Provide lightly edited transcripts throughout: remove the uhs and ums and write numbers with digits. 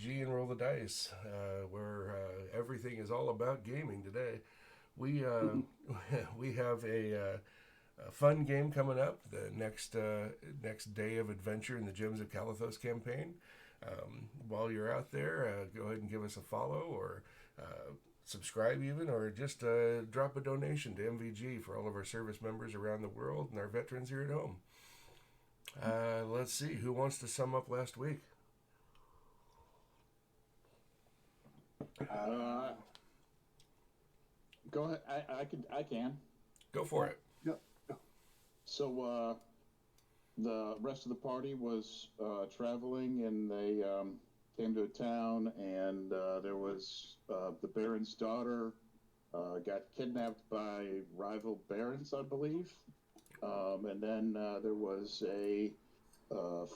MVG and Roll the Dice, where everything is all about gaming today. We we have a fun game coming up. The next day of adventure in the Gems of Calathos campaign. While you're out there, go ahead and give us a follow or subscribe even, or just drop a donation to MVG for all of our service members around the world and our veterans here at home. Let's see, who wants to sum up last week? Go ahead. I can. Go for it. Yep. So the rest of the party was traveling, and they came to a town, and there was the Baron's daughter got kidnapped by rival barons, I believe. And then there was a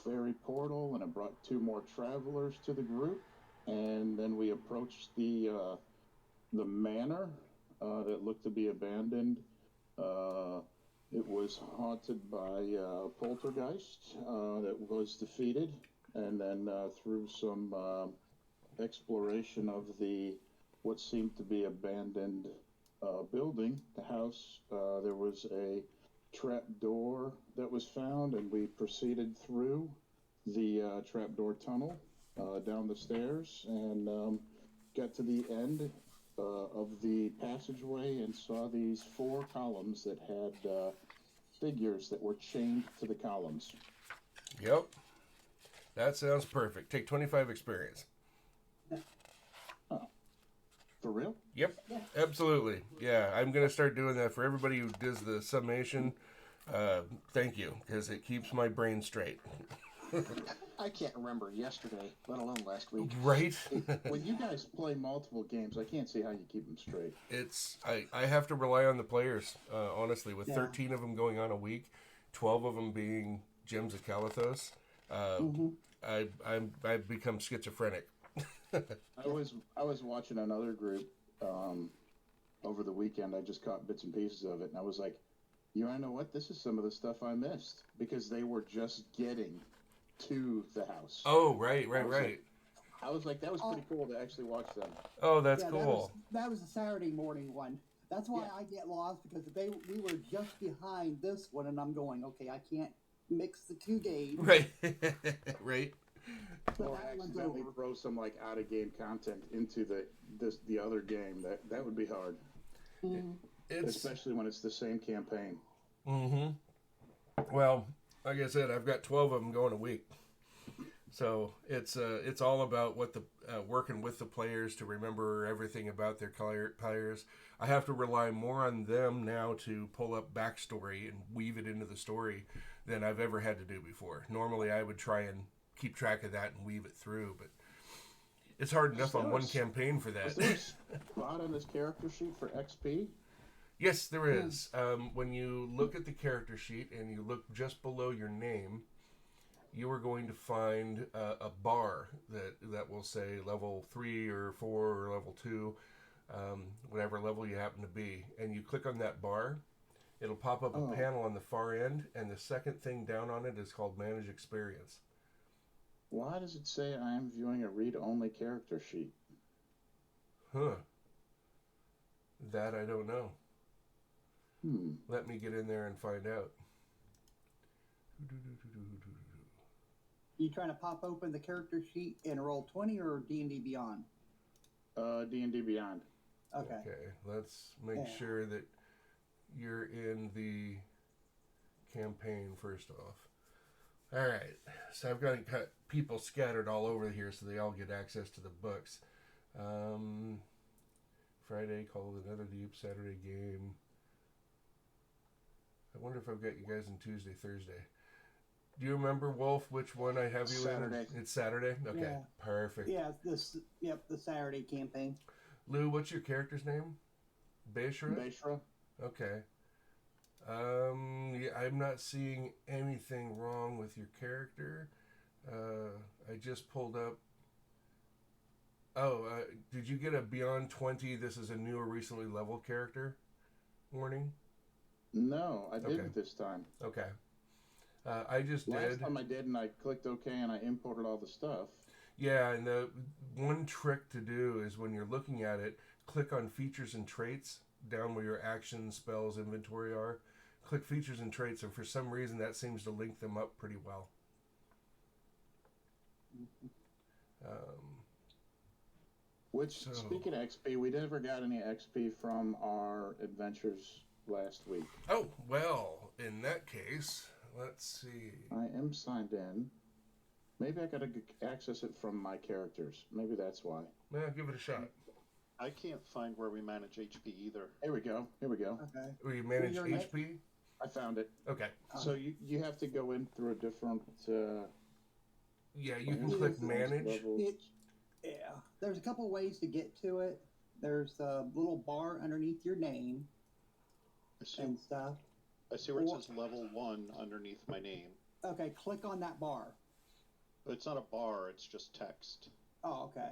fairy portal, and it brought two more travelers to the group. And then we approached the manor that looked to be abandoned. It was haunted by a poltergeist that was defeated, and then through some exploration of the what seemed to be abandoned building, the house, there was a trap door that was found, and we proceeded through the trapdoor tunnel down the stairs and got to the end of the passageway and saw these four columns that had figures that were chained to the columns. Yep. That sounds perfect. Take 25 experience. For real? Yep. Yeah. Absolutely. Yeah, I'm going to start doing that for everybody who does the summation. Thank you, because it keeps my brain straight. I can't remember yesterday, let alone last week. Right? When you guys play multiple games, I can't see how you keep them straight. I have to rely on the players, honestly, with Yeah. 13 of them going on a week, 12 of them being Gems of Calathos. I've become schizophrenic. I was watching another group over the weekend. I just caught bits and pieces of it, and I was like, you know what? This is some of the stuff I missed because they were just getting to the house. Oh, right. I was like, that was pretty cool to actually watch them. Oh, that's Yeah, cool. That was a Saturday morning one. That's why Yeah. I get lost, because we were just behind this one, and I'm going, okay, I can't mix the two games. Right. Right. So Or that one's accidentally over. throw some like out of game content into the other game. That would be hard, It's especially when it's the same campaign. well, like I said, I've got 12 of them going a week. So it's all about what the working with the players to remember everything about their players. I have to rely more on them now to pull up backstory and weave it into the story than I've ever had to do before. Normally, I would try and keep track of that and weave it through, but it's hard enough on one campaign for Is that. there a spot on this character sheet for XP? Yes, there is. When you look at the character sheet and you look just below your name, you are going to find a bar that will say level 3 or 4 or level 2, whatever level you happen to be. And you click on that bar, it'll pop up a panel on the far end, and the second thing down on it is called Manage Experience. Why does it say I am viewing a read-only character sheet? Huh. That I don't know. Let me get in there and find out. You trying to pop open the character sheet in Roll20 or D&D Beyond? D&D Beyond. Okay. Okay, let's make Yeah. sure that you're in the campaign first off. All right, so I've got people scattered all over here so they all get access to the books. Friday, Call of the Netherdeep, Saturday game. I wonder if I've got you guys on Tuesday, Thursday. Do you remember, Wolf, which one I have you Saturday. in? It's Saturday? Okay, Yeah. perfect. Yeah, the Saturday campaign. Lou, what's your character's name? Beishra? Beishra? Okay. Yeah, I'm not seeing anything wrong with your character. I just pulled up. Oh, did you get a Beyond 20? This is a new or recently leveled character warning? No, I didn't this time. Okay. I just Last did. time I did, and I clicked OK, and I imported all the stuff. Yeah, and one trick to do is when you're looking at it, click on features and traits down where your actions, spells, inventory are. Click features and traits, and for some reason that seems to link them up pretty well. Which, So- speaking of XP, we never got any XP from our adventures last week. Oh, well, in that case, let's see. I am signed in. Maybe I gotta access it from my characters. Maybe that's why. Well, give it a shot. I can't find where we manage HP either. Here we go. Here we go. Okay. Will you manage Your HP? I found it. Okay. So you have to go in through a different. Yeah, you can It click is manage. It, yeah. There's a couple ways to get to it. There's a little bar underneath your name I see, and stuff. I see where it says level 1 underneath my name. Okay, click on that bar. But it's not a bar, it's just text. Oh, okay.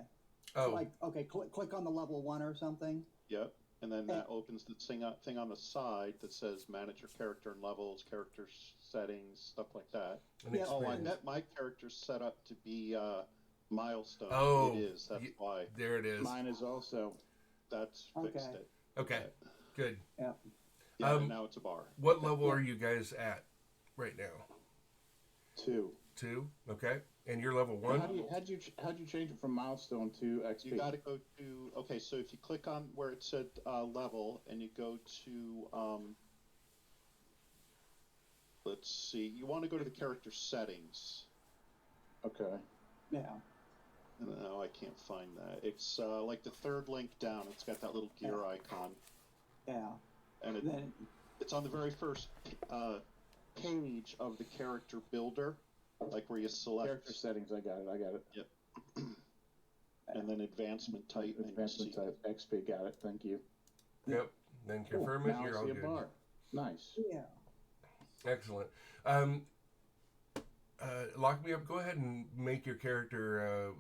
Oh, Like, okay, click on the level 1 or something. Yep. And then that opens the thing on the side that says manage your character and levels, character settings, stuff like that. an Yeah. Oh, I experience. bet my character's set up to be milestone. Oh, it is. That's why. There it is. Mine is also. That's fixed Okay. it. Okay, good. Yeah. Yeah, Um, now it's a bar. What level are you guys at right now? 2. 2. Okay, and you're level How'd 1. you change it from milestone to XP? You got to go to so if you click on where it said level and you go to let's see, you want to go to the character settings. Okay. Yeah. No, I can't find that. It's like the third link down. It's got that little gear icon, Yeah. and Then it's on the very first page of the character builder, like where you select Character settings. I got it. and then advancement type. and Advancement see- type XP. Got it. Thank you. Yep. Then Cool. confirm it. Now You're I all see a good. bar. Nice. yeah. Excellent. Lock me up. Go ahead and make your character.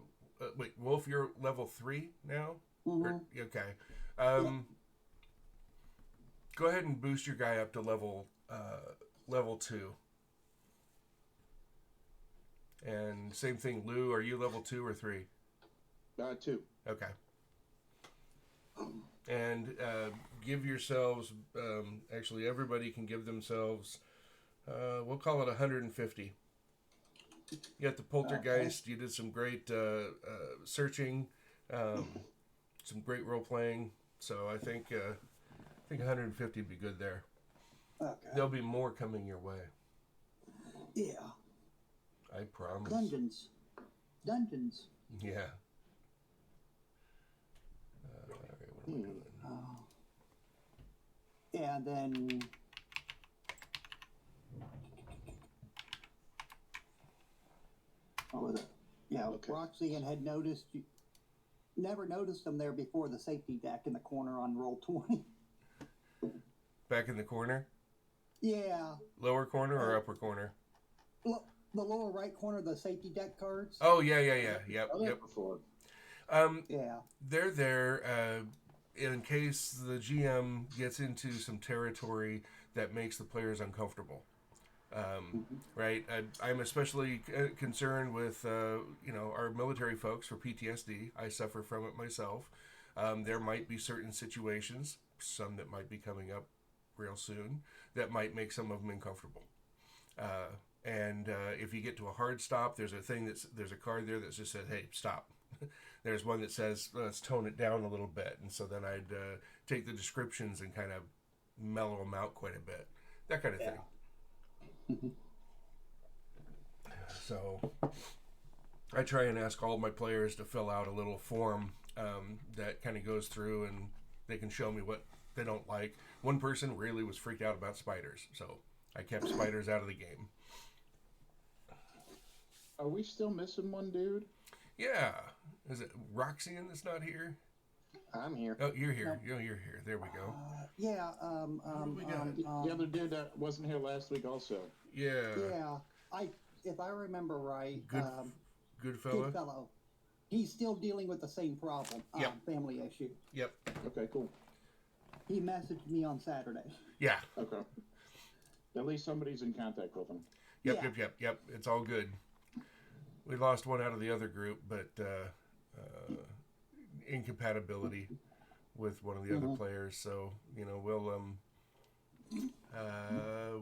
Wait, Wolf, you're level 3 now. Or- okay. Go ahead and boost your guy up to level 2. And same thing, Lou. Are you level 2 or 3? 2. Okay. And give yourselves. Actually, everybody can give themselves. We'll call it 150. You got the poltergeist. You did some great searching, some great role playing. So I think 150 would be good there. Okay. There'll be more coming your way. Yeah. I promise. Dungeons. Yeah. All right, what am I doing? Yeah, and then what was it? Yeah, Okay. Roxy and had noticed you never noticed them there before the safety deck in the corner on roll 20. Back in the corner, Yeah. lower corner or upper corner? The lower right corner of the safety deck cards. Oh yeah. Yep. Oh, that before. Yeah. They're there in case the GM gets into some territory that makes the players uncomfortable. Right? I'm especially concerned with our military folks for PTSD. I suffer from it myself. There might be certain situations, some that might be coming up real soon, that might make some of them uncomfortable. And if you get to a hard stop, there's a card there that just says, "Hey, stop." There's one that says, "Let's tone it down a little bit," and so then I'd take the descriptions and kind of mellow them out quite a bit, that kind of thing. So I try and ask all my players to fill out a little form that kind of goes through, and they can show me what they don't like. One person really was freaked out about spiders, so I kept spiders out of the game. Are we still missing one dude? Yeah. Is it Roxanne that's not here? I'm here. Oh, you're here. You're here. There we go. Yeah. we got? The other dude that wasn't here last week also. Yeah. Yeah. If I remember right, Good good fella. fellow. He's still dealing with the same problem. Yep. Family issue. Yep. Okay, cool. He messaged me on Saturday. Yeah. Okay. At least somebody's in contact with him. Yep. Yeah. Yep. It's all good. We lost one out of the other group, but incompatibility with one of the other players. So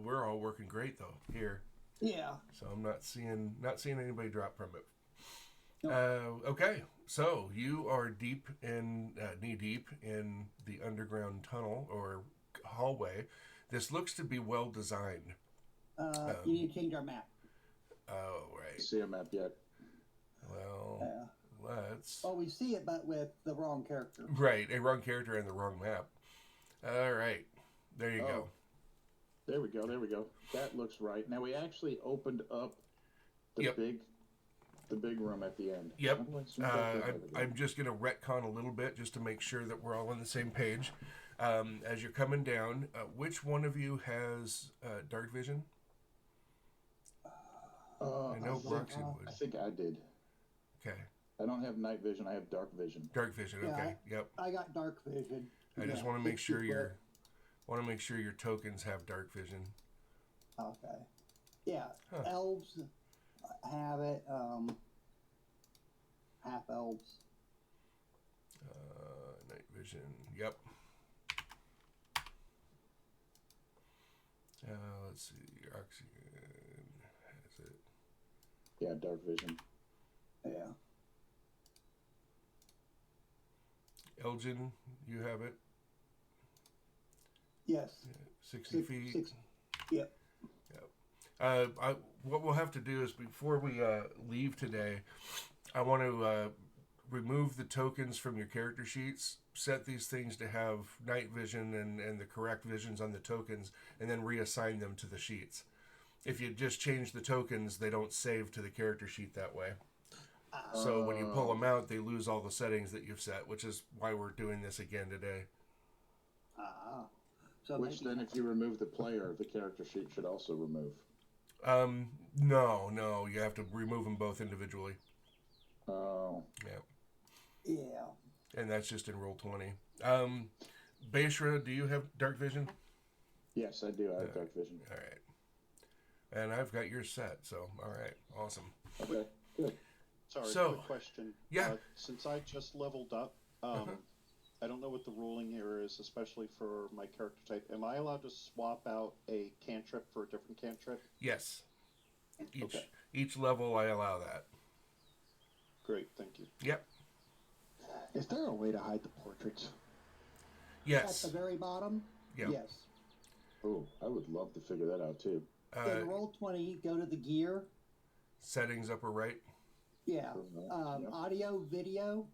we're all working great though here. Yeah. So I'm not seeing anybody drop from it. No. Okay, so you are knee deep in the underground tunnel or hallway. This looks to be well designed. You need to change our map. Oh, right. See a map yet? Well, let's. Oh, we see it, but with the wrong character. Right, a wrong character and the wrong map. All right, there you go. There we go. There we go. That looks right. Now we actually opened up the Yep. big room at the end. Yep. How do I zoom back in over there? I'm just going to retcon a little bit just to make sure that we're all on the same page. As you're coming down, which one of you has dark vision? I know Roxy would. I think I did. Okay. I don't have night vision. I have dark vision. Dark vision. Yeah, Okay. Yep. I got dark vision. I just Yeah, want to make sure 60 your tokens have dark vision. Okay. Yeah, Huh. elves have it. Half elves. Night vision. Yep. Let's see. Roxy has it. Yeah, dark vision. Yeah. Elgin, you have it. Yes. 60 feet. Yep. What we'll have to do is before we leave today, I want to remove the tokens from your character sheets, set these things to have night vision and the correct visions on the tokens, and then reassign them to the sheets. If you just change the tokens, they don't save to the character sheet that way. So when you pull them out, they lose all the settings that you've set, which is why we're doing this again today. So Which maybe- then, if you remove the player, the character sheet should also remove. No, you have to remove them both individually. Oh. Yeah. Yeah. And that's just in Roll20. Beishra, do you have dark vision? Yes, I do. I have dark vision. All right. And I've got yours set, so all right, awesome. Okay, good. Sorry, So, quick question. yeah. Since I just leveled up, I don't know what the ruling here is, especially for my character type. Am I allowed to swap out a cantrip for a different cantrip? Yes. Okay. Each level I allow that. Great, thank you. Yep. Is there a way to hide the portraits? Yes. At the very bottom? Yep. Yes. Oh, I would love to figure that out too. In Roll20, go to the gear. Settings upper right. Yeah. Yep. Audio, video,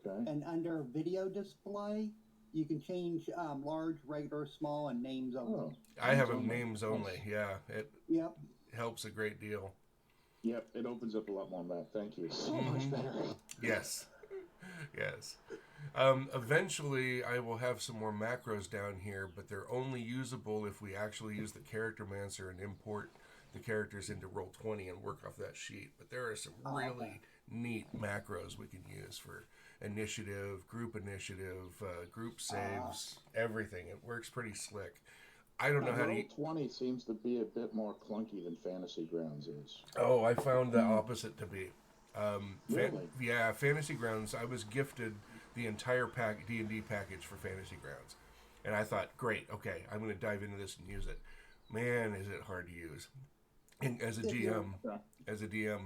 Okay. and under video display, you can change large, regular, small, and names only. Oh. I have them only. names only. Yeah, it Yep. helps a great deal. Yep, it opens up a lot more map. Thank you. So much better. Yes. Yes. Eventually, I will have some more macros down here, but they're only usable if we actually use the Character Mancer and import the characters into Roll20 and work off that sheet. But there are some really neat macros we can use for initiative, group saves, everything. It works pretty slick. I don't know how to... Roll20 seems to be a bit more clunky than Fantasy Grounds is. Oh, I found the opposite to be. Really? Yeah, Fantasy Grounds. I was gifted the entire D&D package for Fantasy Grounds, and I thought, great, okay, I'm going to dive into this and use it. Man, is it hard to use. And as a DM,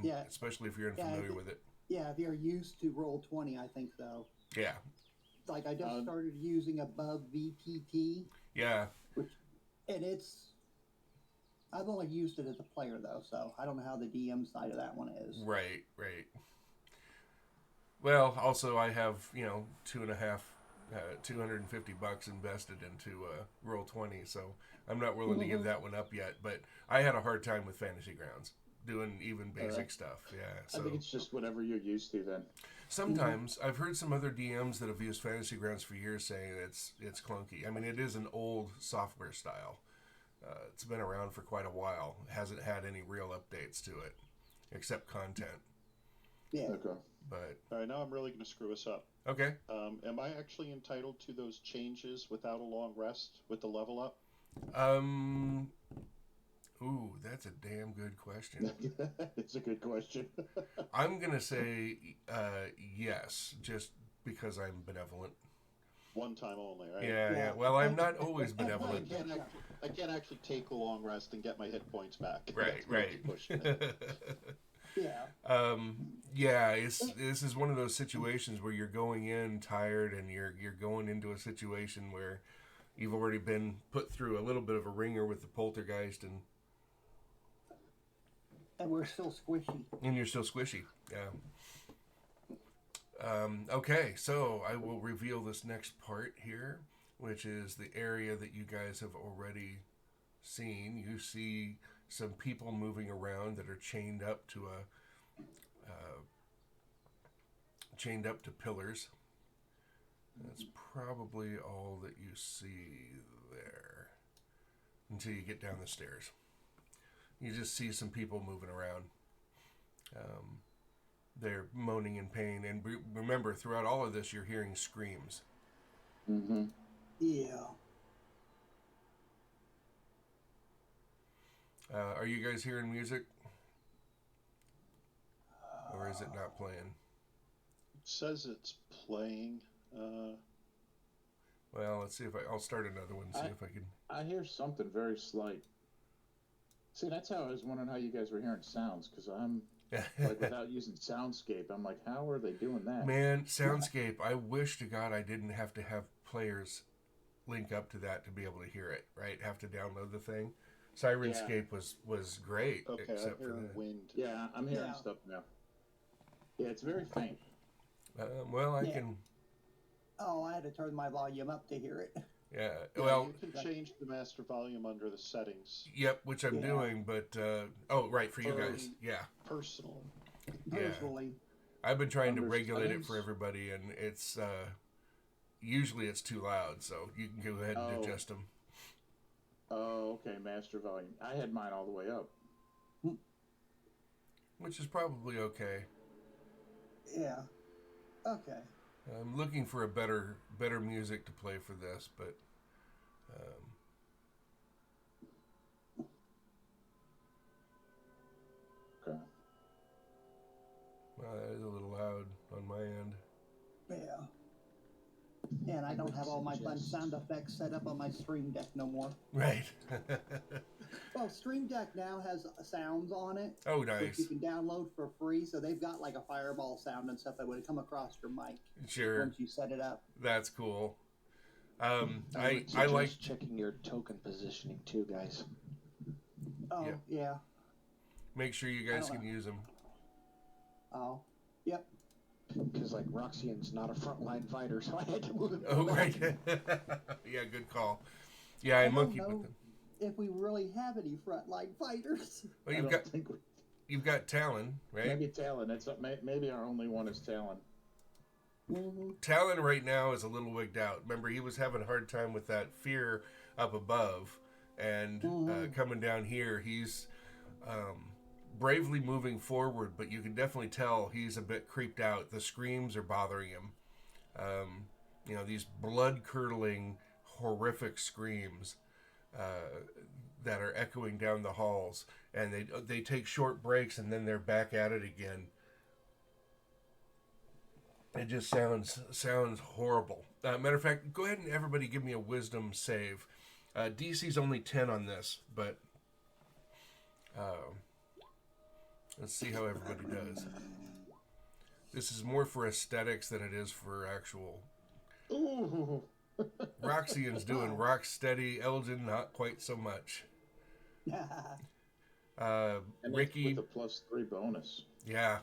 Yeah. especially if you're unfamiliar with it. Yeah, if you're used to Roll20, I think so. Yeah, Like, I just started using Above VTT, yeah. and I've only used it as a player, though, so I don't know how the DM side of that one is. Right. Well, also I have, $250 invested into Roll20, so I'm not willing to give that one up yet. But I had a hard time with Fantasy Grounds doing even basic stuff. Yeah, I think so it's just whatever you're used to then. sometimes I've heard some other DMs that have used Fantasy Grounds for years saying it's clunky. I mean, it is an old software style. It's been around for quite a while. It hasn't had any real updates to it, except content. Yeah. Okay. But All right, now I'm really going to screw us up. okay. Am I actually entitled to those changes without a long rest with the level up? Ooh, that's a damn good question. It's a good question. I'm gonna say yes, just because I'm benevolent. One time only, right? Yeah, yeah. Yeah. Well, I'm not always And- I benevolent. can't actually take a long rest and get my hit points back. Right, That's gonna right. be pushing it. Yeah. Yeah. This is one of those situations where you're going in tired, and you're going into a situation where you've already been put through a little bit of a ringer with the poltergeist, And we're still squishy. and you're still squishy. Yeah. Okay, so I will reveal this next part here, which is the area that you guys have already seen. You see some people moving around that are chained up to pillars. That's probably all that you see there until you get down the stairs. You just see some people moving around. They're moaning in pain, and remember, throughout all of this, you're hearing screams. Mm-hmm. Yeah. Are you guys hearing music, or is it not playing? It says it's playing. Well, let's see if I'll start another one. See if I can. I hear something very slight. See, that's how I was wondering how you guys were hearing sounds, because I'm like, without using soundscape, I'm like, how are they doing that? Man, Soundscape. I wish to God I didn't have to have players link up to that to be able to hear it. Right? Have to download the thing. Sirenscape was great, Okay, I except for hear that. wind. Yeah, I'm hearing Yeah. stuff now. Yeah, it's very faint. Well, I Yeah. can. Oh, I had to turn my volume up to hear it. Yeah. Yeah, Well, you can change the master volume under the settings. yep, which I'm Yeah. doing, but oh, right, for you guys. Yeah. Personally. Yeah. Personally. I've been trying to Under regulate it settings? for everybody, and it's usually it's too loud, so you can go ahead and Oh. adjust them. Oh, okay, master volume. I had mine all the way up. Which is probably okay. Yeah. Okay. I'm looking for a better music to play for this, but Okay. well, that is a little loud on my end. Yeah. And I don't have all my fun sound effects set up on my Stream Deck no more. Right. Well, Stream Deck now has sounds on it, Oh, which nice. you can download for free. So they've got like a fireball sound and stuff that would come across your mic Sure, once you set it up. that's cool. I I would I like suggest checking your token positioning too, guys. Oh, yeah. make sure you guys I don't can use them. Oh, yep. Because like Roxion's not a frontline fighter, so I had to move it. Oh, back. right. Yeah, good call. Yeah, I I don't monkeyed with know them. if we really have any frontline fighters. Well, I you've don't got think you've got Talon, right? maybe Talon. That's maybe our only one is Talon. Mm-hmm. Talon right now is a little wigged out. Remember, he was having a hard time with that fear up above, and coming down here, he's bravely moving forward, but you can definitely tell he's a bit creeped out. The screams are bothering him. These blood-curdling, horrific screams that are echoing down the halls, and they take short breaks, and then they're back at it again. It just sounds horrible. Matter of fact, go ahead and everybody give me a wisdom save. DC's only 10 on this, but let's see how everybody does. This is more for aesthetics than it is for actual. Ooh. Roxion's doing rock steady. Elgin, not quite so much. And that's Ricky, with a +3 bonus. yeah.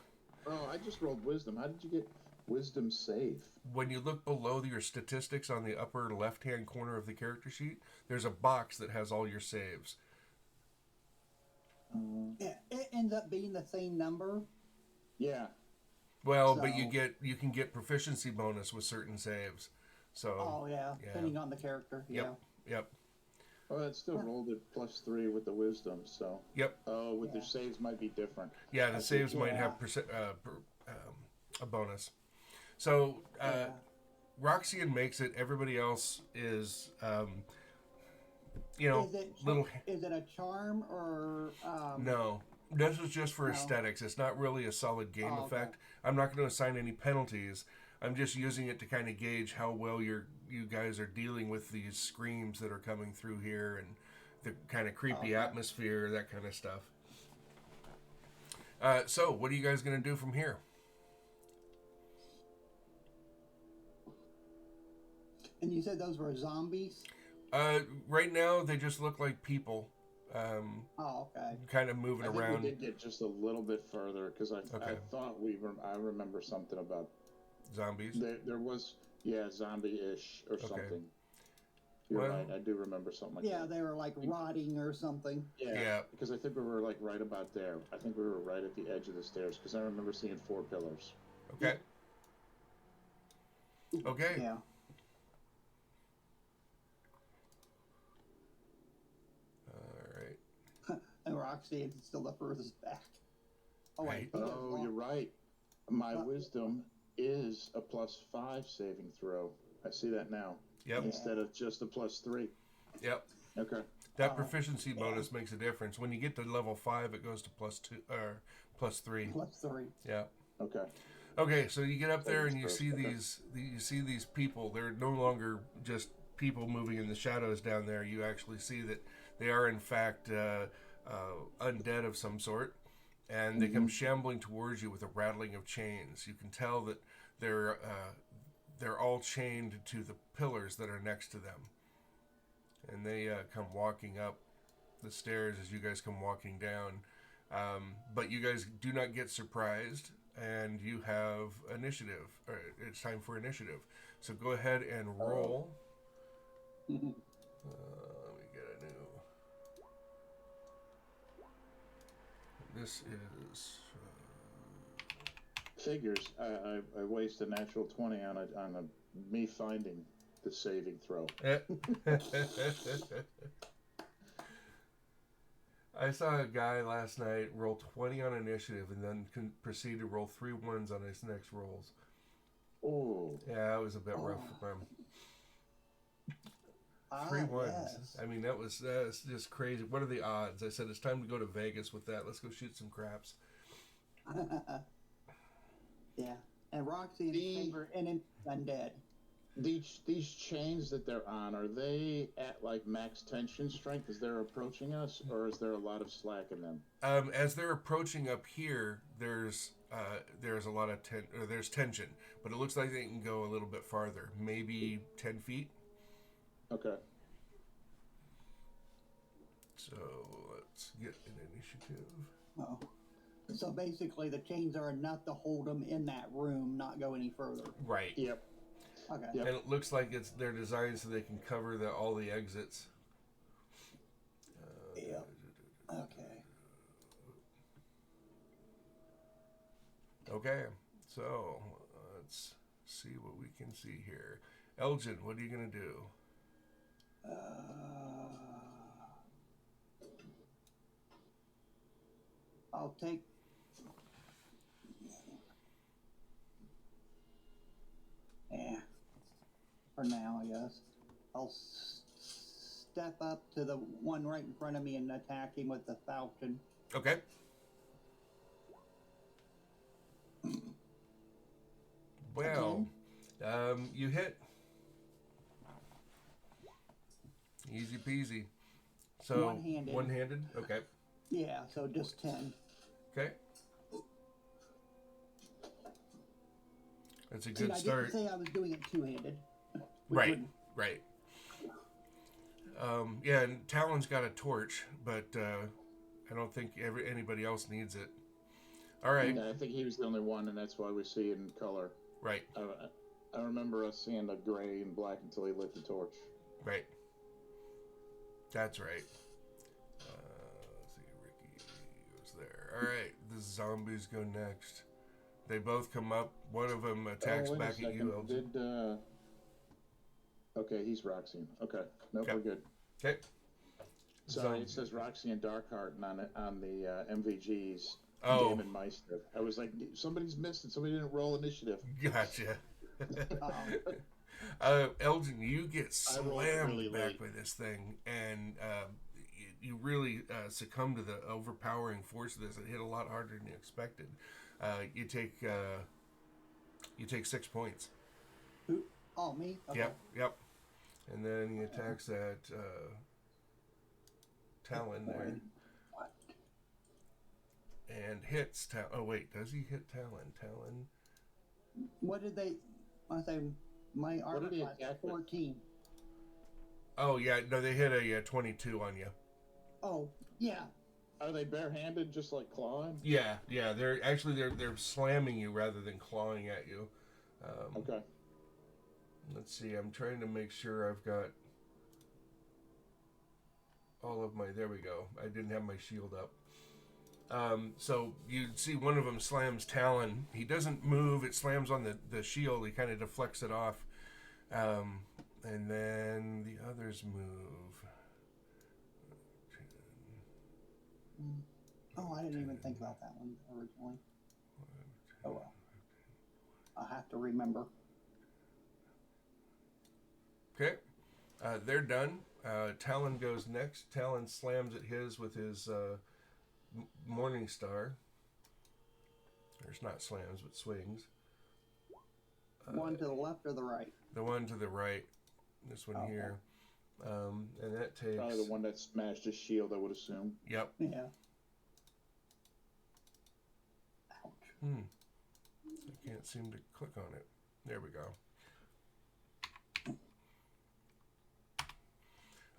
Oh, I just rolled wisdom. How did you get wisdom save? When you look below your statistics on the upper left-hand corner of the character sheet, there's a box that has all your saves. Yeah, it ends up being the same number. Yeah. Well, but So- you can get proficiency bonus with certain saves. So, Oh, yeah, yeah. depending on the character. Yep. Yep. Well, it still rolled at +3 with the wisdom, so. Yep. Oh, with Yeah. the saves might be different. Yeah, the I see. saves might Yeah. have a bonus. So, Yeah. Roxian makes it. Everybody else is you know, Is it little. is it a charm or No, this is just for No. aesthetics. It's not really a solid game Oh, okay. effect. I'm not going to assign any penalties. I'm just using it to kind of gauge how well you guys are dealing with these screams that are coming through here and the kind of creepy Okay. atmosphere, that kind of stuff. So, what are you guys going to do from here? And you said those were zombies? Right now, they just look like people, Oh, okay. kind of moving I think around. we did get just a little bit further because I Okay. thought I remember something about Zombies. there was zombie-ish or Okay. something. You're Well- right. I do remember something like Yeah, that. they were like rotting or something. Yeah. Because I think we were like right about there. I think we were right at the edge of the stairs because I remember seeing 4 pillars. Okay. Okay. Yeah. All right. And Roxy is still the furthest back. Oh, Right. wait. Oh, you're right. My Uh, wisdom is a +5 saving throw. I see that now. Yep. Instead of just a +3. Yep. Okay. That Oh, proficiency bonus makes a difference. When you get to level 5, it goes to +2 or +3. +3. Yeah. Okay. Okay, so you get up there and you Savings see throw. these people. They're no longer just people moving in the shadows down there. You actually see that they are in fact undead of some sort, and they come shambling towards you with a rattling of chains. You can tell that they're all chained to the pillars that are next to them, and they come walking up the stairs as you guys come walking down. But you guys do not get surprised, and you have initiative. It's time for initiative. So go ahead and roll. Let me get a new. This is. Figures. I waste a natural 20 on me finding the saving throw. I saw a guy last night roll 20 on initiative and then proceed to roll 3 ones on his next rolls. Oh. Yeah, it was a bit rough for him. 3 ones. Yes. I mean, that's just crazy. What are the odds? I said it's time to go to Vegas with that. Let's go shoot some craps. Yeah. And Roxy and The- Saber and undead. These chains that they're on, are they at like max tension strength as they're approaching us, or is there a lot of slack in them? As they're approaching up here, there's a lot of there's tension, but it looks like they can go a little bit farther, maybe 10 feet. Okay. So let's get an initiative. Oh. So basically, the chains are enough to hold them in that room, not go any further. Right. Yep. Okay. Yep. And it looks like they're designed so they can cover all the exits. Yeah. Okay. Okay, so let's see what we can see here. Elgin, what are you gonna do? I'll take. Yeah. For now, I guess. I'll step up to the one right in front of me and attack him with the falchion. Okay. Well, you hit. Easy peasy. So One-handed. One-handed. Okay. Yeah, so just 10. Okay. That's a See, good I start. didn't say I was doing it two-handed. which Right. wouldn't- Right. Yeah, and Talon's got a torch, but I don't think anybody else needs it. All right. Yeah, I think he was the only one, and that's why we see it in color. Right. I remember us seeing the gray and black until he lit the torch. Right. That's right. Let's see, Ricky was there. All right, the zombies go next. They both come up. One of them attacks wait a back at second. you, Elgin. Okay, he's Roxy. Okay, nope, Okay. we're good. Okay. Sorry, it says Roxy and Darkheart on the MVGs. Oh. Damon Meister. I was like, somebody's missing. Somebody didn't roll initiative. Gotcha. Uh-oh. Elgin, you get I rolled slammed really back late. by this thing, and you really succumb to the overpowering force of this. It hit a lot harder than you expected. You take 6 points. Who? Oh, me? Okay. Yep. And then he attacks at Talon there. What? And hits Talon. Oh, wait, does he hit Talon? Talon. What did they? I say my armor did he class attack with? 14. Oh, yeah, no, they hit a 22 on you. Oh, yeah. Are they barehanded, just like clawing? Yeah, they're slamming you rather than clawing at you. Okay. Let's see. I'm trying to make sure I've got all of my. There we go. I didn't have my shield up. So you see one of them slams Talon. He doesn't move. It slams on the shield. He kind of deflects it off. And then the others move. Oh, I didn't even think about that one originally. Oh well. I'll have to remember. Okay. They're done. Talon goes next. Talon slams at his with his Morning Star. There's not slams, but swings. One to the left or the right? The one to the right. This one Okay. here. And that takes... Probably the one that smashed his shield, I would assume. Yep. Yeah. Ouch. I can't seem to click on it. There we go.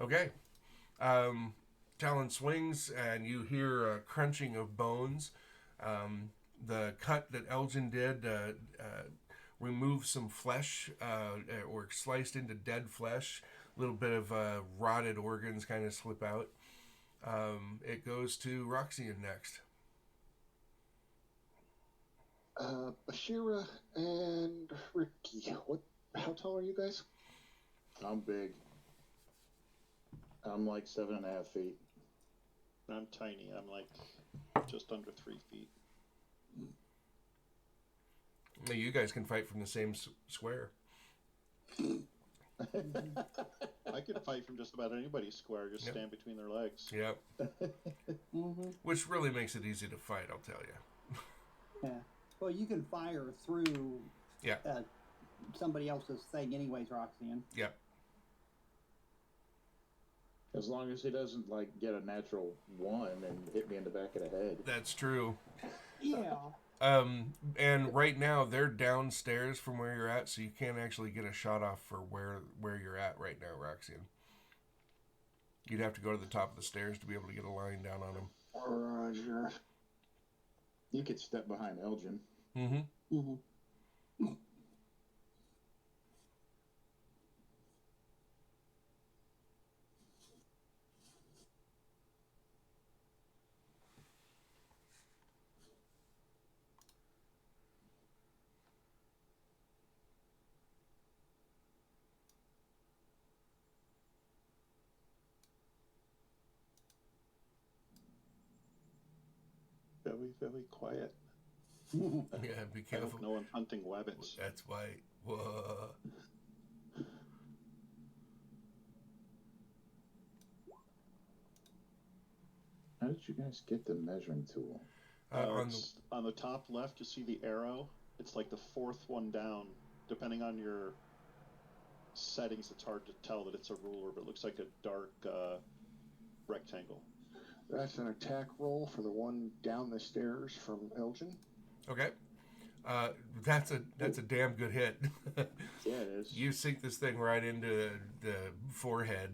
Okay. Talon swings, and you hear a crunching of bones. The cut that Elgin did removed some flesh, or sliced into dead flesh. A little bit of rotted organs kind of slip out. It goes to Roxanne next. Bashira and Ricky, how tall are you guys? I'm big. I'm like 7.5 feet. I'm tiny. I'm like just under 3 feet. Now, you guys can fight from the same square. I could fight from just about anybody's square. Just Yep. stand between their legs. Yep. Mm-hmm. Which really makes it easy to fight, I'll tell you. Yeah. Well, you can fire through. Yeah. Somebody else's thing, anyways, Roxanne. Yep. As long as he doesn't like get a natural 1 and hit me in the back of the head. That's true. Yeah. And right now they're downstairs from where you're at, so you can't actually get a shot off for where you're at right now, Roxanne. You'd have to go to the top of the stairs to be able to get a line down on them. Roger. You could step behind Elgin. Mm-hmm. Mm-hmm. Very, very quiet. Yeah, be I careful. hope no one's hunting webbits. That's why. Whoa. How did you guys get the measuring tool? On the top left, you see the arrow. It's like the fourth one down. Depending on your settings, it's hard to tell that it's a ruler, but it looks like a dark rectangle. That's an attack roll for the one down the stairs from Elgin. Okay. That's a damn good hit. Yeah, it is. You sink this thing right into the forehead.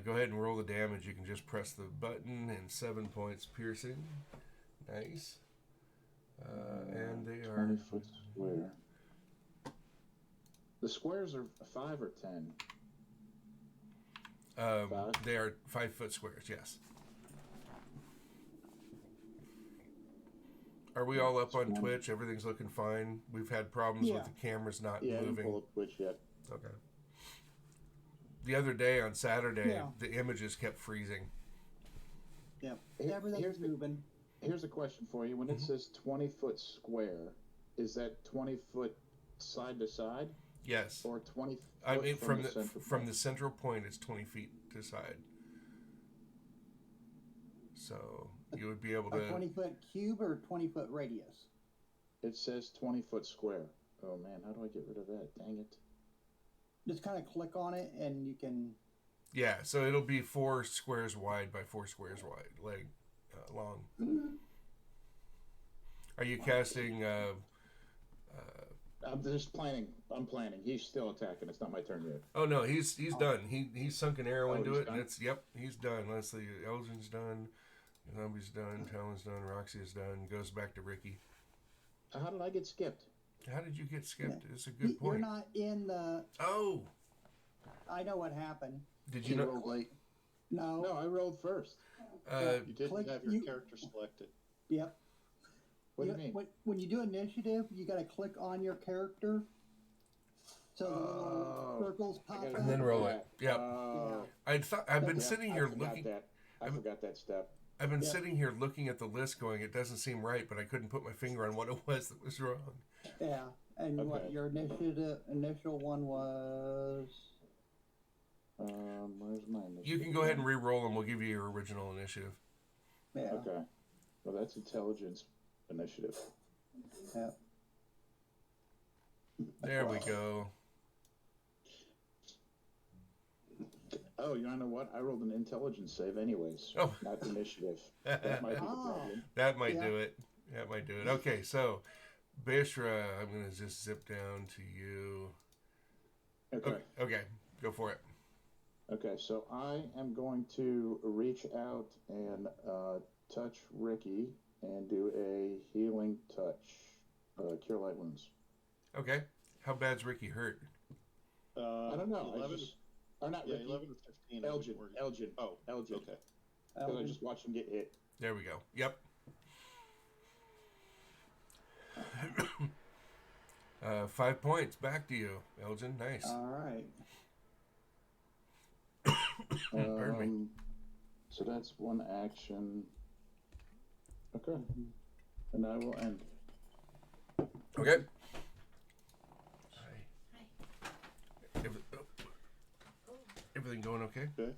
Go ahead and roll the damage. You can just press the button, and 7 points piercing. Nice. And they are 20-foot square. The squares are 5 or 10. Five? they are 5-foot squares. Yes. Are we all up on Twitch? Everything's looking fine. We've had problems with Yeah. the cameras not Yeah, I didn't moving. pull up Twitch yet. Okay. The other day on Saturday, Yeah. the images kept freezing. Yep. Here- Everything's here's the- moving. Here's a question for you. When it says 20-foot square, is that 20 foot side to side? Yes. or 20 I foot mean, from the central from point? the central point, it's 20 feet to side. So you would be able A to. 20-foot cube or 20-foot radius? It says 20-foot square. Oh man, how do I get rid of that? Dang it. Just kind of click on it and you can. Yeah, so it'll be 4 squares wide by 4 squares wide, like long. Are you casting? I'm just planning. I'm planning. He's still attacking. It's not my turn yet. Oh no, he's done. He sunk an arrow Oh, into he's it, and done? it's yep, he's done. Leslie Elgin's done. Zombie's done. Talon's done. Roxy is done. Goes back to Ricky. How did I get skipped? How did you get skipped? It's a good You're point. not in the. Oh, I know what happened. did He you know? rolled late. No. No, I rolled first. You didn't Click- have your you- character selected. Yep. What do you mean? When you do initiative, you got to click on your character. So the little circles pop gotta up. And then roll it. Yep. Oh, I've been yeah, sitting I here forgot looking. That. I forgot that step. I've been Yeah. sitting here looking at the list, going, it doesn't seem right, but I couldn't put my finger on what it was that was wrong. Yeah. And what Okay. your initial one was? Where's my initiative? You can go ahead and re-roll, and we'll give you your original initiative. Yeah. Okay. Well, that's intelligence initiative. Yeah. There we go. Oh, you know what? I rolled an intelligence save anyways. Oh. Not initiative. That might be the Oh. problem. That might Yeah. do it. That might do it. Okay, so Bishra, I'm gonna just zip down to you. Okay. Okay, go for it. Okay, so I am going to reach out and touch Ricky and do a healing touch. Cure light wounds. Okay, how bad's Ricky hurt? I don't know. 11, Or not yeah, Ricky. 11 or 15. Elgin. Were- Elgin. Oh, Elgin. okay. Because I just watched him get hit. There we go. Yep. 5 points back to you, Elgin. Nice. All right. Pardon me. So that's one action. Okay. And I will end. Okay. Everything going okay? Good.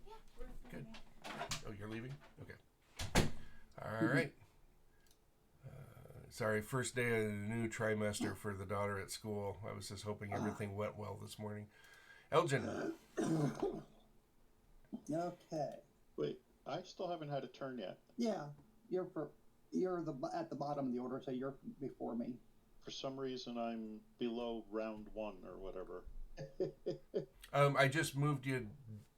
Good. Oh, you're leaving? Okay. All right. Sorry, first day of the new trimester for the daughter at school. I was just hoping everything went well this morning. Elgin. Okay. Wait, I still haven't had a turn yet. Yeah. You're at the bottom of the order, so you're before me. For some reason, I'm below round 1 or whatever. I just moved you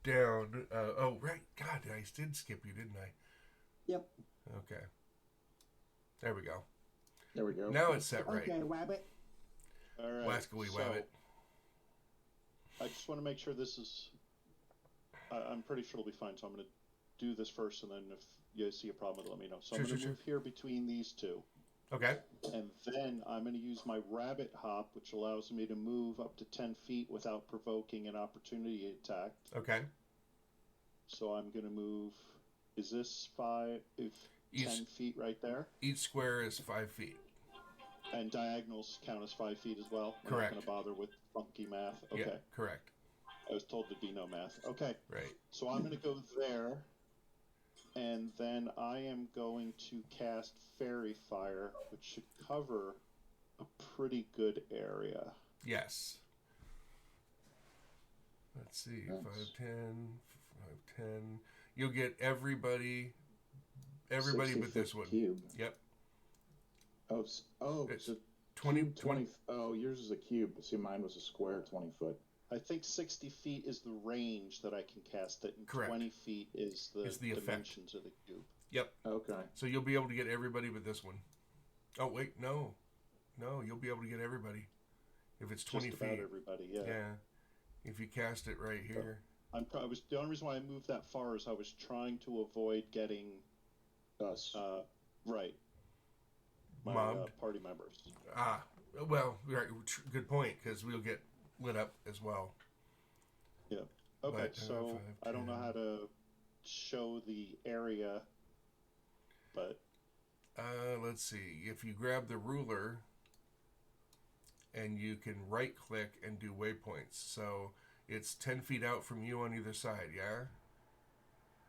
down. Oh, right. God, I did skip you, didn't I? Yep. Okay. There we go. There we go. Now it's set right. Okay, Wabbit. All right. Wascally so Wabbit. I just want to make sure this is. I'm pretty sure it'll be fine, so I'm going to do this first, and then if you see a problem, let me know. So I'm Sure, going to sure, move here between these two, Okay. and then I'm going to use my rabbit hop, which allows me to move up to 10 feet without provoking an opportunity attack. Okay. So I'm going to move. Is this 10 feet right there? Each square is 5 feet. And diagonals count as 5 feet as well? I'm Correct. not going to bother with funky math. Okay. Yeah, correct. I was told there'd be no math. Okay. Right. So I'm going to go there. And then I am going to cast Fairy Fire, which should cover a pretty good area. Yes. Let's see. Nice. 5'10", 5'10". You'll get everybody 60 but this foot one. Cube. Yep. Oh, It's so 20, 20. Oh, yours is a cube. See, mine was a square, 20 foot. I think 60 feet is the range that I can cast it, and Correct. 20 feet is the effect. dimensions of the cube. Yep. Okay. So you'll be able to get everybody but this one. Oh, wait. No, you'll be able to get everybody. If it's 20 Just feet. about everybody, yeah. Yeah. If you cast it right here. The only reason why I moved that far is I was trying to avoid getting Us. right my Mobbed. party members. Well, right, good point, because we'll get lit up as well. Yeah. Okay, But, so 5, I don't know 10. how to show the area, but Let's see. If you grab the ruler and you can right click and do waypoints. So it's 10 feet out from you on either side. Yeah.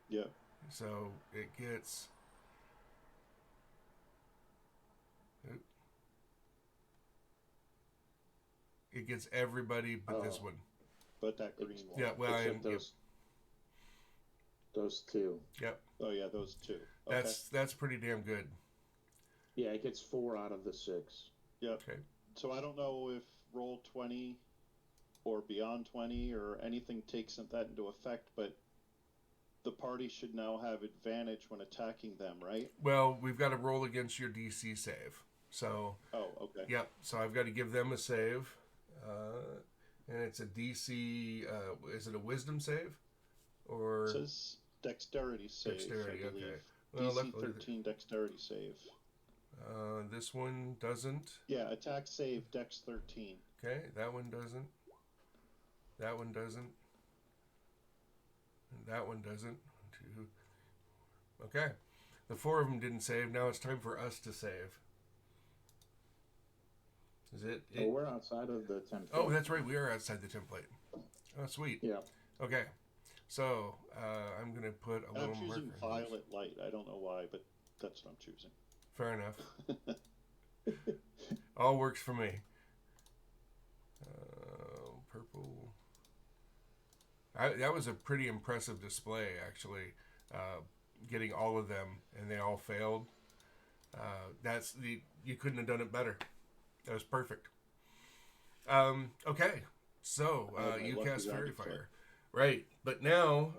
Yeah. So it gets. It gets everybody but this Oh. one. But that green one. Yeah, well, Except those two. Yep. Oh yeah, those two. Okay. That's pretty damn good. Yeah, it gets 4 out of the 6. Yep. Okay. So I don't know if roll 20 or beyond 20 or anything takes that into effect, but the party should now have advantage when attacking them, right? Well, we've got to roll against your DC save. So, Oh, okay. yep. So I've got to give them a save. And it's a DC. Is it a wisdom save? Or It says dexterity save. Dexterity, I believe. okay. Well, DC luckily- 13 dexterity save. this one doesn't. Yeah, attack save dex 13. Okay, that one doesn't. That one doesn't. And that one doesn't. 2. Okay. The 4 of them didn't save. Now it's time for us to save. Is it? Oh, we're outside of the 10 feet. Oh, that's right. We are outside the template. Oh, sweet. Yeah. Okay. So I'm going to put a And little I'm choosing marker. violet light. I don't know why, but that's what I'm choosing. Fair enough. All works for me. Purple. That was a pretty impressive display, actually. Getting all of them, and they all failed. You couldn't have done it better. That was perfect. Okay, so you lucky cast Fairy rabbit Fire, right? But now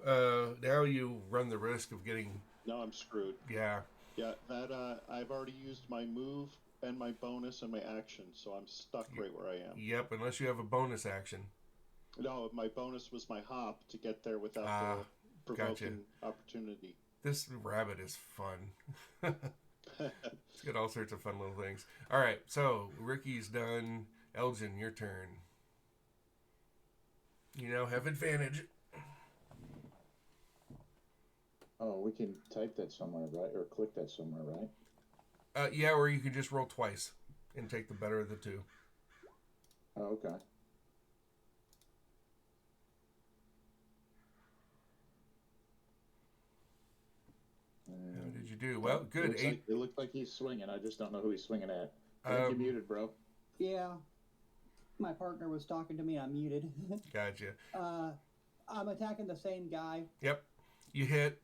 you run the risk of getting Now I'm screwed. Yeah. That I've already used my move and my bonus and my action, so I'm stuck right where I am. Yep. Unless you have a bonus action. No, my bonus was my hop to get there without the provoking opportunity. This rabbit is fun. It's got all sorts of fun little things. All right, so Ricky's done. Elgin, your turn. You now have advantage. Oh, we can type that somewhere, right? Or click that somewhere, right? Yeah, or you can just roll twice and take the better of the two. Oh, okay. How did you do? Well, good. Eight. It looks like he's swinging. I just don't know who he's swinging at. I think you're muted, bro. Yeah. My partner was talking to me. I'm muted. Gotcha. I'm attacking the same guy. Yep. You hit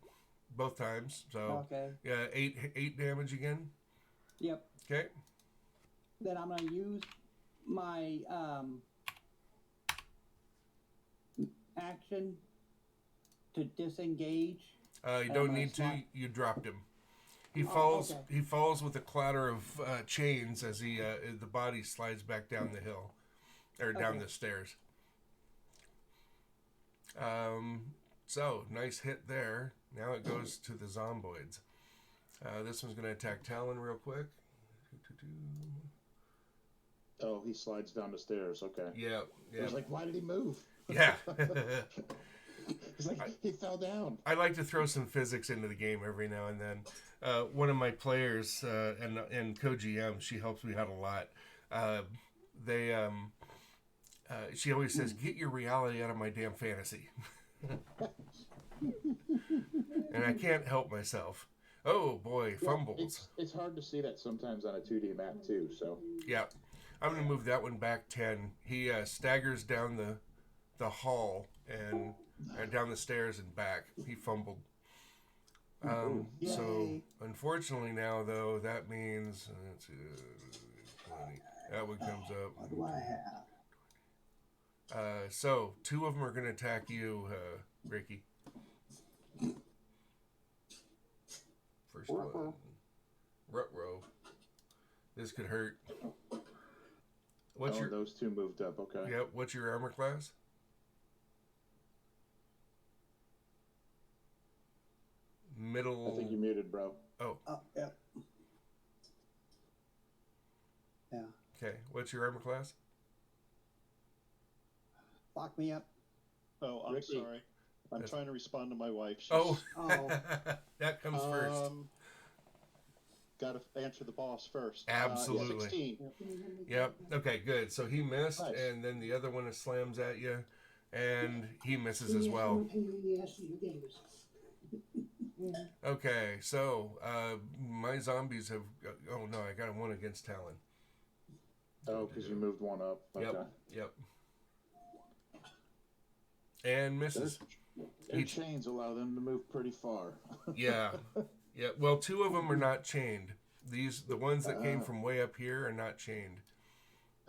both times. So Okay. yeah, eight damage again. Yep. Okay. Then I'm gonna use my action to disengage. You don't my need to. slot. You dropped him. He falls. okay. He falls with a clatter of chains as the body slides back down the hill, or down Okay. the stairs. So nice hit there. Now it goes to the zomboids. This one's going to attack Talon real quick. Oh, he slides down the stairs. Okay. Yeah. I Yeah. was like, why did he move? Yeah. It's like he fell down. I like to throw some physics into the game every now and then. One of my players and co-GM, she helps me out a lot. She always says, "Get your reality out of my damn fantasy," and I can't help myself. Oh boy, fumbles. It's hard to see that sometimes on a 2D map too. So Yeah, I'm gonna move that one back 10. He staggers down the hall and down the stairs and back. He fumbled. So Yay. unfortunately now though, that means 20. That one comes up. What do I have? So 2 of them are going to attack you, Ricky. First one. Ruh-roh. This could hurt. What's your those 2 moved up. Okay. Yeah, what's your armor class? Middle. I think you're muted, bro. Oh, Yep. Yeah. okay. What's your armor class? Lock me up. Oh, I'm Ricky. sorry. I'm That's- trying to respond to my wife. She's, Oh, Oh. that comes first. got to answer the boss first. Absolutely. 16. Yep. Okay, good. So he missed, Nice. and then the other one slams at you, and he misses as well. Okay, so my zombies have. Oh no, I got one against Talon. Oh, because you moved one up. Okay. Yep. And misses. Their chains allow them to move pretty far. Yeah. Yeah. Well, two of them are not chained. The ones that came from way up here are not chained,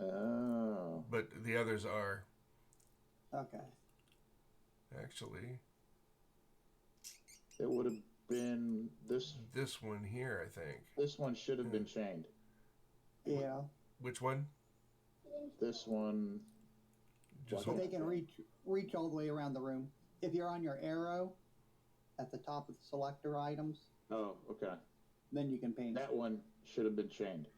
Oh. but the others are. Okay. Actually, It would have been this. this one here, I think. This one should have been chained. Yeah. Which one? This one. Just So hold. they can reach all the way around the room. If you're on your arrow at the top of the selector items, Oh, okay. then you can paint. That one should have been chained.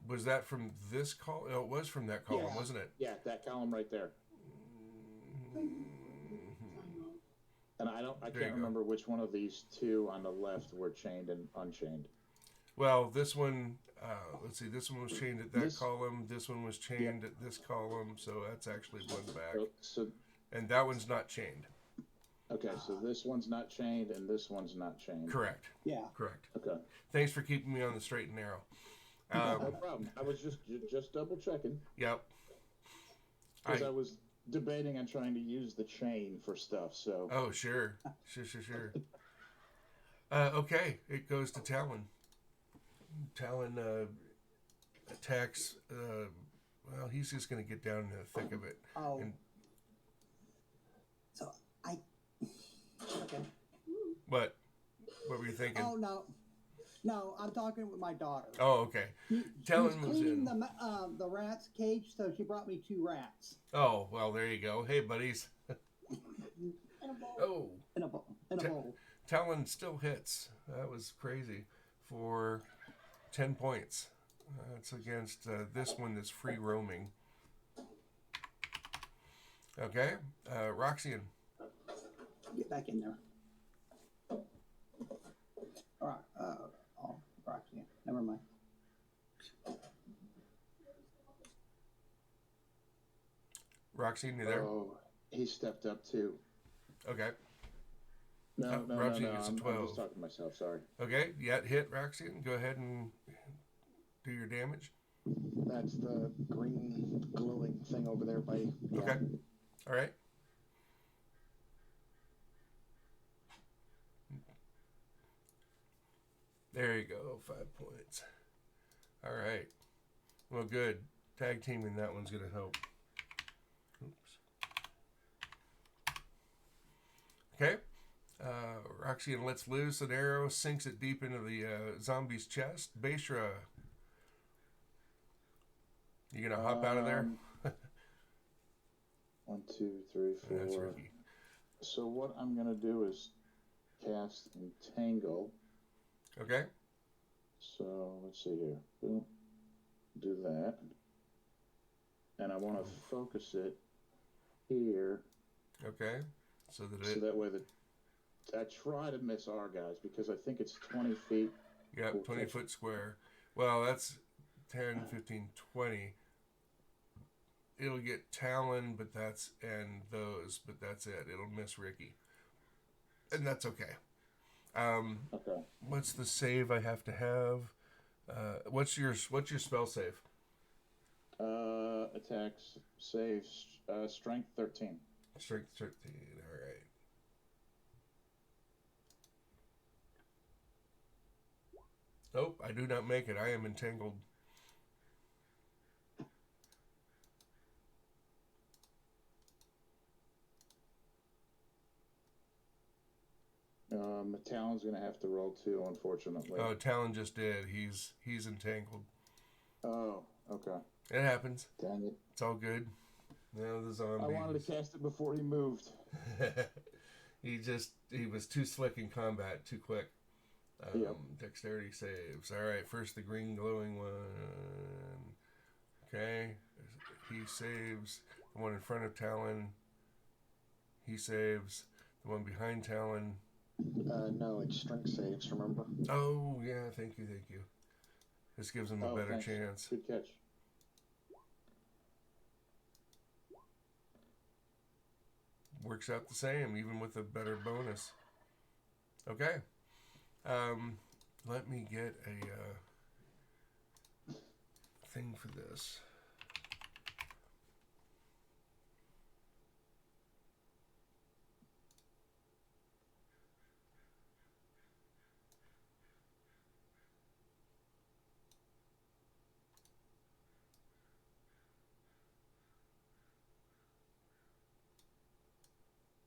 Was that from this column? Oh, it was from that column, Yeah. wasn't it? Yeah, that column right there. And I There you can't go. remember which one of these two on the left were chained and unchained. Well, this one, let's see, this one was chained at that This- column. This one was chained at this column, so that's actually one back. So And that one's not chained. okay, so this one's not chained and this one's not chained. Correct. Yeah. Correct. Okay. Thanks for keeping me on the straight and narrow. No problem. I was just double checking Yep. because I was debating on trying to use the chain for stuff. So Oh, sure. Sure. Okay, it goes to Talon. Talon attacks. Well, he's just going to get down in the thick of it. Oh. And- So I. Okay. What? What were you thinking? Oh no. No, I'm talking with my daughter. Oh, okay. She Talon was moves cleaning in. the rat's cage, so she brought me 2 rats Oh, well, there you go. Hey, buddies. Oh, in a bowl. Talon still hits. That was crazy for 10 points. It's against this one that's free roaming. Okay, Roxanne. Get back in there. All right. Oh, Roxy. Never mind. Roxanne, you there? oh, he stepped up too. Okay. No, Roxy no. gets a I'm 12. just talking to myself. Sorry. Okay, yeah, hit Roxanne. Go ahead and do your damage. That's the green glowing thing over there by. Yeah. Okay. All right. There you go. 5 points. All right. Well, good. Tag teaming, that one's going to help. Oops. Okay. Roxanne lets loose an arrow, sinks it deep into the zombie's chest. Bashra, you going to hop out of there? 1, 2, 3, 4. That's Ricky. So what I'm gonna do is cast Entangle. Okay. So let's see here. Boom. Do that, and I want to focus it here, Okay. So that so it, that way I try to miss our guys because I think it's 20 feet. yep, 20 foot square. Well, that's 10, 15, 20. It'll get Talon, but that's it. It'll miss Ricky, and that's okay. Okay. What's the save I have to have? What's your spell save? Attacks, saves, strength 13. Strength 13. All right. Nope, I do not make it. I am entangled. Talon's gonna have to roll 2, unfortunately. Oh, Talon just did. He's entangled. Oh, okay. It happens. Dang it. It's all good. Now the I zombie. wanted to cast it before he moved. he was too slick in combat, too quick. Yep. Dexterity saves. All right, first the green glowing one. Okay, he saves. The one in front of Talon. He saves. The one behind Talon. No, it's strength saves, remember? Oh, yeah, thank you, thank you. This gives him a Oh, better thanks. chance. Good catch. Works out the same, even with a better bonus. Okay. Let me get a thing for this.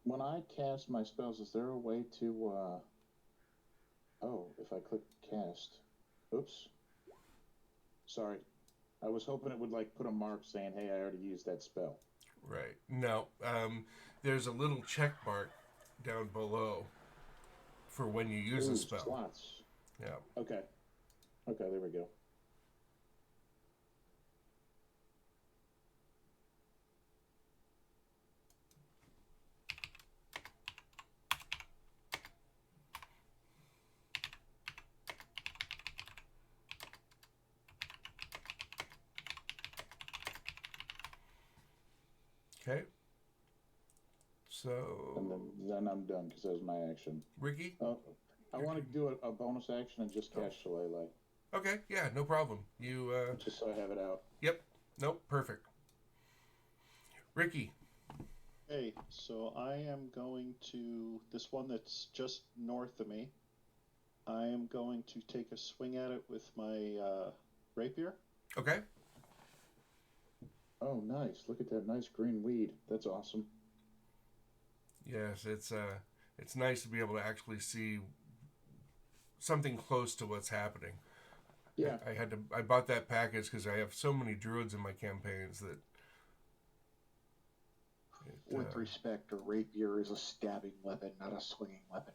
When I cast my spells, is there a way to, oh, if I click cast. Oops. Sorry. I was hoping it would, like, put a mark saying, hey, I already used that spell. Right. No. There's a little check mark down below for when you use Ooh, a spell. slots. Yeah. Okay. Okay, there we go. Okay. And So, then I'm done because that was my action. Ricky? Oh, I want to do a bonus action and just cast Shillelagh, Okay, yeah, no problem. You, just so I have it out. yep. Nope, perfect. Ricky. Hey, so I am going to this one that's just north of me. I am going to take a swing at it with my rapier. Okay. Oh, nice. Look at that nice green weed. That's awesome. Yes, it's nice to be able to actually see something close to what's happening. Yeah. I bought that package because I have so many druids in my campaigns that. With respect, a rapier is a stabbing weapon, not a swinging weapon.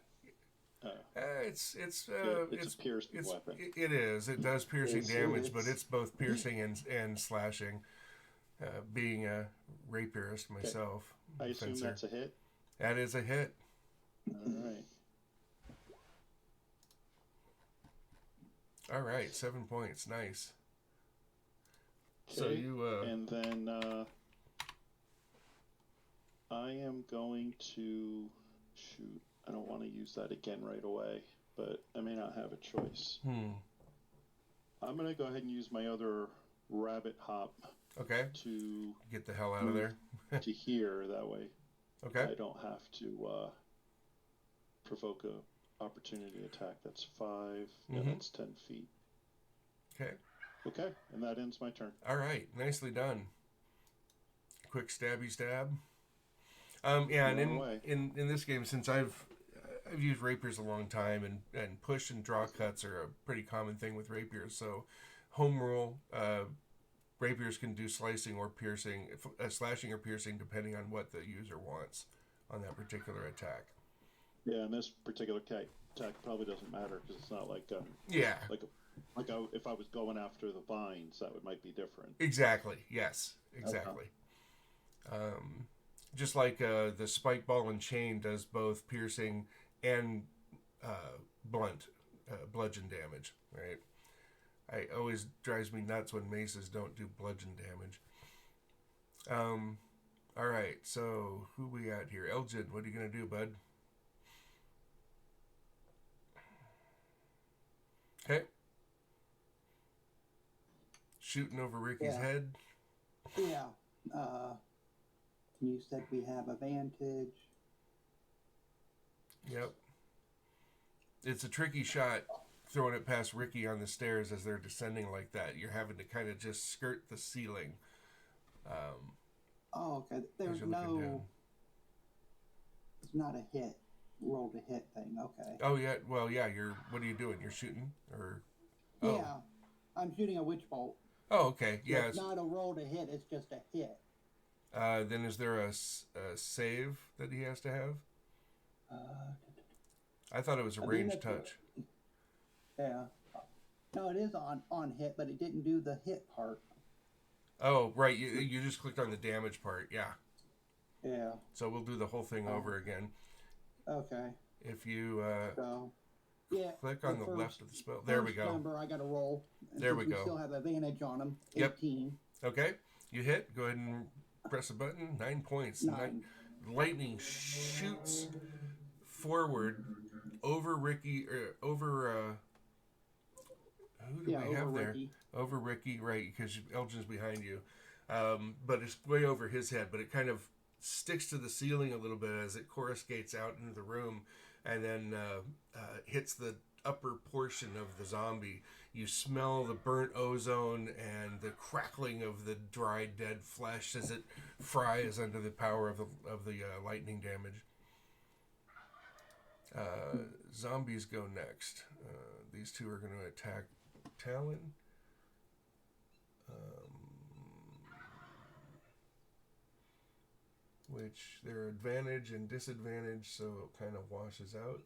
It's It's a piercing weapon. It is. It does piercing It's- damage, but it's- it's both piercing and slashing. Being a rapierist myself, I assume fencer. that's a hit. That is a hit. All right. All right, 7 points. Nice. So Okay, you and then I am going to shoot. I don't want to use that again right away, but I may not have a choice. I'm going to go ahead and use my other rabbit hop okay. to Get the hell out of there. to here. That way, Okay. I don't have to provoke a opportunity attack. That's 5. Yeah, Mhm. that's 10 feet. Okay. Okay, and that ends my turn. All right. Nicely done. Quick stabby stab. Yeah, and Wrong way. in this game, since I've used rapiers a long time, and push and draw cuts are a pretty common thing with rapiers. So, home rule, rapiers can do slicing or piercing, slashing or piercing, depending on what the user wants on that particular attack. Yeah, and this particular attack probably doesn't matter because it's not like Yeah. if I was going after the vines, that might be different. Exactly. Yes. Exactly. Just like the spike ball and chain does both piercing and blunt bludgeon damage, right? I always drives me nuts when maces don't do bludgeon damage. All right, so who we got here? Elgin, what are you gonna do, bud? Okay. Shooting over Ricky's Yeah. head. Yeah. You said we have advantage. Yep. It's a tricky shot throwing it past Ricky on the stairs as they're descending like that. You're having to kind of just skirt the ceiling. Oh, okay. There's you're looking down. no. It's not a hit. Roll to hit thing. Okay. Oh yeah, well yeah. What are you doing? You're shooting or? Oh. Yeah. I'm shooting a witch bolt. Oh okay. Yeah. It's not a roll to hit. It's just a hit. Then is there a save that he has to have? I thought it was a I ranged think that's touch. Yeah. No, it is on hit, but it didn't do the hit part. Oh right, you just clicked on the damage part. Yeah. Yeah. So we'll do the whole thing over again. Okay. If you So, yeah. click on the first- left of the spell, there we first go. number I got to roll. And There since we go. Still have advantage on them. Yep. 18. Okay, you hit. Go ahead and press a button. 9 points. 9. Lightning shoots forward over Ricky. Over who do Yeah, we have over there? Ricky. Over Ricky, right? Because Elgin's behind you. But it's way over his head. But it kind of sticks to the ceiling a little bit as it coruscates out into the room, and then hits the upper portion of the zombie. You smell the burnt ozone and the crackling of the dried, dead flesh as it fries under the power of the lightning damage. Zombies go next. These two are going to attack Talon. Which their advantage and disadvantage, so it kind of washes out.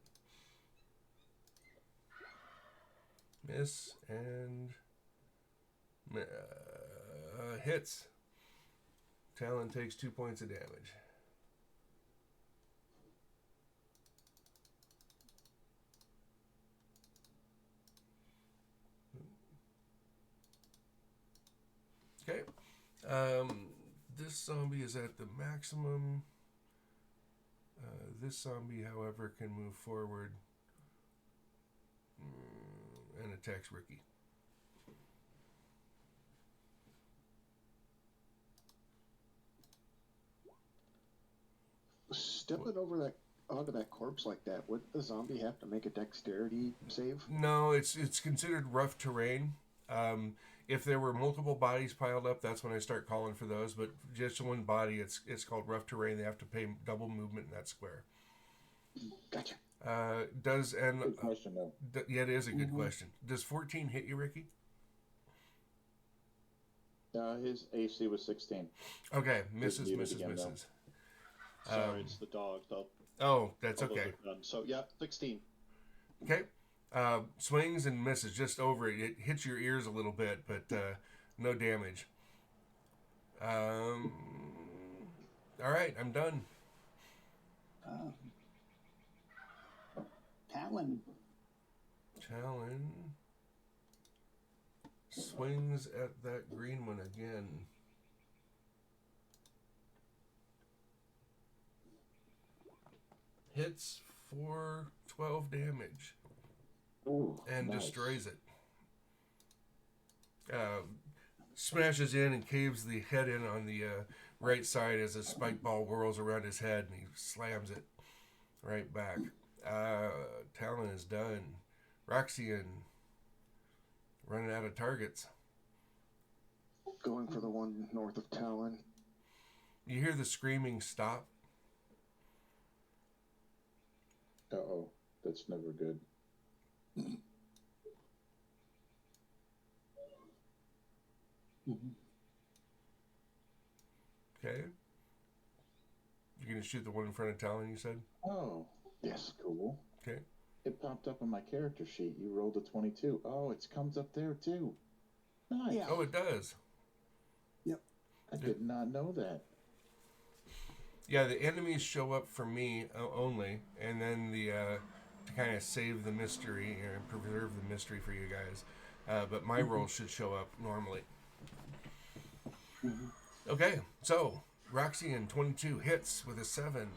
Miss and hits. Talon takes 2 points of damage. Okay. This zombie is at the maximum. This zombie, however, can move forward and attacks Ricky. Stepping over that onto that corpse like that, would the zombie have to make a dexterity save? No, it's considered rough terrain. If there were multiple bodies piled up, that's when I start calling for those. But just one body, it's called rough terrain. They have to pay double movement in that square. Gotcha. Good question, though. Yeah, it is a good question. Does 14 hit you, Ricky? His AC was 16. Okay, misses, muted misses, again, though. misses. Sorry, it's the dog. That's All those okay. are done. So yeah, 16. Okay. Swings and misses just over it. It hits your ears a little bit, but no damage. All right, I'm done. Talon. Talon swings at that green one again. Hits for 12 damage. Ooh, And nice. destroys it. Smashes in and caves the head in on the right side as a spike ball whirls around his head, and he slams it right back. Talon is done. Roxian running out of targets. Going for the one north of Talon. You hear the screaming stop. Uh-oh, that's never good. Okay. You're going to shoot the one in front of Talon, you said? Oh, Yes. cool. Okay. It popped up on my character sheet. You rolled a 22. Oh, it comes up there, too. Nice. Yeah. Oh, it does. I did not know that. Yeah, the enemies show up for me only, and then to kind of save the mystery and preserve the mystery for you guys. But my roll should show up normally. Okay, so Roxian 22 hits with a 7.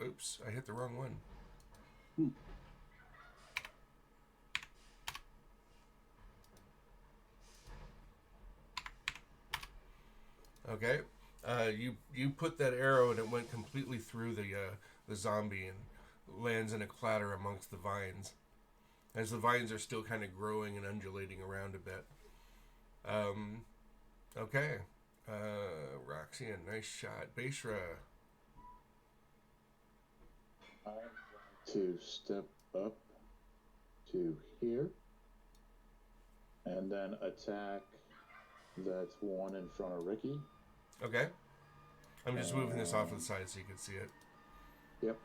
Oops, I hit the wrong one. Okay, you put that arrow and it went completely through the zombie and lands in a clatter amongst the vines, as the vines are still kind of growing and undulating around a bit. Okay, Roxian, nice shot. Beishra, I'm going to step up to here and then attack that one in front of Ricky. okay. I'm just moving this off to the side so you can see it. Yep.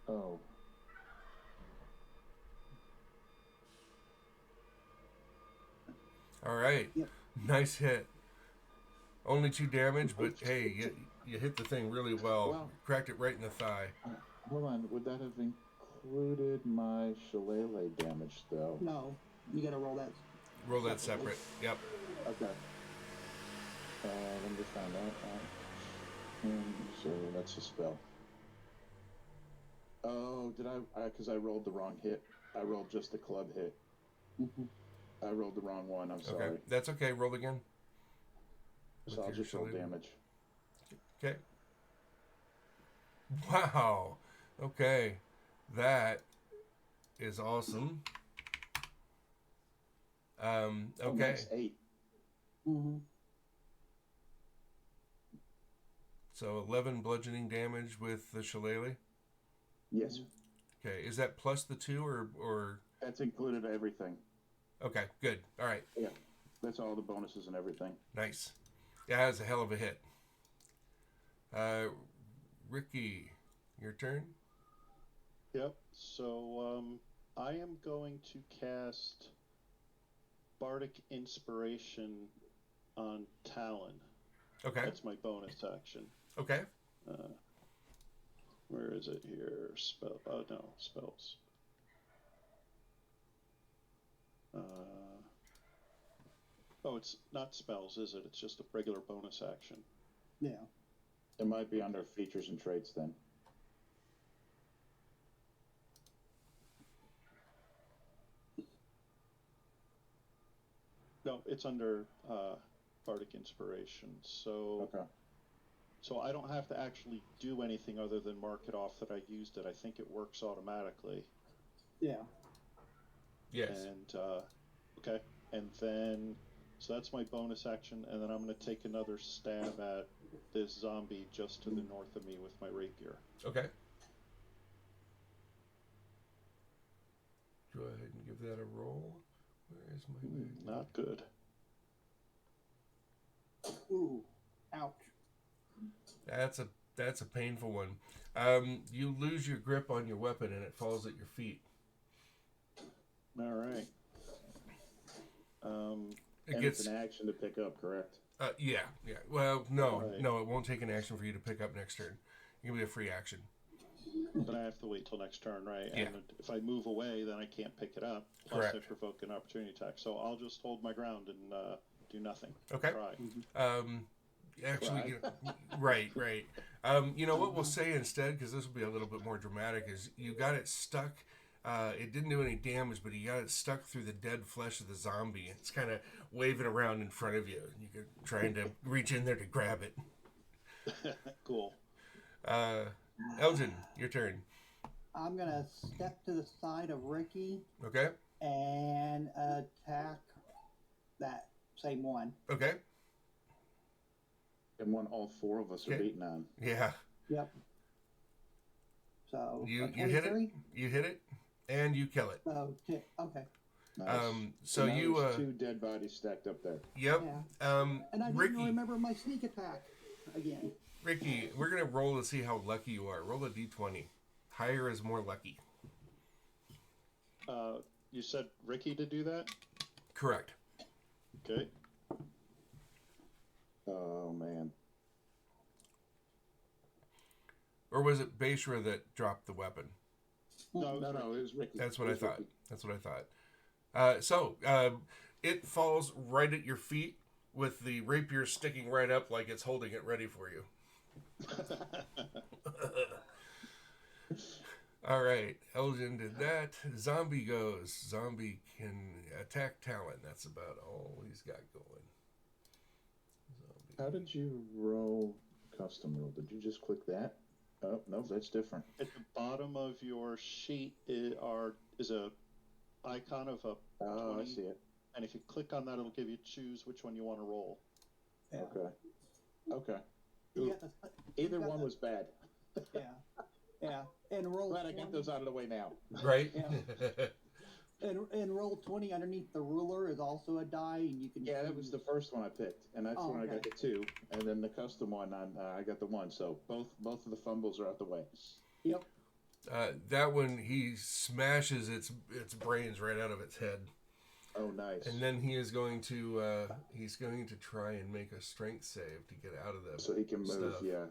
Oh. All right. Yep. Nice hit. Only 2 damage, but hey, you hit the thing really well. Wow. Cracked it right in the thigh. Hold on, would that have included my shillelagh damage, though? No, you gotta roll that. Roll that separate. Yep. Okay. Let me find out. So that's a spell. Oh, did I? Because I rolled the wrong hit. I rolled just the club hit. I rolled the wrong one. I'm sorry. Okay. That's okay. Roll again. So I'll With your just roll shillelagh. damage. Okay. Wow. Okay. That is awesome. Oh, Okay. that's 8. Mm-hmm. So 11 bludgeoning damage with the shillelagh. Yes, Okay. Is that plus the 2 or? that's included everything. Okay. Good. All right. Yeah, that's all the bonuses and everything. Nice. Yeah, that was a hell of a hit. Ricky, your turn. Yep. So I am going to cast Bardic Inspiration on Talon. Okay. That's my bonus action. Okay. Where is it here? Spell. Oh no, spells. Oh, it's not spells, is it? It's just a regular bonus action. Yeah. It might be under features and traits then. No, it's under Bardic Inspiration. So, Okay. so I don't have to actually do anything other than mark it off that I used it. I think it works automatically. Yeah. Yes. And okay, and then so that's my bonus action, and then I'm going to take another stab at this zombie just to the north of me with my rapier. Okay. Go ahead and give that a roll. Where is my Not good. Ooh. Ouch. That's a painful one. You lose your grip on your weapon and it falls at your feet. All right. It And gets it's an action to pick up, correct? yeah. Well, no, Right. no, it won't take an action for you to pick up next turn. It'll be a free action. But I have to wait till next turn, right? Yeah. And if I move away, then I can't pick it up. Plus, Correct. I provoke an opportunity attack. So I'll just hold my ground and do nothing. Okay. Try. Actually, Right. you know, right. You know what we'll say instead, because this will be a little bit more dramatic, is you got it stuck. It didn't do any damage, but you got it stuck through the dead flesh of the zombie. It's kind of waving around in front of you. You're trying to reach in there to grab it. Cool. Elgin, your turn. I'm gonna step to the side of Ricky Okay. and attack that same one. Okay. And one all 4 of us are Okay. beating on. Yeah. Yep. So You a hit it. 23? You hit it, and you kill it. So okay. Nice. So now you there's 2 dead bodies stacked up there. Yep. Yeah. And I didn't Ricky. remember my sneak attack again. Ricky, we're gonna roll to see how lucky you are. Roll a d20. Higher is more lucky. You said Ricky to do that? Correct. Okay. Oh, man. Or was it Beishra that dropped the weapon? No, it was Ricky. That's what It I was thought. Ricky. That's what I thought. It falls right at your feet with the rapier sticking right up like it's holding it ready for you. All right, Elgin did that. Zombie goes. Zombie can attack Talon. That's about all he's got going. Zombie. How did you roll custom rule? Did you just click that? Oh, no, that's different. At the bottom of your sheet is a icon of a Oh, I 20, see it. and if you click on that, it'll give you choose which one you want to roll. Yeah. Okay. Okay. You got the, Either you got one the- was bad. Yeah. Yeah. And roll Glad I got 20 those out of the way now. Right? and roll 20 underneath the ruler is also a die, and you can Yeah, that was the first one I picked, and that's Oh, when I got okay. the 2, and then the custom one, I got the 1. So both of the fumbles are out the way. Yep. That one, he smashes its brains right out of its head. Oh, nice. And then he is going to try and make a strength save to get out of the So he can move, stuff. yeah.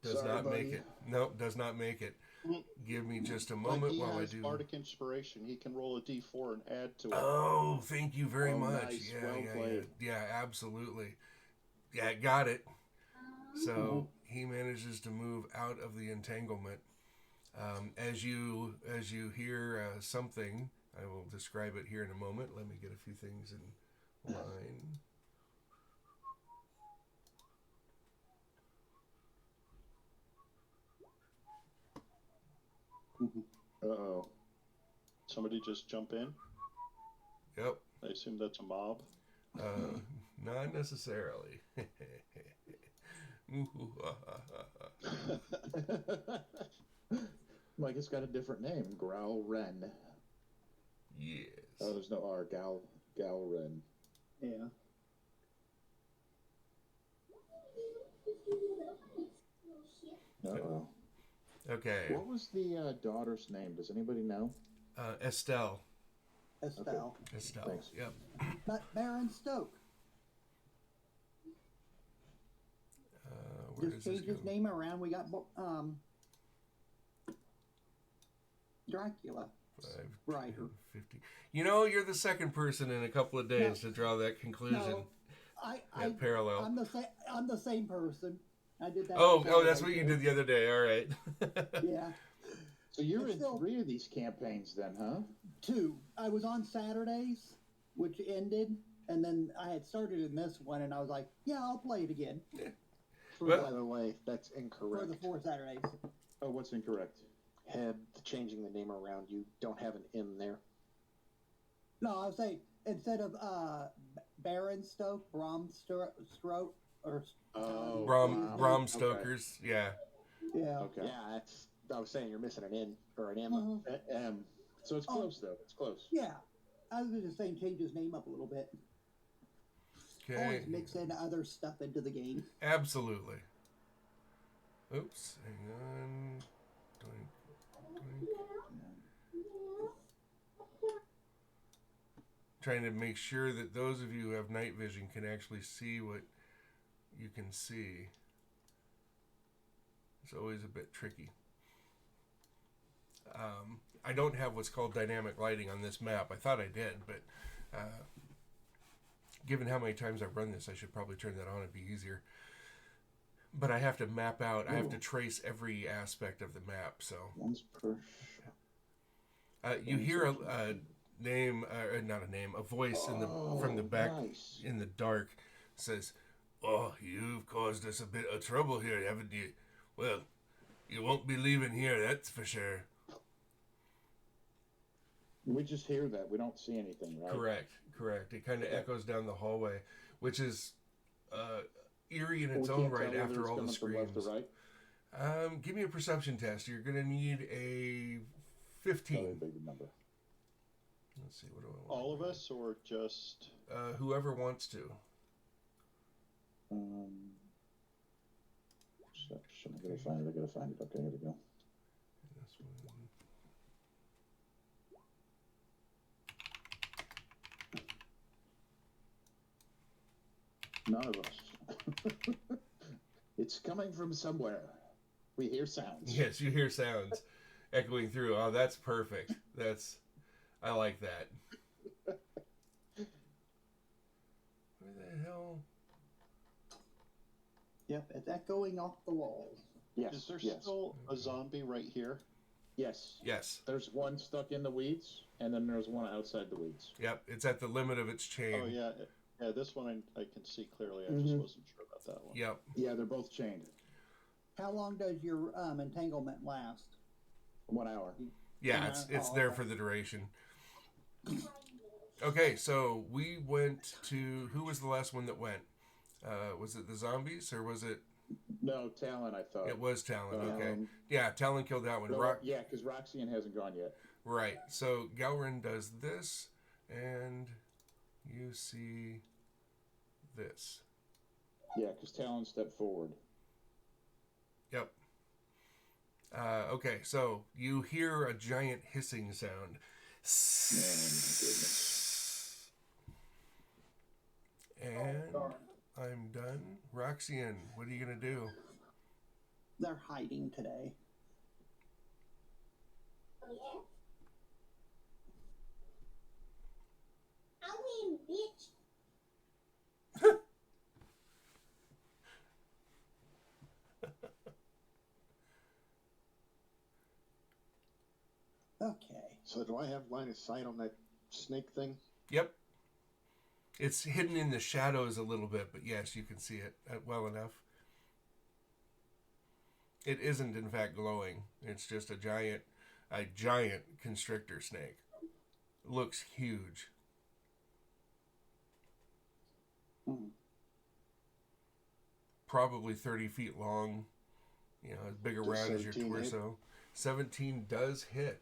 Does Sorry, not make buddy. it. Nope, does not make it. Give me just a But moment he while I has do. Bardic Inspiration. He can roll a D4 and add to it. Oh, thank you very Oh, much. nice. Yeah, Well yeah, played. yeah, absolutely. Yeah, got it. So he manages to move out of the entanglement. As you hear something, I will describe it here in a moment. Let me get a few things in line. Uh-oh. Somebody just jump in. Yep. I assume that's a mob. Not necessarily. Mike, it's got a different name. Growl Ren. Yes. Oh, there's no R. Gal Ren. Yeah. Uh-oh. Okay. What was the daughter's name? Does anybody know? Estelle. Estelle. Estelle. Thanks. Yep. But Baron Stoke Where just does this changed his go? name around. We got Dracula 5, writer. 50. You know, you're the second person in a couple of days to draw that conclusion. No, That parallel. I'm the same person. I did that. Oh, on that's Saturday, what you too. did the other day. All right. Yeah, So you're It's in still- 3 of these campaigns then, huh? 2. I was on Saturdays, which ended, and then I had started in this one, and I was like, yeah, I'll play it again Well- By the way, that's for the incorrect. 4 Saturdays. Oh, what's incorrect? Had changing the name around, you don't have an M there. No, I was saying instead of Baron Stoke, Stroke, or Oh, Bram wow. Stokers. Yeah. yeah. Okay. Yeah, that's. I was saying you're missing an N or an M. Mhm. So it's close, though. It's close. Yeah, I was just saying change his name up a little bit. Okay. Always mix in other stuff into the game. Absolutely. Oops. Hang on. Doink, doink. Trying to make sure that those of you who have night vision can actually see what you can see. It's always a bit tricky. I don't have what's called dynamic lighting on this map. I thought I did, but given how many times I've run this, I should probably turn that on. It'd be easier. But I have to map out. I have to trace every aspect of the map. So Once per you hear a name, not a name, a voice from the back Nice. in the dark says, "Oh, you've caused us a bit of trouble here, haven't you? Well, you won't be leaving here, that's for sure." We just hear that. We don't see anything, right? Correct. It kind of echoes down the hallway, which is eerie in Well, its we own can't right tell whether after it's all the coming from left screams. or right. Give me a perception test. You're going to need a Probably a 15. big number. Let's see, what do I want? All of us, or just? Whoever wants to. Section. I gotta find it. Okay, here we go. This one. None of us. It's coming from somewhere. We hear sounds. Yes, you hear sounds echoing through. Oh, that's perfect. I like that. Where the hell? Yep, it's echoing off the walls. Yes. Is there yes. still a zombie right here? Yes. Yes. There's one stuck in the weeds, and then there's one outside the weeds. Yep. It's at the limit of its chain. Oh yeah, yeah. This one I can see clearly. I just Mhm. wasn't sure about that one. Yep. Yeah, they're both chained. How long does your entanglement last? 1 hour. Yeah, Yeah. it's Oh, there okay. for the duration. Okay, so we went to who was the last one that went? Was it the zombies or was it? No, Talon, I thought. It was Talon. Okay, Um, yeah, Talon killed that one. No, yeah, because Roxanne hasn't gone yet. Right. So Galrin does this, and you see this. Yeah, because Talon stepped forward. Yep. Okay, so you hear a giant hissing sound. Oh, my goodness. Axion, what are you gonna do? They're hiding today. Oh, yeah? I win, bitch. Okay. So do I have line of sight on that snake thing? Yep. It's hidden in the shadows a little bit, but yes, you can see it well enough. It isn't, in fact, glowing. It's just a giant constrictor snake. Looks huge. Probably 30 feet long. You know, as big Does around as your 17 hit? torso. 17 does hit.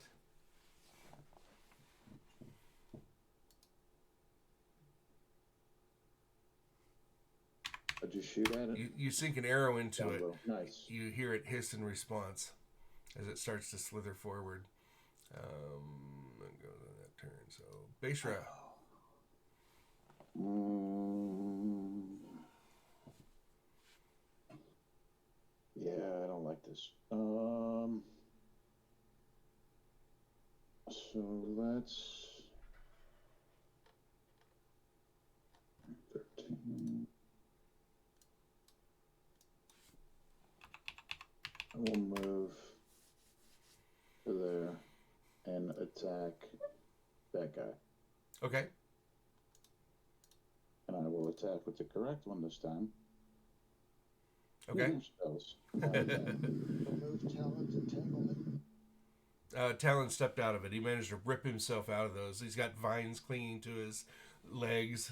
Did you shoot at it? You sink an arrow into Down it. low. Nice. You hear it hiss in response as it starts to slither forward. And go to that turn. So, Beishra. Yeah, I don't like this. So let's 13. I will move to there and attack that guy. Okay. And I will attack with the correct one this time. Okay. Spells. Remove talons entanglement. Talon stepped out of it. He managed to rip himself out of those. He's got vines clinging to his legs,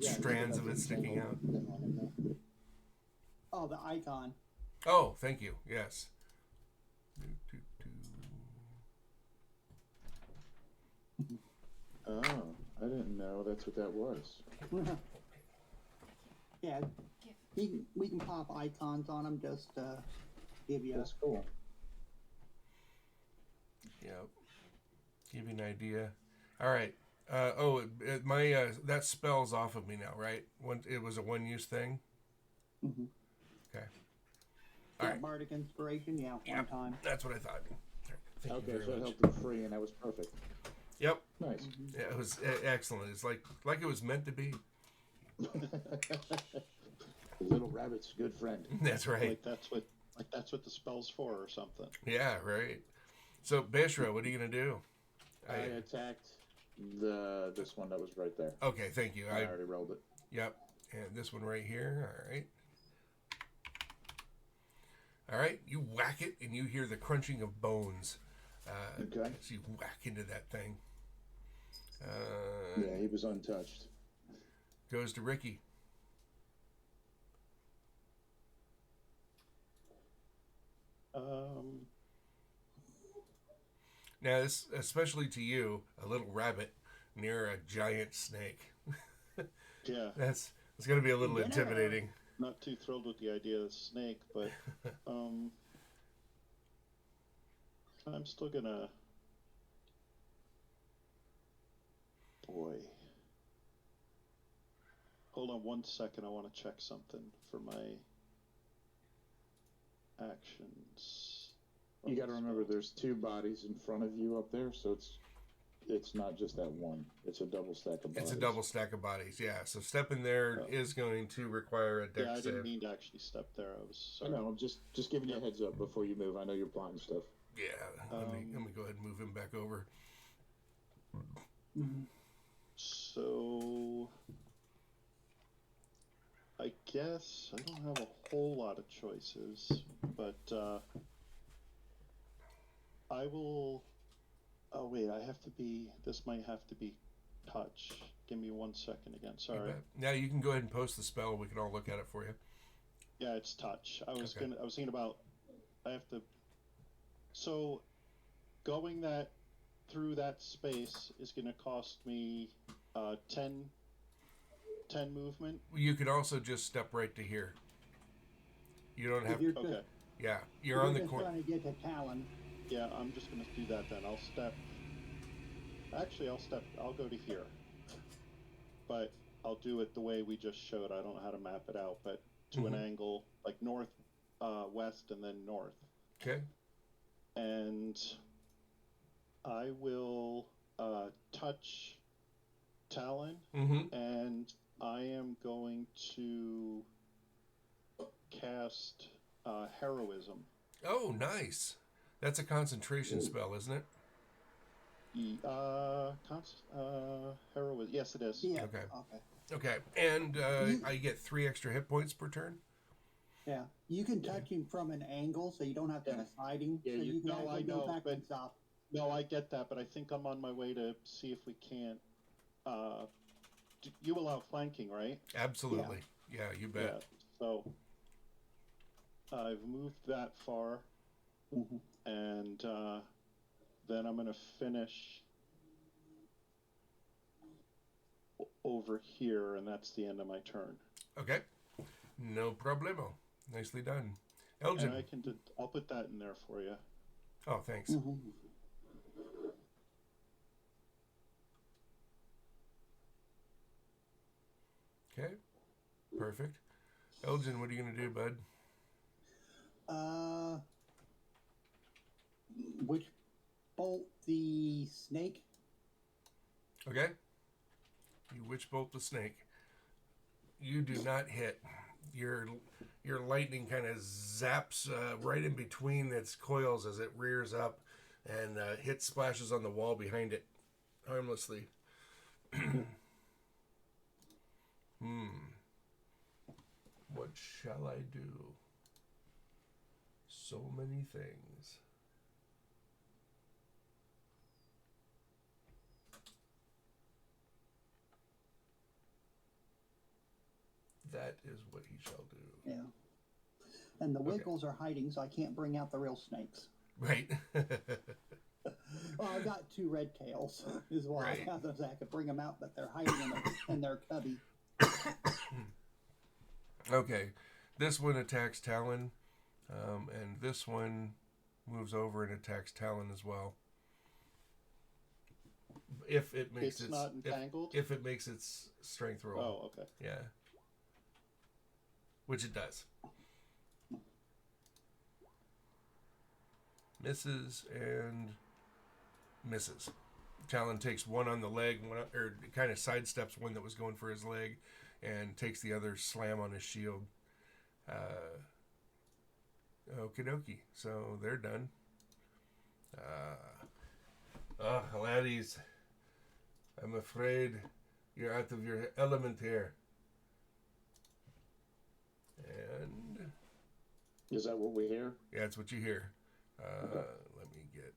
strands of it sticking out. Oh, the icon. Oh, thank you. Yes. Oh, I didn't know that's what that was. Yeah, we can pop icons on them just to give you. That's cool. Yep. Give you an idea. All right. That spell's off of me now, right? It was a one-use thing. Mhm. Okay. Yeah, All right. Bardic Inspiration, yeah, one Yep. time. That's what I thought. Thank you Okay, very so it much. helped you free, and that was perfect. Yep. Nice. Yeah, it was excellent. It's like it was meant to be. The little rabbit's good friend. That's right. Like that's what the spell's for, or something. Yeah, right. So, Beishra, what are you gonna do? I attacked this one that was right there. Okay, thank you. I already rolled it. Yep. And this one right here. All right. All right. You whack it, and you hear the crunching of bones. Okay. So you whack into that thing. Yeah, he was untouched. Goes to Ricky. Now, this, especially to you, a little rabbit near a giant snake. Yeah, It's going to be a little intimidating. not too thrilled with the idea of the snake, but I'm still gonna. Boy. Hold on 1 second. I want to check something for my actions. You got to remember, there's two bodies in front of you up there, so it's not just that one. It's a double stack of bodies. It's a double stack of bodies, yeah. So stepping there is going to require a dex Yeah, I didn't save. mean to actually step there. I was I sorry. know, I'm just giving you a heads up before you move. I know you're plotting stuff. Yeah, let me go ahead and move him back over. So I guess I don't have a whole lot of choices, but I will. Oh wait, I have to be. This might have to be touch. Give me 1 second again. You Sorry. bet. Now you can go ahead and post the spell. We can all look at it for you. Yeah, it's touch. I was Okay. thinking about. I have to. So, going through that space is gonna cost me 10 movement. You could also just step right to here. You don't have. If you're Okay. Yeah, you're on the just corner. trying to get to Talon. Yeah, I'm just gonna do that then. I'll step. Actually, I'll go to here. But I'll do it the way we just showed. I don't know how to map it out, but to an Mhm. angle, like north, west, and then north. Okay. And I will touch Talon, Mm-hmm. and I am going to cast Heroism. Oh, nice. That's a concentration spell, isn't it? Heroism. Yes, it is. Yeah. Okay. Okay. Okay. And You- I get 3 extra hit points per turn. Yeah. You can touch him from an angle, so you don't have to Yeah. hide him. Yeah, so you- you can no, I actually go know, back but- and stop. No, I get that, but I think I'm on my way to see if we can't. You allow flanking, right? Absolutely. Yeah, you bet. Yeah. So I've moved that far, Mm-hmm. and then I'm going to finish over here, and that's the end of my turn. Okay. No problemo. Nicely done. And Elgin. I'll put that in there for you. Oh, thanks. Mm-hmm. Okay. Perfect. Elgin, what are you going to do, bud? Which bolt the snake? Okay. You witch bolt the snake. You do not hit. Your lightning kind of zaps right in between its coils as it rears up and hit splashes on the wall behind it harmlessly. What shall I do? So many things. That is what he shall do. Yeah. And the Wiggles are hiding, so I can't bring out the real snakes. Right. Well, I got 2 red tails, is why Right. I thought I could bring them out, but they're hiding in their cubby. Okay. This one attacks Talon, and this one moves over and attacks Talon as well. If it makes It's not entangled? If it makes its strength roll. Oh, okay. Yeah. Which it does. Misses and misses. Talon takes one on the leg, or kind of sidesteps one that was going for his leg, and takes the other slam on his shield. Okie dokie. So they're done. Laddies, I'm afraid you're out of your element here. And Is that what we hear? yeah, that's what you hear. Let me get.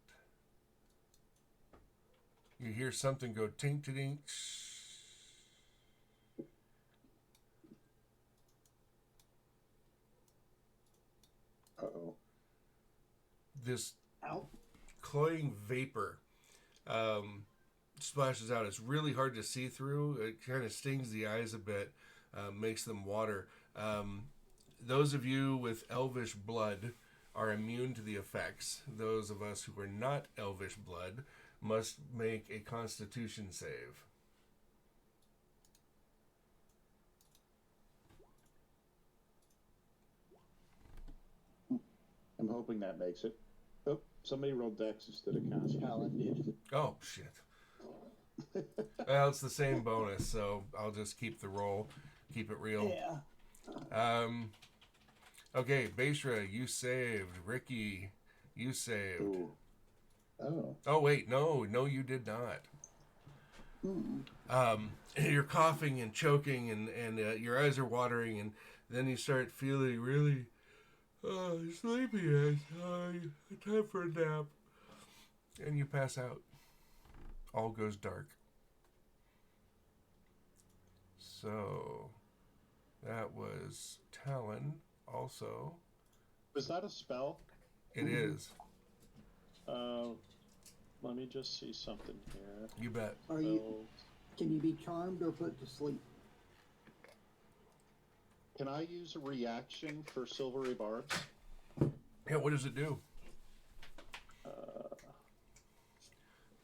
You hear something go tink to dink. Uh-oh. This Out. cloying vapor splashes out. It's really hard to see through. It kind of stings the eyes a bit, makes them water. Those of you with elvish blood are immune to the effects. Those of us who are not elvish blood must make a constitution save. I'm hoping that makes it. Oh, somebody rolled Dex instead of Constitution. Talon did. Oh, shit. Well, it's the same bonus, so I'll just keep the roll, keep it real. Yeah. Okay, Beishra, you saved. Ricky, you saved. Ooh. Oh. Oh, wait, no, you did not. You're coughing and choking, and your eyes are watering, and then you start feeling really sleepy. Time for a nap. And you pass out. All goes dark. So, that was Talon also. Was that a spell? It is. Let me just see something here. You bet. Are you? Can you be charmed or put to sleep? Can I use a reaction for silvery barbs? Yeah, what does it do?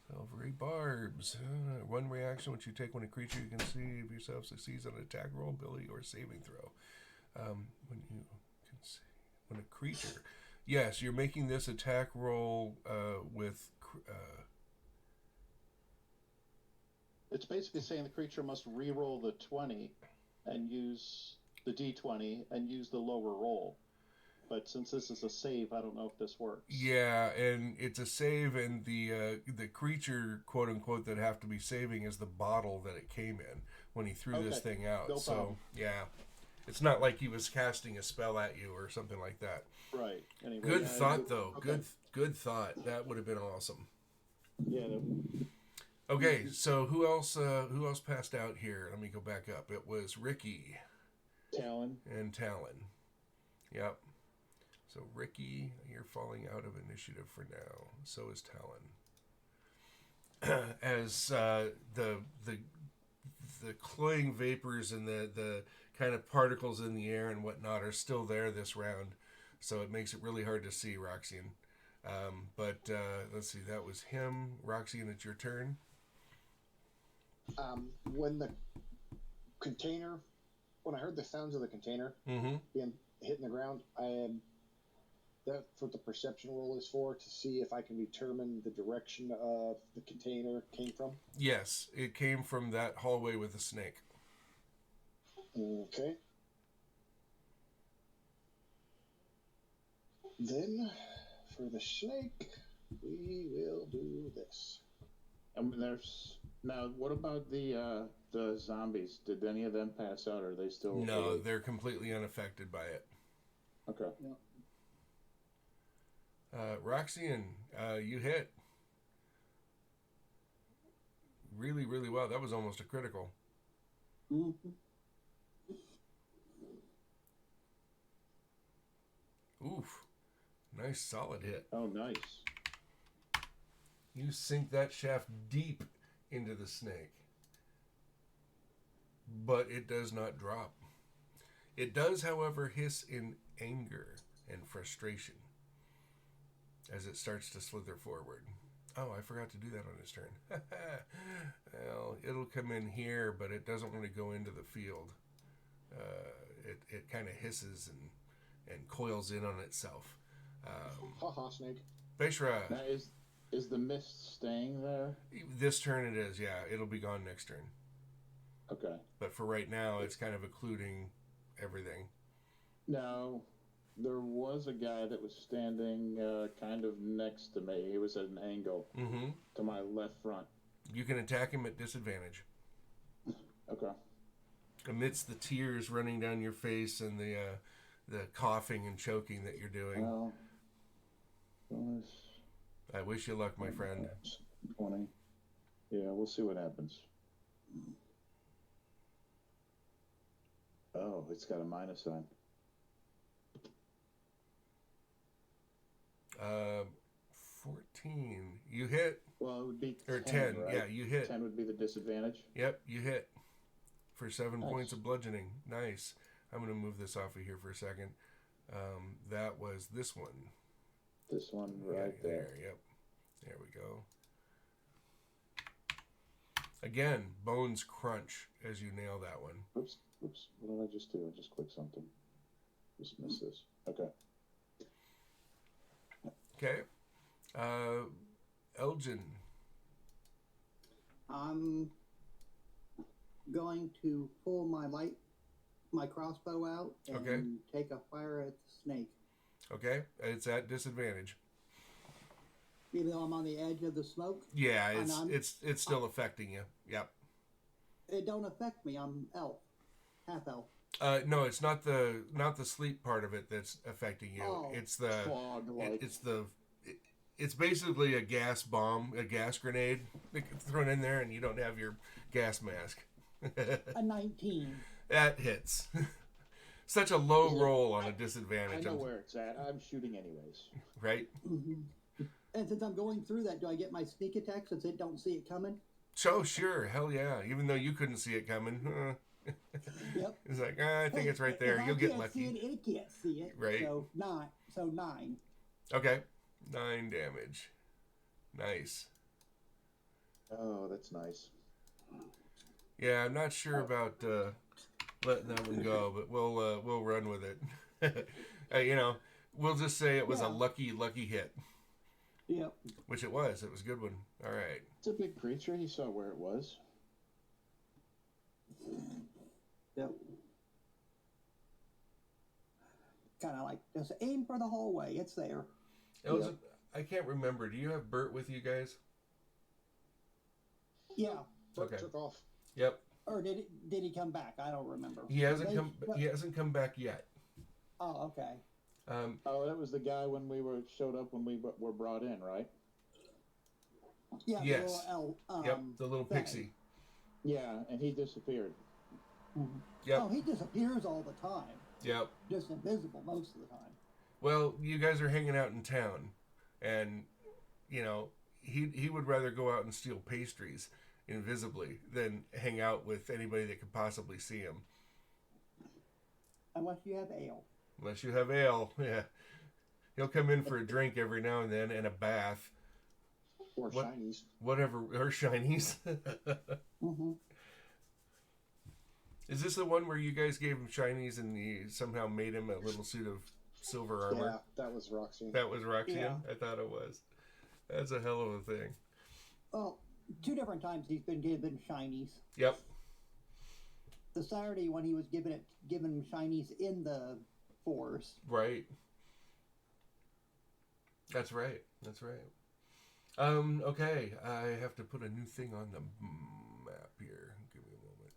Silvery barbs. One reaction which you take when a creature you can see of yourself succeeds on an attack roll, ability, or saving throw. When you can see when a creature, yes, you're making this attack roll with. It's basically saying the creature must re-roll the 20 and use the d20 and use the lower roll. But since this is a save, I don't know if this works. Yeah, and it's a save, and the creature, quote unquote, that have to be saving is the bottle that it came in when he threw this Okay, thing out. no So problem. yeah, it's not like he was casting a spell at you or something like that. Right. Anyway. Good thought, though. Okay. Good thought. That would have been awesome. Yeah. Okay, so who else passed out here? Let me go back up. It was Ricky Talon. and Talon. Yep. So Ricky, you're falling out of initiative for now. So is Talon. As the cloying vapors and the kind of particles in the air and whatnot are still there this round, so it makes it really hard to see Roxanne. But let's see, that was him. Roxanne, it's your turn. When the container, when I heard the sounds of the container Mm-hmm. being hitting the ground, that's what the perception roll is for, to see if I can determine the direction of the container came from. Yes, it came from that hallway with the snake. Okay. Then, for the snake, we will do this. And there's now. What about the zombies? Did any of them pass out? Or are they still? No, they're completely unaffected by it. Okay. Roxanne, you hit really, really well. That was almost a critical. Mm-hmm. Oof. Nice solid hit. Oh, nice. You sink that shaft deep into the snake. But it does not drop. It does, however, hiss in anger and frustration as it starts to slither forward. Oh, I forgot to do that on his turn. Well, it'll come in here, but it doesn't want to go into the field. It kind of hisses and coils in on itself. Haha, snake. Beshra, Now is the mist staying there? this turn it is, yeah. It'll be gone next turn. Okay. But for right now, it's kind of occluding everything. Now, there was a guy that was standing kind of next to me. He was at an angle Mm-hmm. to my left front. You can attack him at disadvantage. Okay. Amidst the tears running down your face and the coughing and choking that you're doing. Well, I wish you luck, my friend. 20. Yeah, we'll see what happens. Oh, it's got a minus sign. 14. You hit. Well, it would be 10, Or 10. right? Yeah, you hit. 10 would be the disadvantage. Yep, you hit. For 7 Nice. points of bludgeoning. Nice. I'm going to move this off of here for a second. That was this one. This one Yeah, right there. Yep. There we go. Again, bones crunch as you nail that one. Oops. What did I just do? I just clicked something. Just missed this. Okay. Okay. Elgin. I'm going to pull my crossbow out and Okay. take a fire at the snake. Okay. It's at disadvantage. Even though I'm on the edge of the smoke, Yeah, And I'm- it's still affecting you. Yep. it don't affect me. I'm elf, half elf. No, it's not the sleep part of it that's affecting you. Oh. It's the Fog like. it's basically a gas bomb, a gas grenade thrown in there, and you don't have your gas mask. A 19. That hits. Such a low roll on a I disadvantage, know where it's at. I'm shooting anyways. right? Mm-hmm. And since I'm going through that, do I get my sneak attack since it don't see it coming? So sure, hell yeah. Even though you couldn't see it coming, Yep. it's like I think it's right there. If You'll I get can't lucky. See it can't see it. Right. So 9. Okay, 9 damage. Nice. Oh, that's nice. Yeah, I'm not sure about letting that one go, but we'll run with it. You know, we'll just say it was a Yeah. lucky hit, Yep. which it was. It was a good one. All right. It's a big creature. He saw where it was. Yep. Kind of like just aim for the hallway. It's there. It was. I can't remember. Do you have Bert with you guys? Yeah. Bert Okay. took off. Yep. Or did he come back? I don't remember. He hasn't They- come. He hasn't come back yet. Oh, okay. Oh, that was the guy when we showed up when we were brought in, right? Yeah. Yes. The little Yep. The little thing. pixie. Yeah, and he disappeared. Yep. Oh, he disappears all the time. Yep. Just invisible most of the time. Well, you guys are hanging out in town, and you know he would rather go out and steal pastries invisibly than hang out with anybody that could possibly see him. Unless you have ale. Unless you have ale, yeah. He'll come in for a drink every now and then and a bath, Or What? shinies. whatever, or shinies. Mm-hmm. Is this the one where you guys gave him shinies and you somehow made him a little suit of silver armor? Yeah, that was Roxy. That was Roxanne? Yeah. I thought it was. That's a hell of a thing. Well, 2 different times he's been given shinies. Yep. The Saturday when he was given shinies in the forest. Right. That's right. That's right. Okay. I have to put a new thing on the map here. Give me a moment.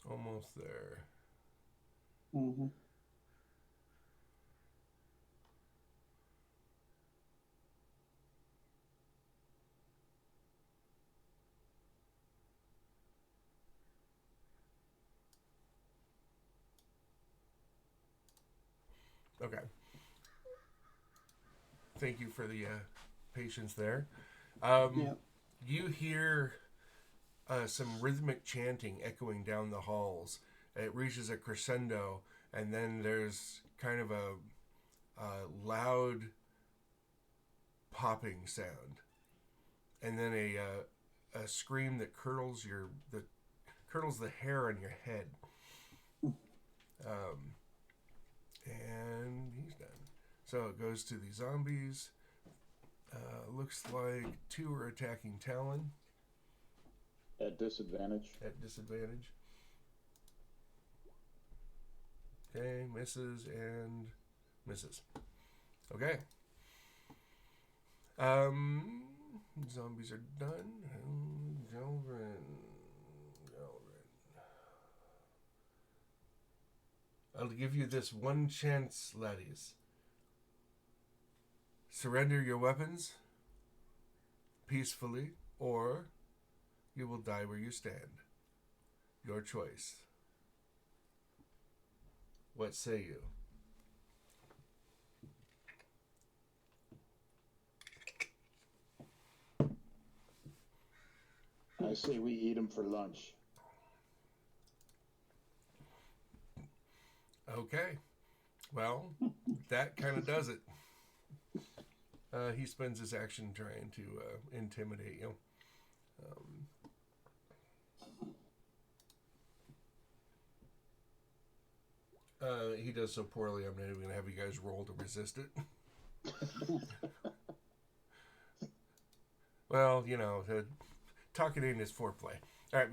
Almost there. Mm-hmm. Okay. Thank you for the patience there. Yep. You hear some rhythmic chanting echoing down the halls. It reaches a crescendo, and then there's kind of a loud popping sound, and then a scream that curdles the hair on your head. And he's done. So it goes to the zombies. Looks like 2 are attacking Talon At disadvantage. at disadvantage. Okay, misses and misses. Okay. Zombies are done. Gelrin. I'll give you this one chance, laddies. Surrender your weapons peacefully, or you will die where you stand. Your choice. What say you? I say we eat them for lunch. Okay. Well, that kind of does it. He spends his action trying to intimidate you. He does so poorly, I'm not even going to have you guys roll to resist it. Well, you know, talking in is foreplay. All right,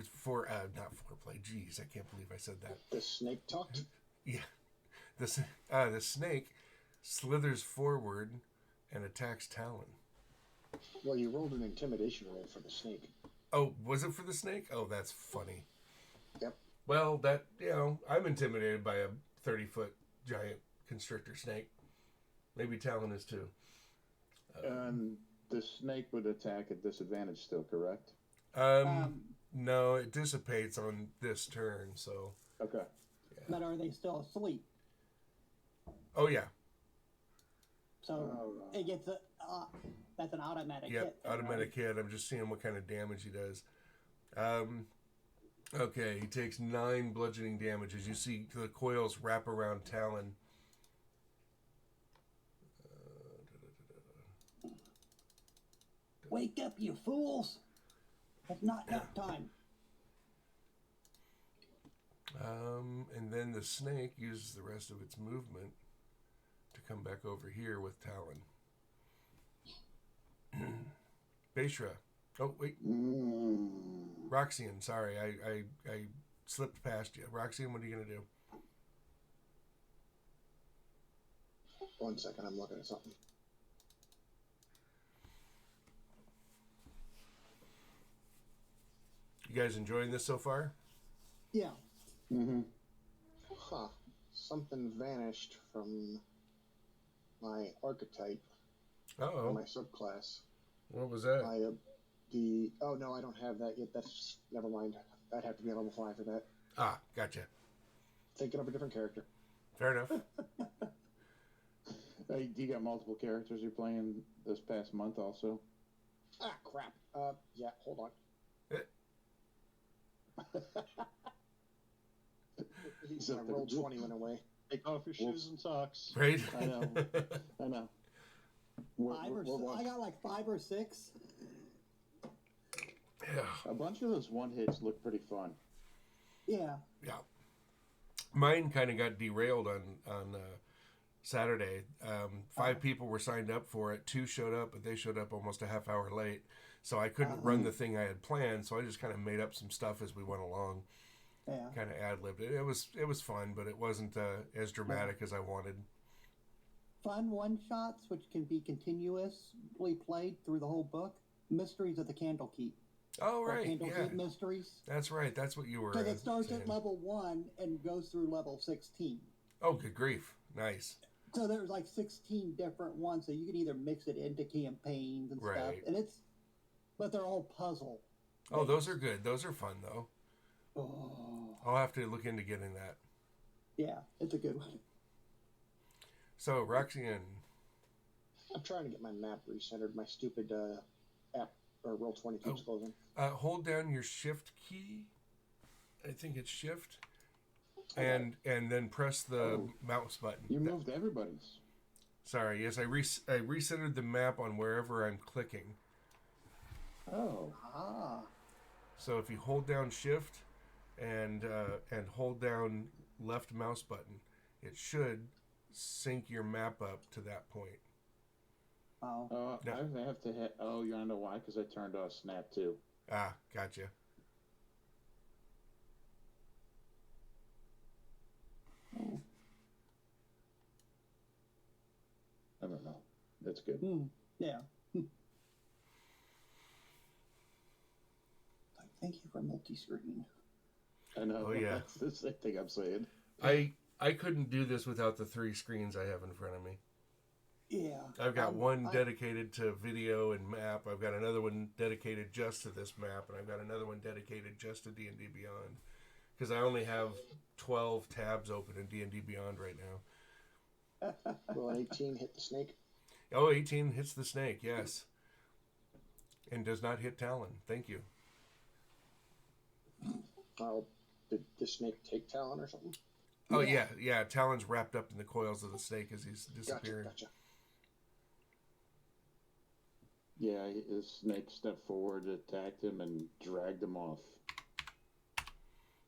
not foreplay. Jeez, I can't believe I said that. The snake talked. Yeah. The snake slithers forward and attacks Talon. Well, you rolled an intimidation roll for the snake. Oh, was it for the snake? Oh, that's funny. Yep. Well, I'm intimidated by a 30-foot giant constrictor snake. Maybe Talon is too. And the snake would attack at disadvantage still, correct? No, No, it dissipates on this turn. So. Okay. But are they still asleep? Oh yeah. So it gets a. That's an automatic Yep. hit. Then, Automatic hit. I'm just seeing what kind of damage he does. Okay, he takes 9 bludgeoning damage as you see the coils wrap around Talon. Wake up, you fools! It's not nap time. And then the snake uses the rest of its movement to come back over here with Talon. Beishra. Oh, wait. Roxanne, sorry. I slipped past you. Roxanne, what are you going to do? 1 second, I'm looking at something. You guys enjoying this so far? Yeah. Mm-hmm. Huh. Something vanished from my archetype, or Uh-oh. my subclass. What was that? Oh no, I don't have that yet. That's never mind. I'd have to be on level 5 for that. Ah, gotcha. Thinking of a different character. Fair enough. You got multiple characters you're playing this past month also? Ah, crap. Yeah, hold on. He's up My there. roll 20 went away. Take off your shoes and socks. Right? I know. I know. I got like 5 or 6. Yeah. A bunch of those one hits look pretty fun. Yeah. Yeah. Mine kind of got derailed on Saturday. 5 people were signed up for it. 2 showed up, but they showed up almost a half hour late. So I couldn't run the thing I had planned. So I just kind of made up some stuff as we went along. Yeah. Kind of ad-libbed it. It was fun, but it wasn't as dramatic as I wanted. Fun one-shots, which can be continuously played through the whole book. Mysteries of the Candlekeep. Oh, Or right. Candlekeep Yeah. Mysteries. That's right. That's what you were Because it starts saying. at level 1 and goes through level 16. Oh, good grief. Nice. So there's like 16 different ones, so you can either mix it into campaigns and stuff. Right. And but they're all puzzle. Oh, those are good. Those are fun, though. Oh, I'll have to look into getting that. yeah, it's a good one. So, Roxanne. I'm trying to get my map recentered. My stupid app or roll 20 keeps closing. Hold down your shift key. I think it's shift. And then press the mouse button. You moved everybody's. Sorry, yes, I recentered the map on wherever I'm clicking. Oh. Ah, So if you hold down shift and hold down left mouse button, it should sync your map up to that point. oh, No. I have to hit. Oh, you wanna know why? Because I turned off Snap too. Ah, gotcha. I don't know. That's good. yeah. Thank you for multi-screen. I know. Oh, yeah. That's the same thing I'm saying. I couldn't do this without the 3 screens I have in front of me. Yeah. I've got one dedicated to video and map. I've got another one dedicated just to this map, and I've got another one dedicated just to D&D Beyond. Because I only have 12 tabs open in D&D Beyond right now. Will 18 hit the snake? Oh, 18 hits the snake, yes. And does not hit Talon. Thank you. Did the snake take Talon or something? Oh, yeah. Talon's wrapped up in the coils of the snake as he's disappearing. Gotcha. Yeah, the snake stepped forward, attacked him, and dragged him off.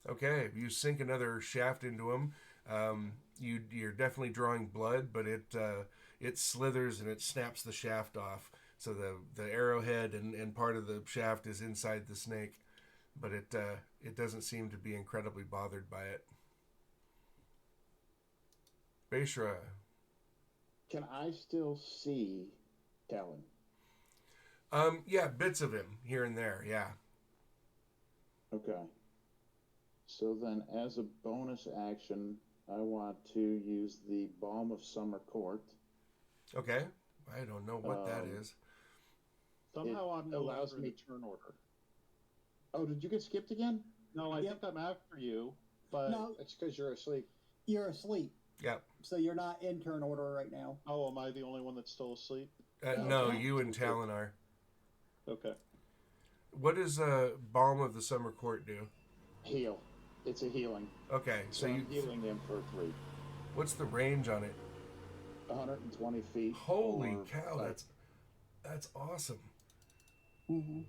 Okay, you sink another shaft into him. You're definitely drawing blood, but it slithers and it snaps the shaft off. So the arrowhead and part of the shaft is inside the snake, but it doesn't seem to be incredibly bothered by it. Beishra. Can I still see Talon? Yeah, bits of him here and there, yeah. Okay. So then, as a bonus action, I want to use the Balm of Summer Court. Okay. I don't know what that is. Somehow I'm no allows longer in me- the turn order. Oh, did you get skipped again? No, I Yep. think I'm after you, but No, It's because you're asleep. you're asleep, Yep. so you're not in turn order right now. oh, am I the only one that's still asleep? No, Okay. you and Talon are. Okay. What does Balm of the Summer Court do? Heal. It's a healing. Okay, So so I'm healing him for 3. what's the range on it? 120 feet. Holy or cow, sight. that's awesome. Mm-hmm.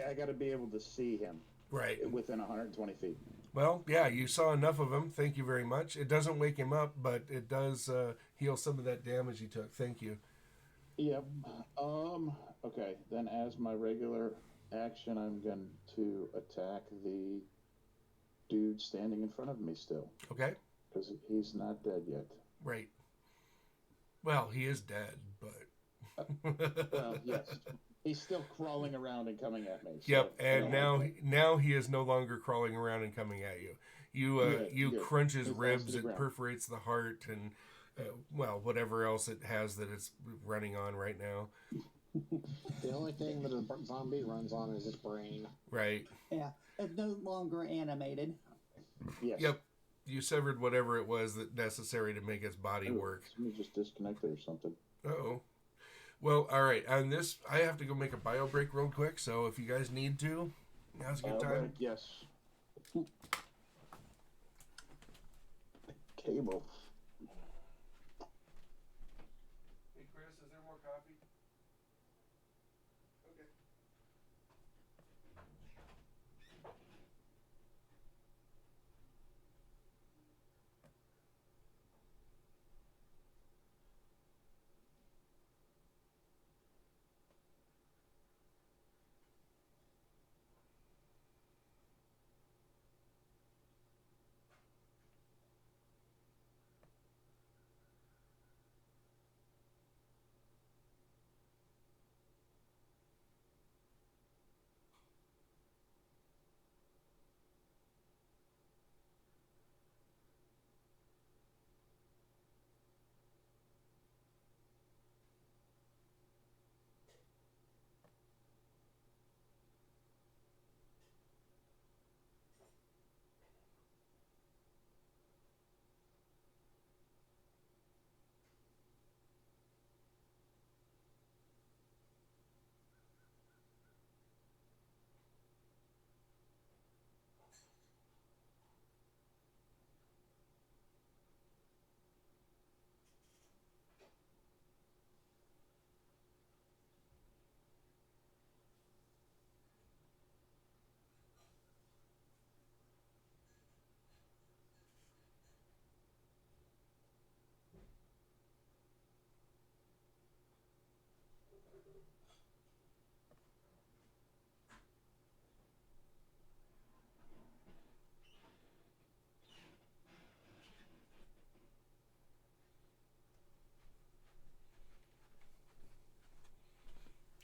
I got to be able to see him Right. within 120 feet. Well, yeah, you saw enough of him. Thank you very much. It doesn't wake him up, but it does heal some of that damage he took. Thank you. Yep. Okay. Then, as my regular action, I'm going to attack the dude standing in front of me still, Okay. because he's not dead yet. Right. Well, he is dead, but. Well, yes, he's still crawling around and coming at me. So Yep, I and don't now he is no longer crawling around and coming at you. You good. crunch his He falls to ribs, the it ground. perforates the heart, and well, whatever else it has that it's running on right now. The only thing that a zombie runs on is its brain. Right. Yeah, it's no longer animated. Yes. Yep. You severed whatever it was that necessary to make its body Ooh, work. Somebody just disconnected or something. Uh-oh. Well, all right. On this, I have to go make a bio break real quick. So if you guys need to, now's a good time. Yes. Cable. Hey, Chris, is there more coffee? Okay.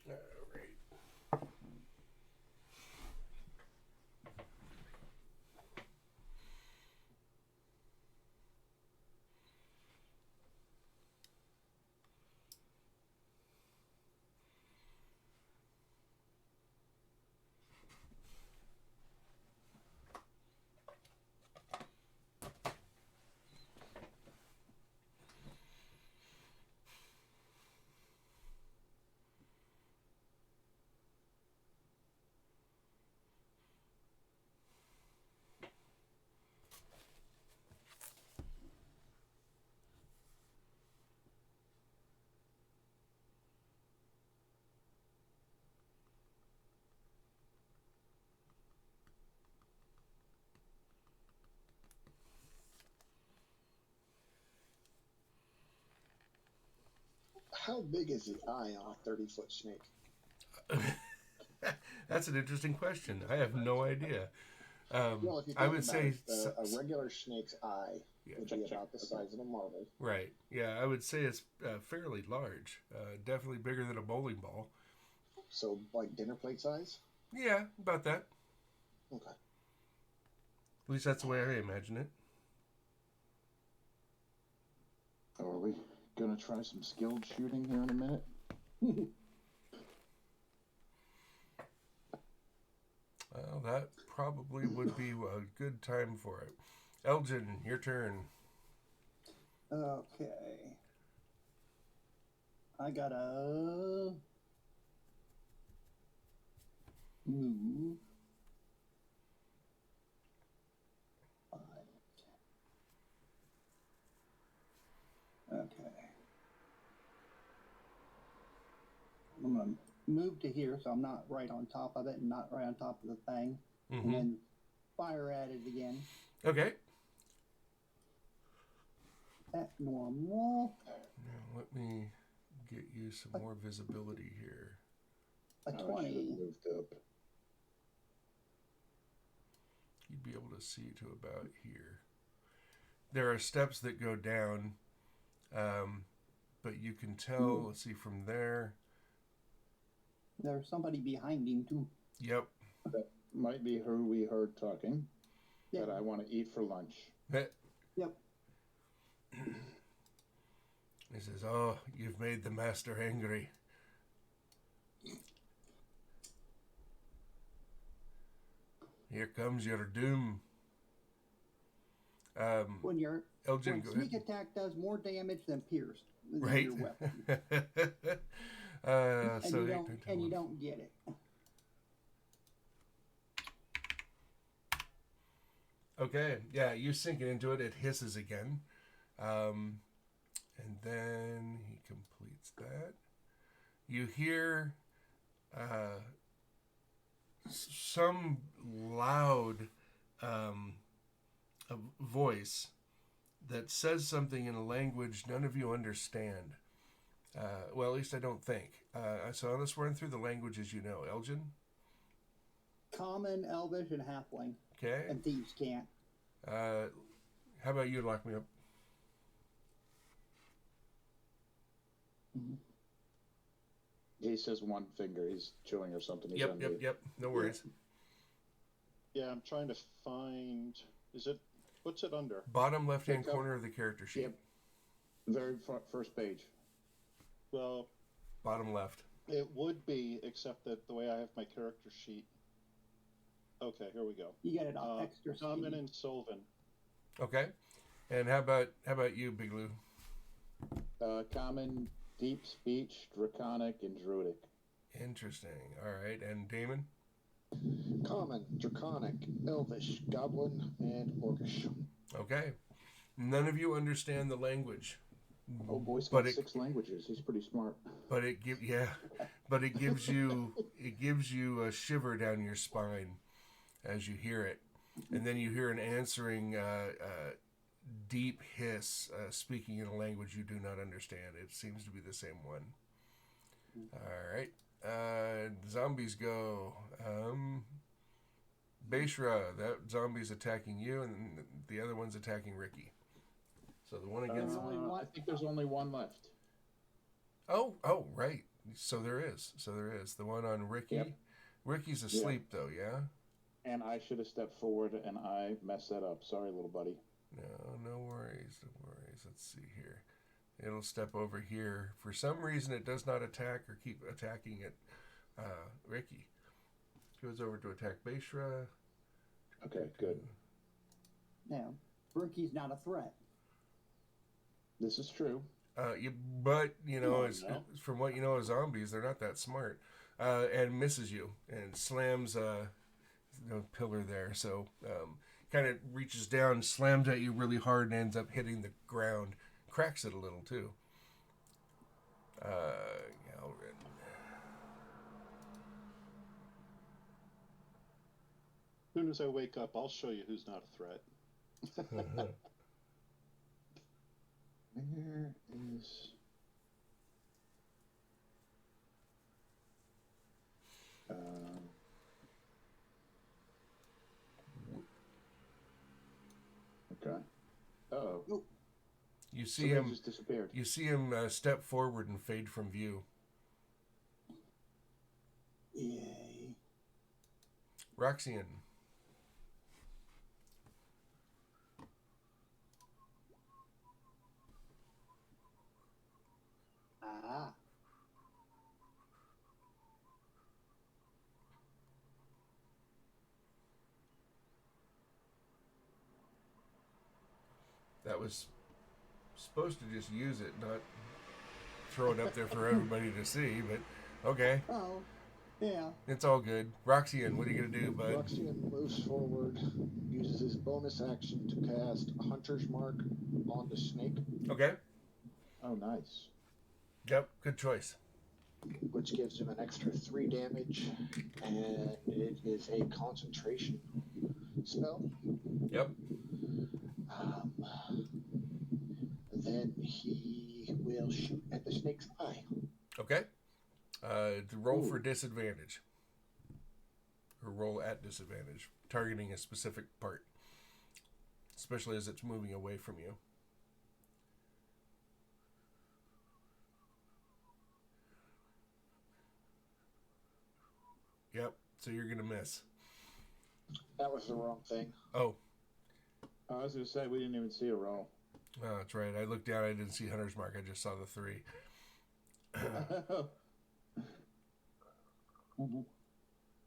All right. How big is the eye on a 30-foot snake? That's an interesting question. I have no idea. Well, if you think I would about say it, a regular snake's eye Yeah, would be about the size of a marble. right. Yeah, I would say it's fairly large. Definitely bigger than a bowling ball. So, like dinner plate size? Yeah, about that. Okay. At least that's the way I imagine it. Are we gonna try some skilled shooting here in a minute? Well, that probably would be a good time for it. Elgin, your turn. Okay. I gotta move 5. Okay. I'm gonna move to here so I'm not right on top of it and not right on top of the thing. Mm-hmm. And then fire at it again. Okay. At normal. Now let me get you some more visibility here. A I should 20. have moved up. You'd be able to see to about here. There are steps that go down, but you can tell, let's see, from there. There's somebody behind him too. Yep. That might be who we heard talking. Yeah. That I want to eat for lunch. Yep. He says, "Oh, you've made the master angry. Here comes your doom." When your Elgin, go sneak ahead. attack does more damage than pierce with Right. your weapon. So and you don't get it. Okay, yeah, you sink it into it. It hisses again, and then he completes that. You hear some loud a voice that says something in a language none of you understand. Well, at least I don't think. So let's run through the languages you know. Elgin? Common, Elvish, and Halfling. Okay. And thieves can't. How about you, Lock Me Up? He says one finger. He's chewing or something. He's on mute. Yep. No worries. Yeah, I'm trying to find. Is it? What's it under? Bottom left-hand Pick up. corner of the character sheet. Yep. Very first page. Well, Bottom left. it would be, except that the way I have my character sheet. Okay, here we go. You get it off extra Common speed. and Sylvan. Okay. And how about you, Big Lou? Common, deep speech, draconic, and druidic. Interesting. All right. And Damon? Common, Draconic, Elvish, Goblin, and Orcish. Okay. None of you understand the language. Oh, boy's But got it- 6 languages. He's pretty smart. But it gives you a shiver down your spine as you hear it, and then you hear an answering deep hiss speaking in a language you do not understand. It seems to be the same one. All right, zombies go. Beishra, that zombie's attacking you, and the other one's attacking Ricky. So the one against. only one- I think there's only one left. Oh, right. So there is. The one on Ricky. Yep. Ricky's asleep though, yeah? And I should have stepped forward, and I messed that up. Sorry, little buddy. No worries. Let's see here. It'll step over here. For some reason, it does not attack or keep attacking it. Ricky goes over to attack Beishra. Okay, good. Now, Ricky's not a threat. This is true. But you know, No. from what you know of zombies, they're not that smart. And misses you and slams a pillar there. So kind of reaches down, slams at you really hard, and ends up hitting the ground. Cracks it a little too. Galrin. As soon as I wake up, I'll show you who's not a threat. Where is... Okay. Uh-oh. You see Somebody him. just disappeared. You see him step forward and fade from view. Yay. Roxian. Ah. That was supposed to just use it, not throw it up there for everybody to see. But okay, Oh, yeah. it's all good. Roxanne, what are you gonna do, bud? Luxian moves forward, uses his bonus action to cast Hunter's Mark on the snake, Okay. Oh, nice. Yep. Good choice. which gives him an extra 3 damage, and it is a concentration spell. Yep. Um, then he will shoot at the snake's eye. Okay. To roll for Ooh. disadvantage. Or roll at disadvantage, targeting a specific part, especially as it's moving away from you. Yep. So you're gonna miss. That was the wrong thing. Oh, I was going to say, we didn't even see a roll. that's right. I looked down. I didn't see Hunter's Mark. I just saw the 3.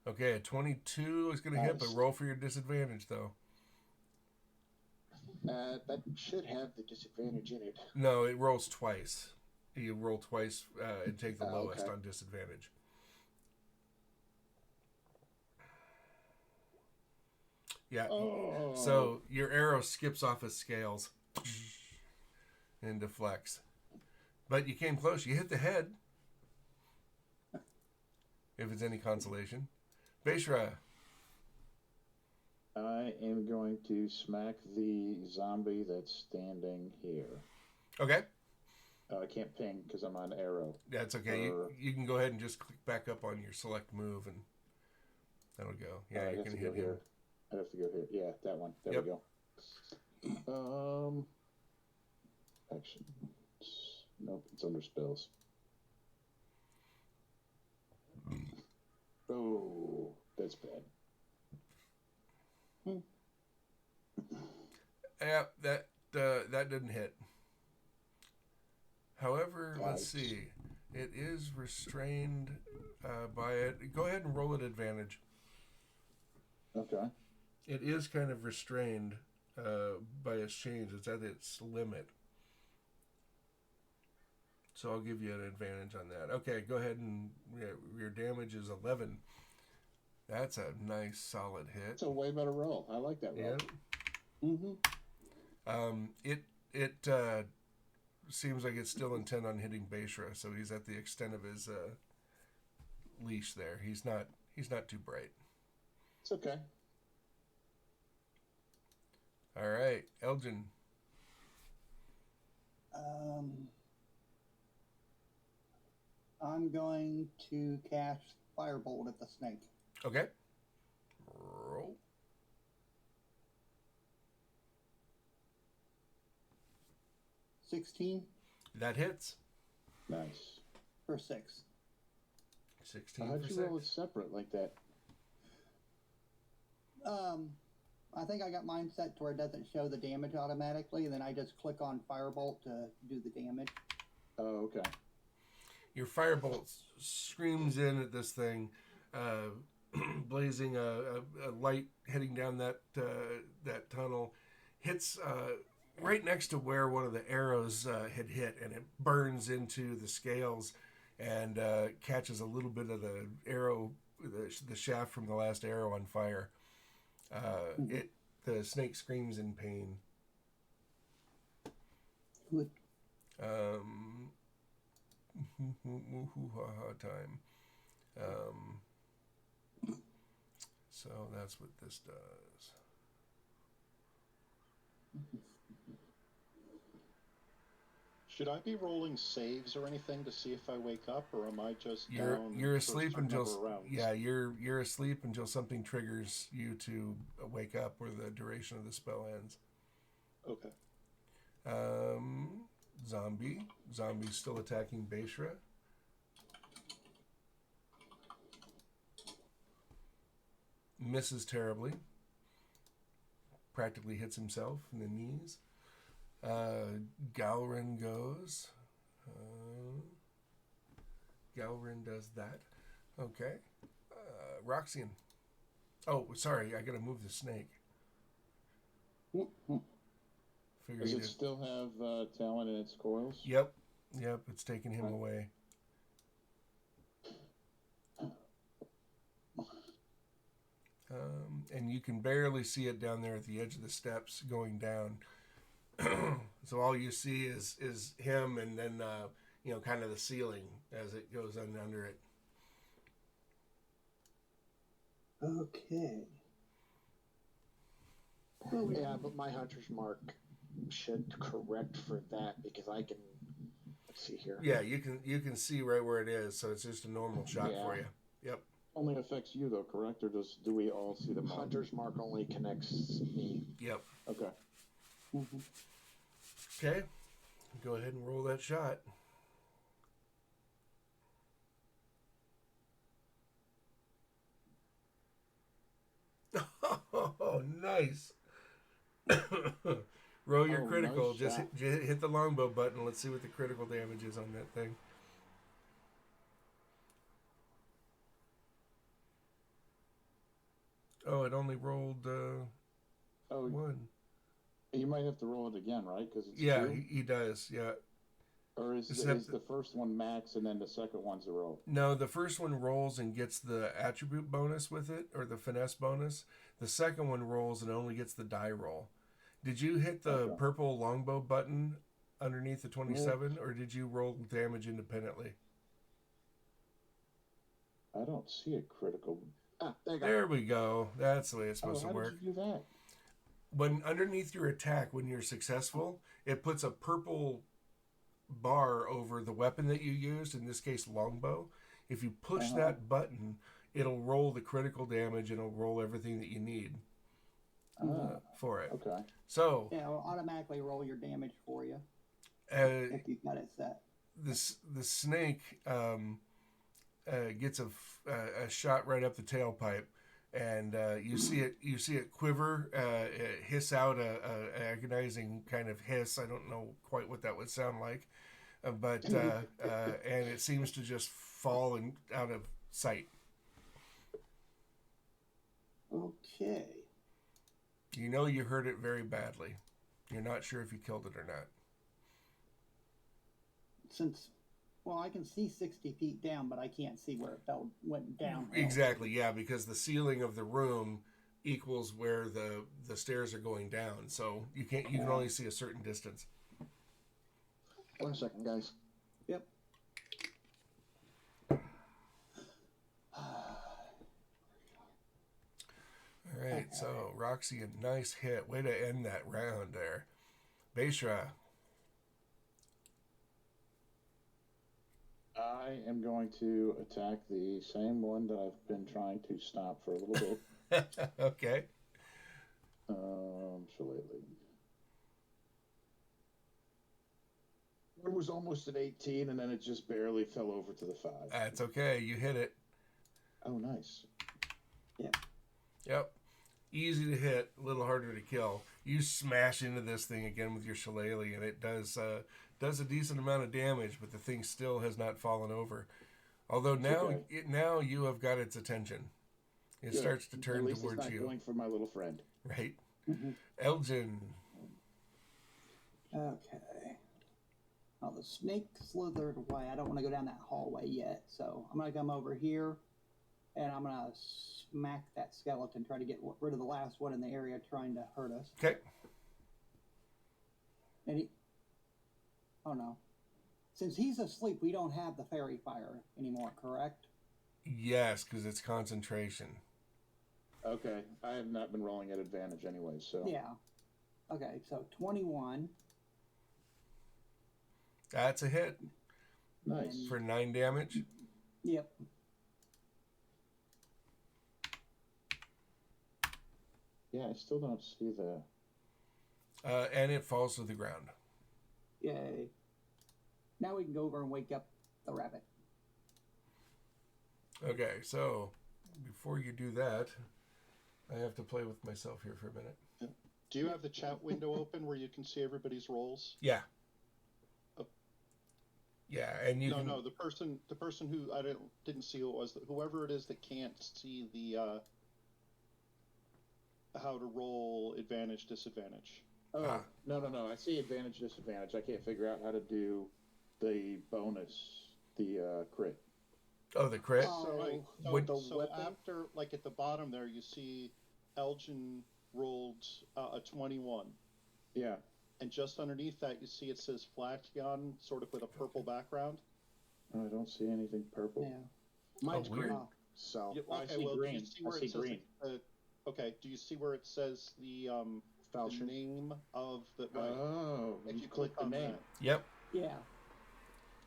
Okay, a 22 is gonna hit, but Nice. roll for your disadvantage though. That should have the disadvantage in it. No, it rolls twice. You roll twice and take the Oh, lowest okay. on disadvantage. Yeah. Oh. So your arrow skips off his scales and deflects. But you came close. You hit the head. If it's any consolation. Beishra. I am going to smack the zombie that's standing here. Okay. I can't ping because I'm on arrow. That's okay. You can go ahead and just click back up on your select move and that'll go. Yeah, I you have can to hit go him. here. I have to go here. Yeah, that one. There Yep. we go. Action. Nope, it's under spells. Oh, that's bad. Yeah, that didn't hit. However, let's Nice. see. It is restrained by it. Go ahead and roll at advantage. Okay. It is kind of restrained by its change. It's at its limit. So I'll give you an advantage on that. Okay, go ahead and your damage is 11. That's a nice solid hit. It's a way better roll. I like that roll. Yeah. Mm-hmm. It seems like it's still intent on hitting Beishra, so he's at the extent of his leash there. He's not too bright. It's okay. All right, Elgin. I'm going to cast Firebolt at the snake. Okay. Roll. $16 That hits. Nice. for 6. 16 How'd for you 6. roll it separate like that? I think I got mine set to where it doesn't show the damage automatically, and then I just click on Firebolt to do the damage. Oh, okay. Your firebolt screams in at this thing, blazing a light heading down that tunnel, hits right next to where one of the arrows had hit, and it burns into the scales and catches a little bit of the arrow, the shaft from the last arrow on fire. The snake screams in pain. Good. Time. So that's what this does. Should I be rolling saves or anything to see if I wake up, or am I just You're down you're for a asleep certain until number of rounds? yeah you're asleep until something triggers you to wake up, or the duration of the spell ends. Okay. Zombie's still attacking Beishra. Misses terribly. Practically hits himself in the knees. Galrin goes. Galrin does that. Okay. Roxian. Oh, sorry. I gotta move the snake. Figure Does he'd it have- still have talent in its coils? Yep. Yep. It's taking him Right. away. And you can barely see it down there at the edge of the steps going down. So all you see is him, and then kind of the ceiling as it goes under it. Okay. Yeah, but my hunter's mark should correct for that because I can. Let's see here. Yeah, you can see right where it is, so it's just a normal shot Yeah. for you. Yep. Only affects you though, correct? Or do we all see the mark? Hunter's mark only connects me. Yep. Okay. Okay. Go ahead and roll that shot. Oh, nice. Roll your Oh, critical. nice Just shot. hit the longbow button. Let's see what the critical damage is on that thing. Oh, it only rolled Oh, one. you might have to roll it again, right? Because it's Yeah, two? he does. Yeah. Or is Except the first one max and then the second one's a roll? No, the first one rolls and gets the attribute bonus with it, or the finesse bonus. The second one rolls and only gets the die roll. Did you hit the Okay. purple longbow button underneath the 27, or did you roll damage independently? I don't see a critical. Ah, there you go. There we go. That's the way it's supposed how to work. did you do that? When underneath your attack, when you're successful, it puts a purple bar over the weapon that you used, in this case longbow. If you push that button, it'll roll the critical damage and it'll roll everything that you need for it. Okay. So Yeah, it'll automatically roll your damage for you uh, if you've got it set. the snake gets a shot right up the tailpipe, and you see it quiver, hiss out a agonizing kind of hiss. I don't know quite what that would sound like, but and it seems to just fall out of sight. Okay. You know you hurt it very badly. You're not sure if you killed it or not. Well, I can see 60 feet down, but I can't see where it went down. Exactly, yeah, because the ceiling of the room equals where the stairs are going down, so you can only see a certain distance. 1 second, guys. Yep. All right, so Roxy, a nice hit. Way to end that round there. Beishra. I am going to attack the same one that I've been trying to stop for a little bit. Okay. Shillelagh. It was almost at 18, and then it just barely fell over to the 5. That's okay. You hit it. Oh, nice. Yep. Easy to hit, a little harder to kill. You smash into this thing again with your shillelagh, and it does a decent amount of damage, but the thing still has not fallen over. Although now you have got its attention. It Good. starts to turn At least towards it's not you. going for my little friend. Right. Elgin. Okay. Well, the snake slithered away. I don't want to go down that hallway yet, so I'm going to come over here, and I'm going to smack that skeleton, try to get rid of the last one in the area trying to hurt us. Okay. And oh no. Since he's asleep, we don't have the fairy fire anymore, correct? Yes, because it's concentration. Okay. I have not been rolling at advantage anyway, so. Yeah. Okay, so 21. That's a hit Nice. for 9 damage. Yep. Yeah, I still don't see the. And it falls to the ground. Yay. Now we can go over and wake up the rabbit. Okay, so before you do that, I have to play with myself here for a minute. Do you have the chat window open where you can see everybody's roles? Yeah. Oh. Yeah, and you No, can... no. The person who I didn't see who it was. Whoever it is that can't see the how to roll advantage disadvantage. Oh, Ah. no. I see advantage, disadvantage. I can't figure out how to do the bonus, the crit. Oh, the crit. Oh. Right. So, Would- The so weapon? after, like at the bottom there, you see Elgin rolled a 21. Yeah. And just underneath that, you see it says Flash-Gun, sort of with a purple background. Oh, I don't see anything purple. Yeah. Mine's weird. green. Oh. So Yeah, I see do you green. see I where see it says green. okay, do you see where it says the Falchion. name of the right? Oh, If you you click click the on name. that. Yep. Yeah.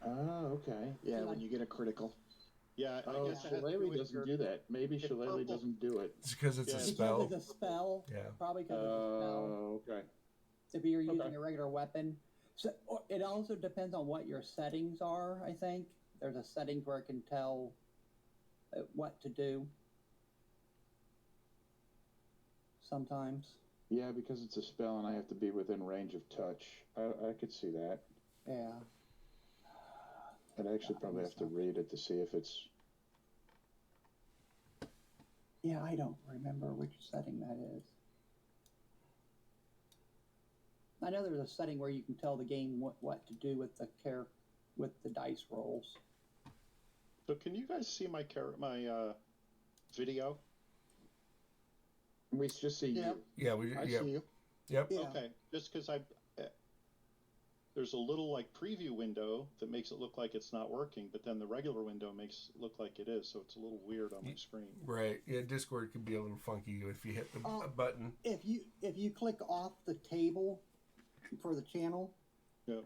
Oh, okay. yeah, Yeah. when you get a critical. Yeah, I Oh, guess it has to do Shillelagh with doesn't your, do that. Maybe it's Shillelagh purple. doesn't do it. It's because it's Yeah. a Because spell. Because it's a spell. Yeah. Probably because it's a spell. Oh, okay. If you're using Okay. a regular weapon. So it also depends on what your settings are, I think. There's a settings where it can tell what to do. Sometimes. Yeah, because it's a spell and I have to be within range of touch. I could see that. Yeah. I'd actually probably have to read it to see if it's. Yeah, I don't remember which setting that is. I know there's a setting where you can tell the game what to do with the dice rolls. So can you guys see my video? We just see Yeah. you. Yeah. We. I Yep. see you. Yep. Yeah. Okay, just because there's a little like preview window that makes it look like it's not working, but then the regular window makes it look like it is, so it's a little weird on my screen. Right. Yeah. Discord can be a little funky if you hit the Oh. button. If you click off the table for the channel Yeah.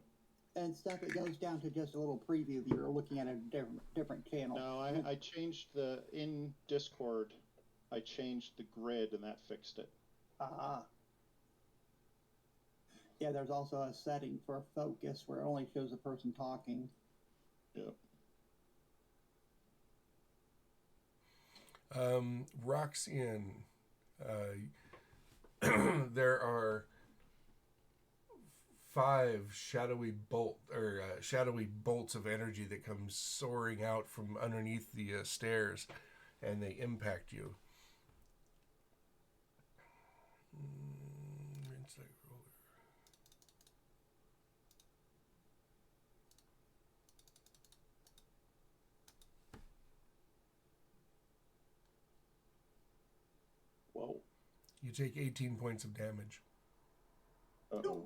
and stuff, it goes down to just a little preview if you're looking at a different channel. No, I changed in Discord, I changed the grid and that fixed it. Ah. Yeah, there's also a setting for focus where it only shows the person talking. Yeah. Roxanne, there are 5 shadowy bolts of energy that come soaring out from underneath the stairs, and they impact you. Insight roller. Whoa. You take 18 points of damage. Uh-oh.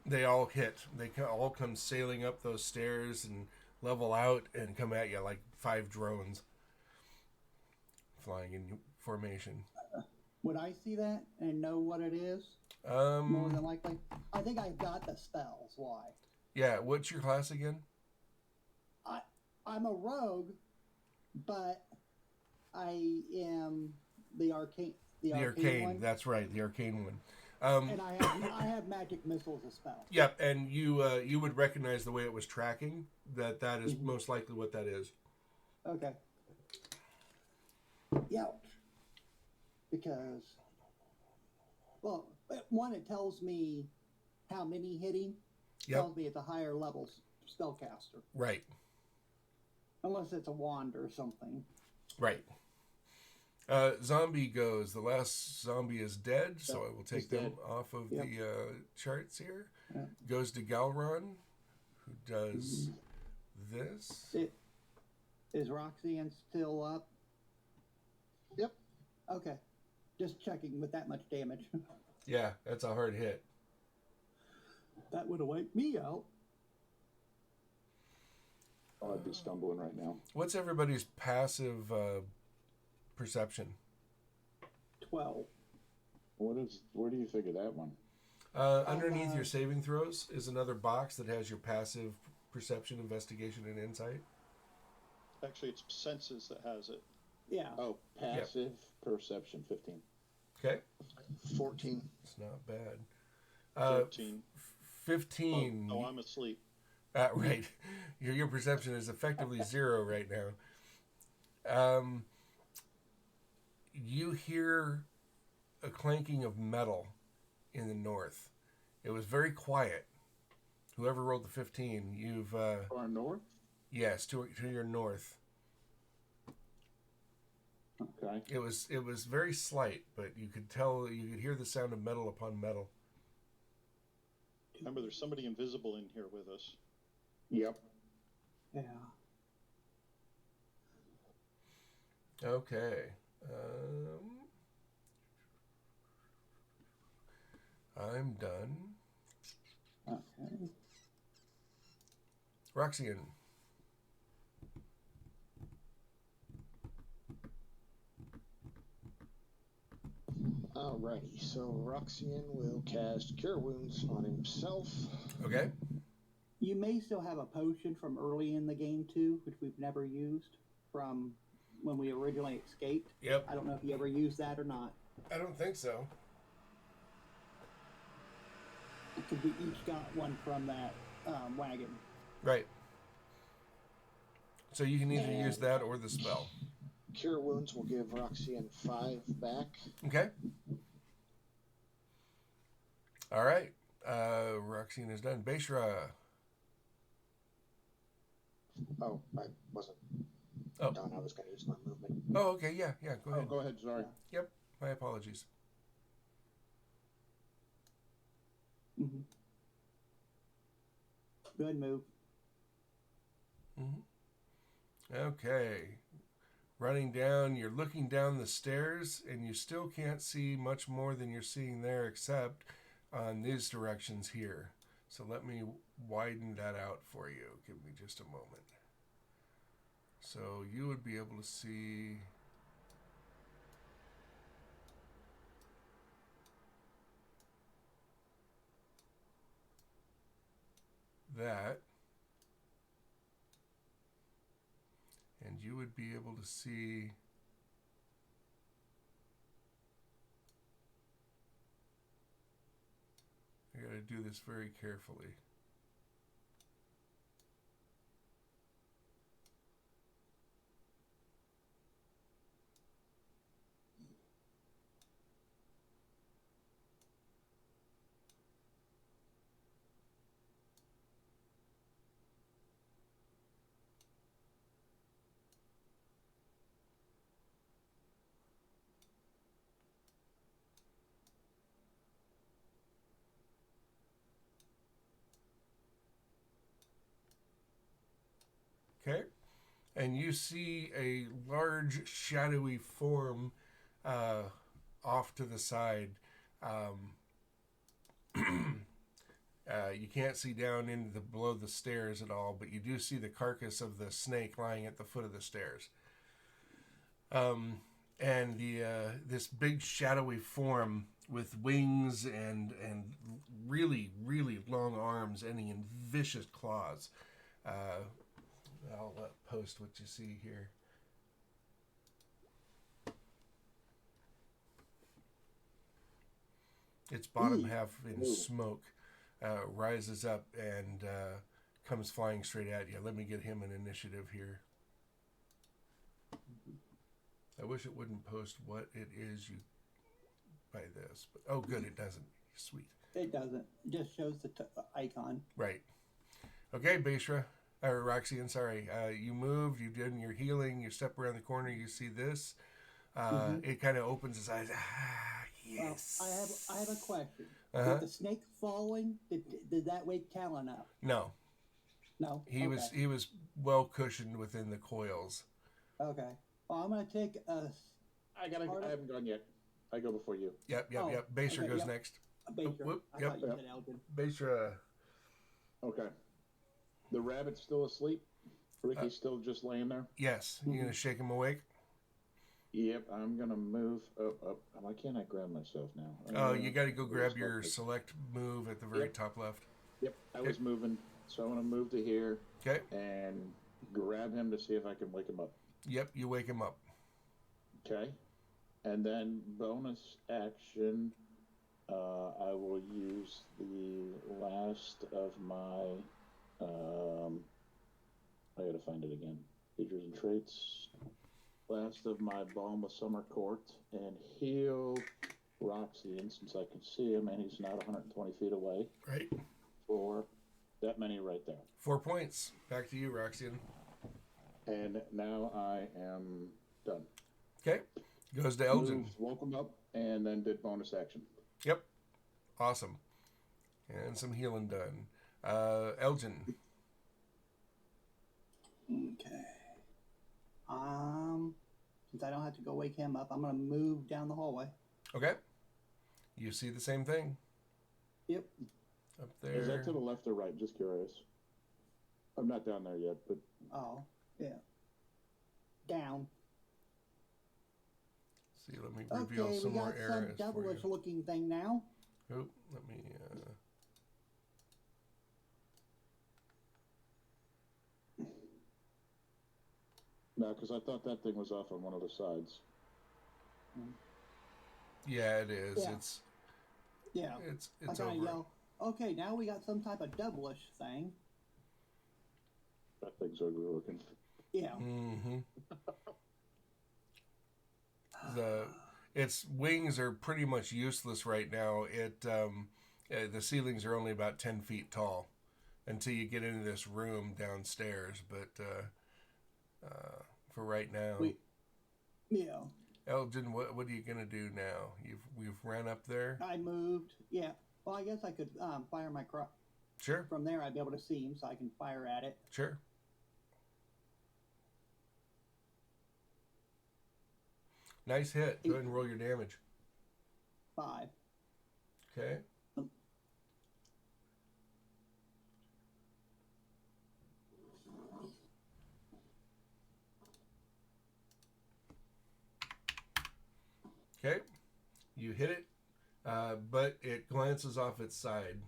They all hit. They all come sailing up those stairs and level out and come at you like 5 drones flying in formation. Would I see that and know what it is? More than Um, likely. I think I've got the spells. Why? yeah. What's your class again? I'm a rogue, but I am the arcane. The arcane. one, That's right. The arcane one. and I have magic missiles as spell. Yep. And you would recognize the way it was tracking that is most likely what that is. Okay. Ouch. Because, well, one, it tells me how many hitting. Yep. Tells me it's a higher level spellcaster, Right. unless it's a wand or something. Right. Zombie goes. The last zombie is dead, so I will take He's them dead. off of Yep. the charts here. Yeah. Goes to Galron, who does this. Is Roxanne still up? Yep. Okay. Just checking with that much damage. Yeah, that's a hard hit. That would have wiped me out. Oh, I'd be stumbling right now. What's everybody's passive perception? 12. Where do you figure that one? Underneath your saving throws is another box that has your passive perception, investigation, and insight. Actually, it's Senses that has it. Yeah. Oh, passive perception, 15. Okay, 14. it's not bad. 13. 15. Oh, I'm asleep. Right. Your perception is effectively 0 right now. You hear a clanking of metal in the north. It was very quiet. Whoever rolled the 15, you've Far north? yes, to your north. Okay. Okay. It was very slight, but you could hear the sound of metal upon metal. Remember, there's somebody invisible in here with us. Yep. Yeah. Okay. I'm done. Okay. Roxanne. Alrighty, so Roxian will cast Cure Wounds on himself. Okay. You may still have a potion from early in the game too, which we've never used from when we originally escaped. Yep. I don't know if you ever used that or not. I don't think so. Because we each got one from that wagon. Right. So you can either Yeah. use that or the spell. Cure Wounds will give Roxian 5 back. Okay. All right. Roxanne is done. Beshra. Oh, I wasn't Oh. done. I was going to use my movement. Oh, okay. Yeah. Go Oh, ahead. go ahead. Sorry. Yep. My apologies. Mm-hmm. Good move. Okay. Running down, you're looking down the stairs, and you still can't see much more than you're seeing there, except on these directions here. So let me widen that out for you. Give me just a moment. So you would be able to see that. And you would be able to see I gotta do this very carefully. Okay? And you see a large shadowy form off to the side. You can't see down into below the stairs at all, but you do see the carcass of the snake lying at the foot of the stairs. And this big shadowy form with wings and really, really long arms ending in vicious claws. I'll post what you see here. Its bottom half in smoke rises up and comes flying straight at you. Let me get him an initiative here. I wish it wouldn't post what it is you by this, but oh, good, it doesn't. Sweet. It doesn't. It just shows the icon. Right. Okay, Beshra. Or Roxanne, sorry. You moved, you did your healing, you step around the corner, you see this. It kind of opens its eyes. Yes. I have a question. Uh-huh. Did the snake falling, did that wake Callan up? No. No? He was well cushioned within the coils. Okay. Well, I'm going to take a... I haven't gone yet. I go before you. Yep. Oh, Beshra okay, goes yep. next. Baker. whoop, I yep. thought you said Elgin. Beshra. Okay. The rabbit's still asleep. Ricky's still just laying there. Yes. You gonna shake him awake? Yep. I'm gonna move up. Why can't I grab myself now? Oh, you got to go grab your select move at the very top left. Yep. I was moving, so I'm gonna move to here Okay. and grab him to see if I can wake him up. Yep. You wake him up. Okay. And then bonus action, I will use the last of my. I gotta find it again. Features and traits. Last of my Balm of Summer Court and heal Roxian since I can see him and he's not 120 feet away. Right. For that many right there. 4 points. Back to you, Roxanne. And now I am done. Okay. Goes to Elgin. Moved, woke him up, and then did bonus action. Yep. Awesome. And some healing done. Elgin. Okay. Since I don't have to go wake him up, I'm gonna move down the hallway. Okay. You see the same thing Yep. up Is there. that to the left or right? Just curious. I'm not down there yet, but Oh, yeah. Down. See, let me reveal Okay, some we more got some areas for devilish you. looking thing now. Oh, let me. no, because I thought that thing was off on one of the sides. Yeah, it is. Yeah. Yeah. It's I kind over. of yell, okay, now we got some type of devilish thing. That thing's ugly looking. Yeah. Mm-hmm. Its wings are pretty much useless right now. The ceilings are only about 10 feet tall until you get into this room downstairs. But for right now, Yeah. Elgin, what are you gonna do now? We've ran up there. I moved. Yeah. Well, I guess I could fire my Sure, from there. I'd be able to see him, so I can fire at it. sure. Nice hit. Go ahead and roll your damage. 5. Okay. Okay. You hit it, but it glances off its side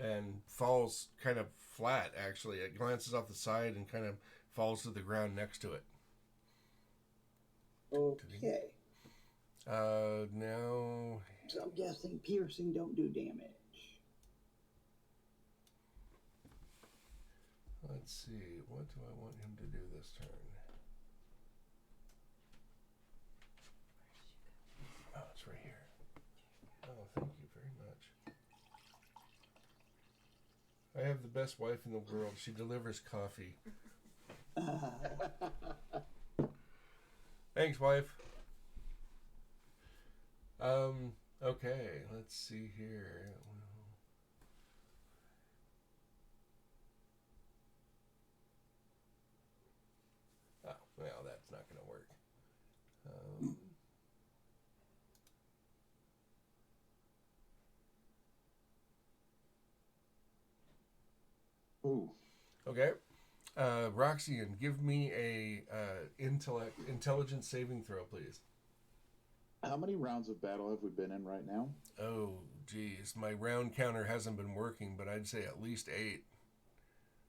and falls kind of flat, actually. It glances off the side and kind of falls to the ground next to it. Okay. Now, So I'm guessing piercing don't do damage. let's see. What do I want him to do this turn? Oh, it's right here. Oh, thank you very much. I have the best wife in the world. She delivers coffee. Thanks, wife. Okay, let's see here. Oh, well, that's not going to work. Ooh. Okay. Roxanne, give me a intelligence saving throw, please. How many rounds of battle have we been in right now? Oh, geez. My round counter hasn't been working, but I'd say at least 8.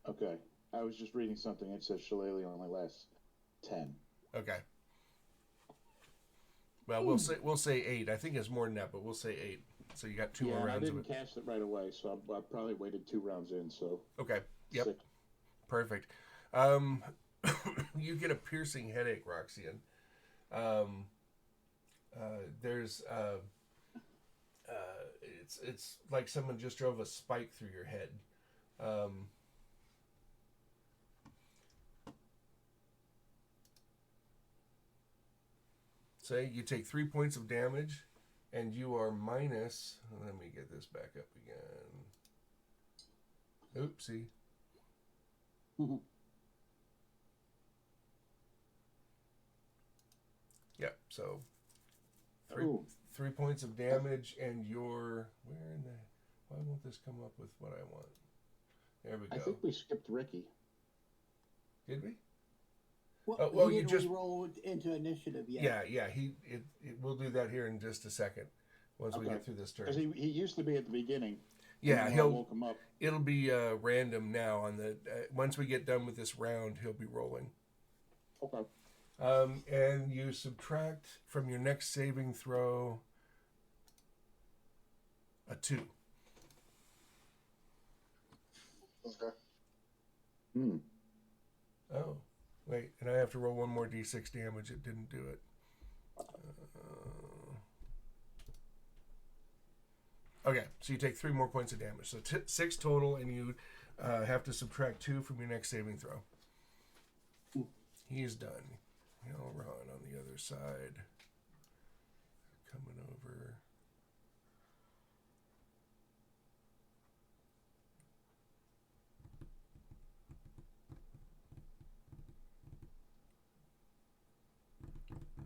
Okay. I was just reading something. It says Shillelagh only lasts 10. Okay. Well, we'll say 8. I think it's more than that, but we'll say 8. So you got 2 more I rounds of didn't it. cast it right away, so I probably waited 2 rounds in. So Okay. Yep. 6. Perfect. You get a piercing headache, Roxanne. There's it's like someone just drove a spike through your head. Say you take 3 points of damage, and you are minus. Let me get this back up again. Oopsie. Yep. So 3 points of damage, and you're where in the? Why won't this come up with what I want? There we go. I think we skipped Ricky. Did we? Well, well, he you didn't just- roll into initiative yet. Yeah. We'll do that here in just a second once we Okay. get through this turn. Because he used to be at the beginning. Yeah, and when I he'll. woke him up. It'll be random now. On the once we get done with this round, he'll be rolling. Okay. And you subtract from your next saving throw a 2. Okay. Oh, wait, and I have to roll 1 more d6 damage. It didn't do it. Okay, so you take 3 more points of damage. So 6 total, and you have to subtract 2 from your next saving throw. He's done. Elron on the other side. Coming over.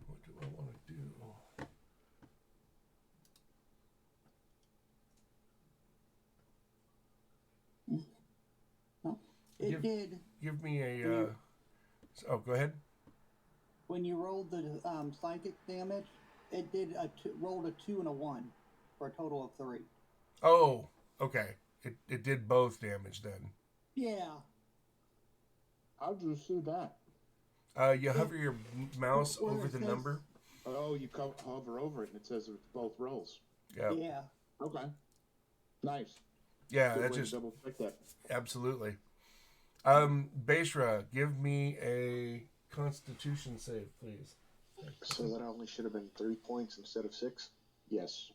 What do I want to do? It Give- did. Give me a. Oh, go ahead. When you rolled the psychic damage, it did rolled a 2 and a 1 for a total of 3. Oh, okay. It did both damage then. Yeah. How'd you see that? You hover your mouse Where over it the says- number. Oh, you hover over it and it says it's both rolls. Yeah. Yeah. Okay. Nice. Yeah, Good that way to just double check that. absolutely. Beshra, give me a Constitution save, please. So that only should have been 3 points instead of 6. Yes.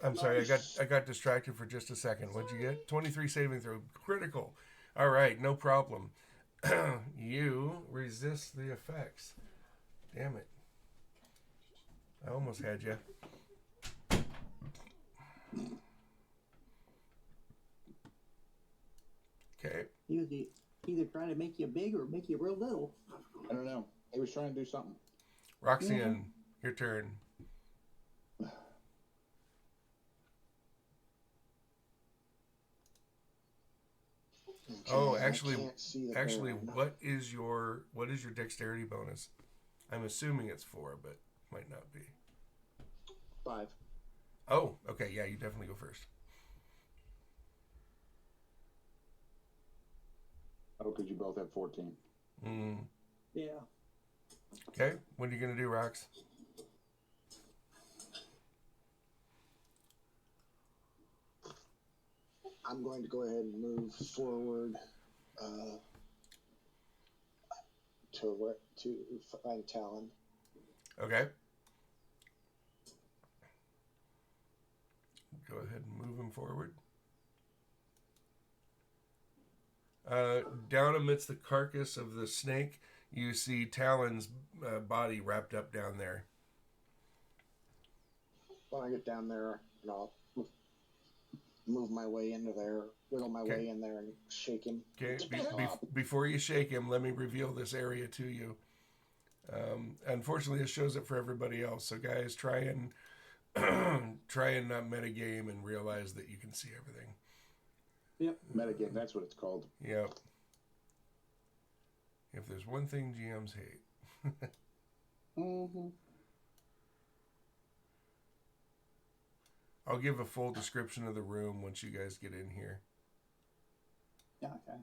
I'm sorry, I got distracted for just a second. What'd you get? 23 saving throw, critical. All right, no problem. You resist the effects. Damn it! I almost had you. Okay. He was either trying to make you big or make you real little. I don't know. He was trying to do something. Roxanne, your turn. Okay, Oh, I actually, can't see the actually, barrel. what is your dexterity bonus? I'm assuming it's 4, but might not be. 5. Oh, okay, yeah, you definitely go first. Oh, because you both have 14. Mm. Yeah. Okay, what are you gonna do, Rox? I'm going to go ahead and move forward to find Talon. Okay. Go ahead and move him forward. Down amidst the carcass of the snake, you see Talon's body wrapped up down there. When I get down there, and I'll move my way into there, wiggle my Okay. way in there, and shake him. Okay. Before you shake him, let me reveal this area to you. Unfortunately, it shows it for everybody else. So, guys, try and not metagame and realize that you can see everything. Yep. Metagame, that's what it's called. Yep. If there's one thing GMs hate. Mm-hmm. I'll give a full description of the room once you guys get in here. Yeah, okay.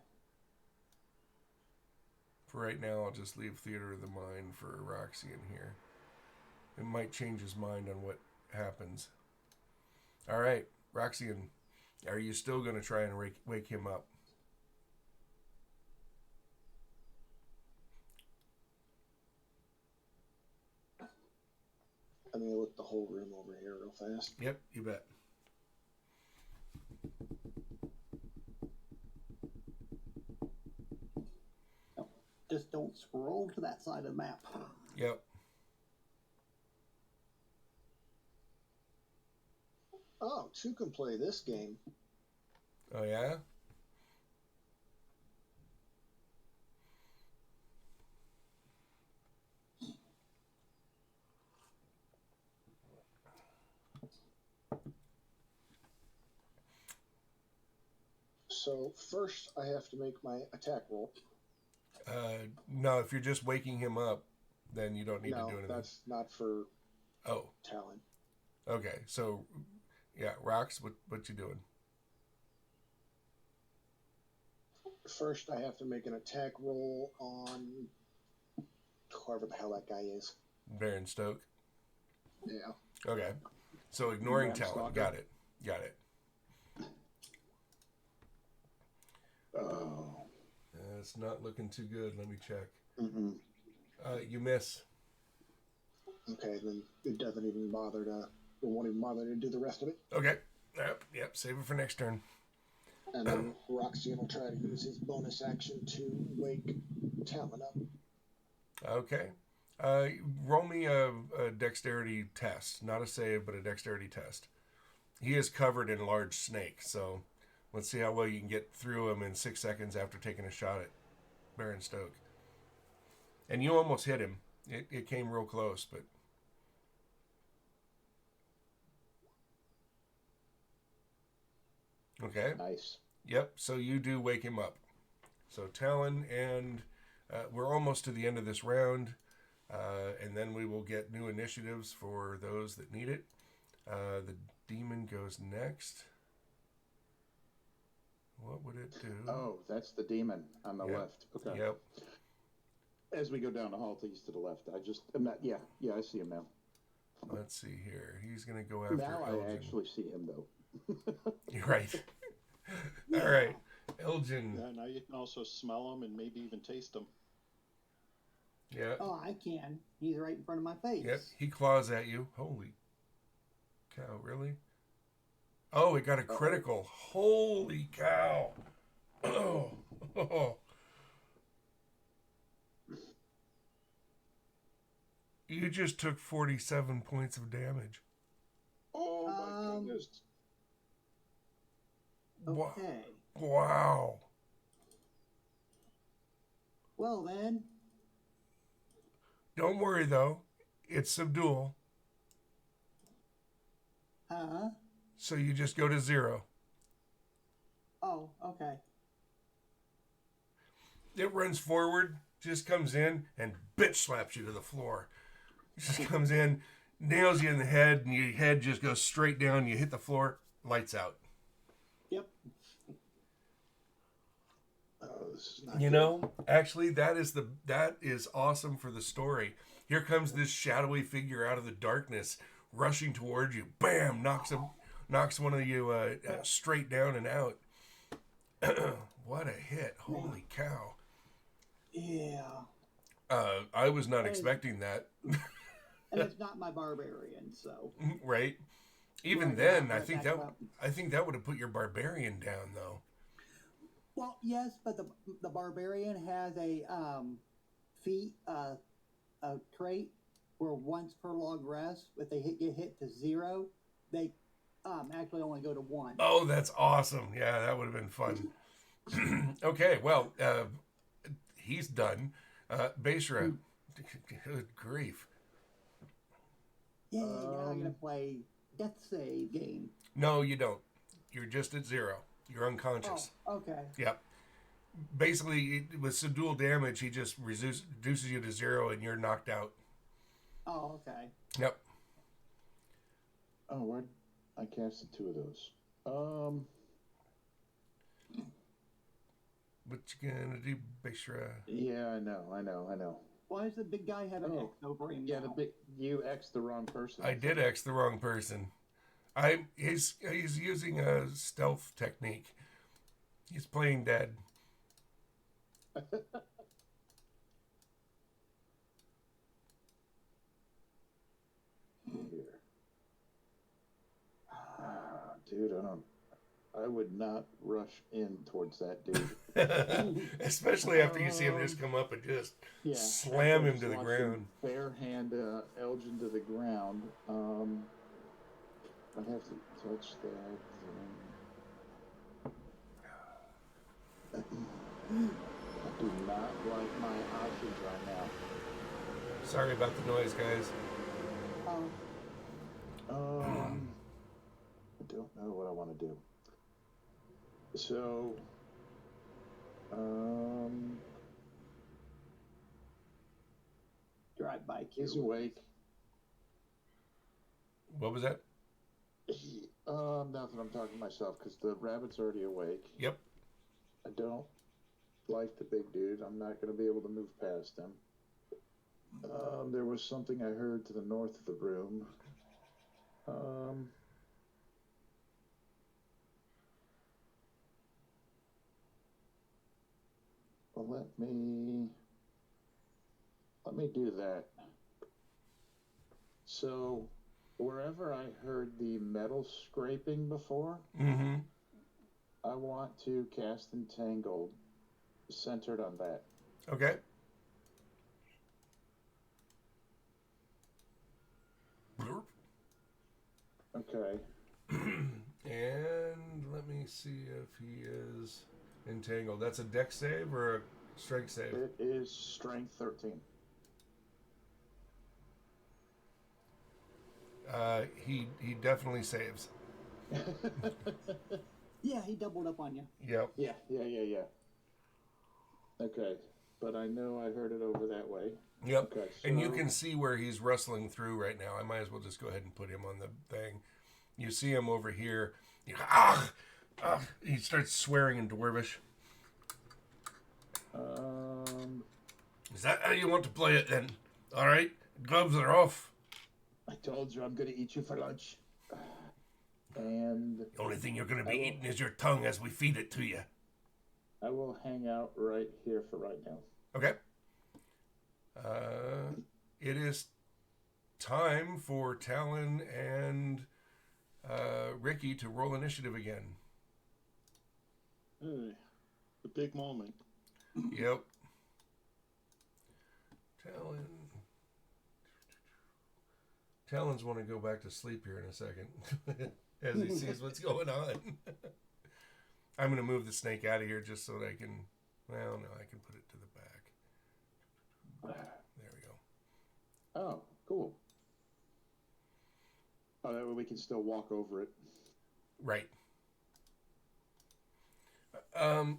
For right now, I'll just leave Theater of the Mind for Roxy in here. It might change his mind on what happens. All right, Roxy, are you still going to try and wake him up? I'm going to look the whole room over here real fast. Yep, you bet. Just don't scroll to that side of the map. Yep. Oh, 2 can play this game. Oh, yeah? So first, I have to make my attack roll. No, if you're just waking him up, then you don't need to do anything. That's not for Oh, Talon. okay. So, yeah, Rox, what you doing? First, I have to make an attack roll on whoever the hell that guy is. Baron Stoke. Yeah. Okay. So ignoring Ram talent. Stalker. Got it. Got it. Oh. It's not looking too good. Let me check. Mm-mm. You miss. Okay, then it doesn't even bother to. It won't even bother to do the rest of it. Okay. Yep. Save it for next turn. And then Roxanne will try to use his bonus action to wake Talon up. Okay. Roll me a dexterity test. Not a save, but a dexterity test. He is covered in large snake, so let's see how well you can get through him in 6 seconds after taking a shot at Baron Stoke. And you almost hit him. It came real close, but... Okay. Nice. Yep, so you do wake him up. So Talon, and we're almost to the end of this round, and then we will get new initiatives for those that need it. The demon goes next. What would it do? Oh, that's the demon on the Yep. left. Okay. Yep. As we go down the hall, he's to the left. I'm not. Yeah, I see him now. Let's see here. He's going to go after Now I Elgin. actually see him though. You're right. All right. Elgin. Yeah, now you can also smell them and maybe even taste them. Yeah. Oh, I can. He's right in front of my face. Yep. He claws at you. Holy cow, really? Oh, it got a critical. Holy cow. Oh. You just took 47 points of damage. Oh my goodness! Okay. Wow. Well then, Don't worry, though. It's subdual, so you just go to 0. oh, okay. It runs forward, just comes in, and bitch slaps you to the floor. Just comes in, nails you in the head, and your head just goes straight down. You hit the floor, lights out. Yep. Oh, this is not. You know, actually, that is awesome for the story. Here comes this shadowy figure out of the darkness, rushing towards you. Bam! Knocks one of you straight down and out. What a hit! Holy cow! Yeah. I was not expecting that. And it's not my barbarian, so. Right? Even Right, then, yeah, I think back that up. would have put your barbarian down, though. Well, yes, but the barbarian has a feat a trait where once per long rest, if they get hit to 0, they actually only go to 1. Oh, that's awesome! Yeah, that would have been fun. Okay, well, he's done. Basra, good grief! Yeah, now I'm gonna play death save game. No, you don't. You're just at 0. You're unconscious. Oh, okay. Yep. Basically, with subdual damage, he just reduces you to 0, and you're knocked out. Oh, okay. Yep. Oh, where? I casted 2 of those. What you gonna do, Basra? Yeah, I know. Why does the big guy have an Oh. X over him? Yeah, now? you X the wrong person. I did X the wrong person. He's using a stealth technique. He's playing dead. Here. Dude, I would not rush in towards that dude. Especially after you see him just come up and just Yeah, slam after him to the watching ground. Bare hand Elgin to the ground. I'd have to touch that. I do not like my options right now. Sorry about the noise, guys. I don't know what I want to do. So, Drive by he's Q. awake. What was that? Nothing. I'm talking to myself because the rabbit's already awake. Yep. I don't like the big dude. I'm not going to be able to move past him. There was something I heard to the north of the room. Well, let me do that. So, wherever I heard the metal scraping before, Mm-hmm. I want to cast Entangled, centered on that. Okay. Okay. And let me see if he is entangled. That's a dex save or a strength save? It is Strength 13. He definitely saves. Yeah, he doubled up on you. Yep. Yeah. Okay, but I know I heard it over that way. Yep. Okay, And you so- can see where he's rustling through right now. I might as well just go ahead and put him on the thing. You see him over here. He starts swearing in Dwarvish. Is that how you want to play it then? All right, gloves are off. I told you I'm going to eat you for lunch. And The only thing you're going to be I will- eating is your tongue as we feed it to you. I will hang out right here for right now. Okay. It is time for Talon and Ricky to roll initiative again. Hey, the big moment. Yep. Talon's want to go back to sleep here in a second as he sees what's going on. I'm going to move the snake out of here just so that I can, well, no, I can put it to the back. There we go. Oh, cool. Oh, that way we can still walk over it. Right.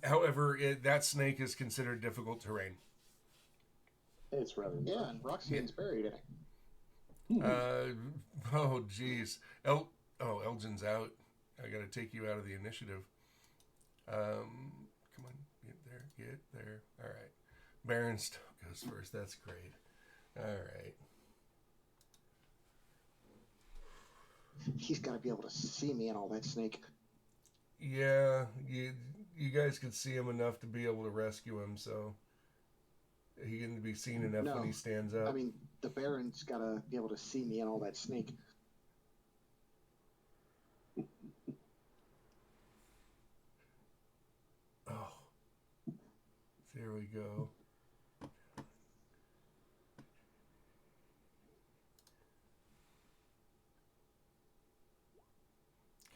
However, that snake is considered difficult terrain. It's rather Yeah, and Roxanne's buried in it. Oh, geez. Elgin's out. I got to take you out of the initiative. Come on, get there. All right. Baron still goes first. That's great. All right. He's got to be able to see me and all that snake. Yeah, you guys could see him enough to be able to rescue him, so he can be seen enough No, when he stands up. I mean, the Baron's got to be able to see me and all that snake. Oh, there we go.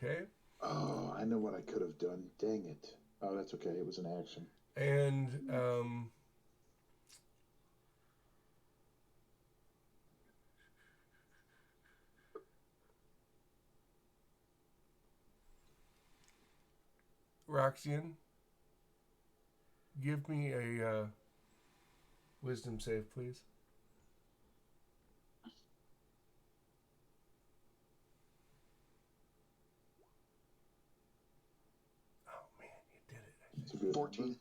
Okay, Oh, I know what I could have done. Dang it. Oh, that's okay. It was an action. and Roxanne, give me a wisdom save, please. Oh man, you did it! It's a good 14. number.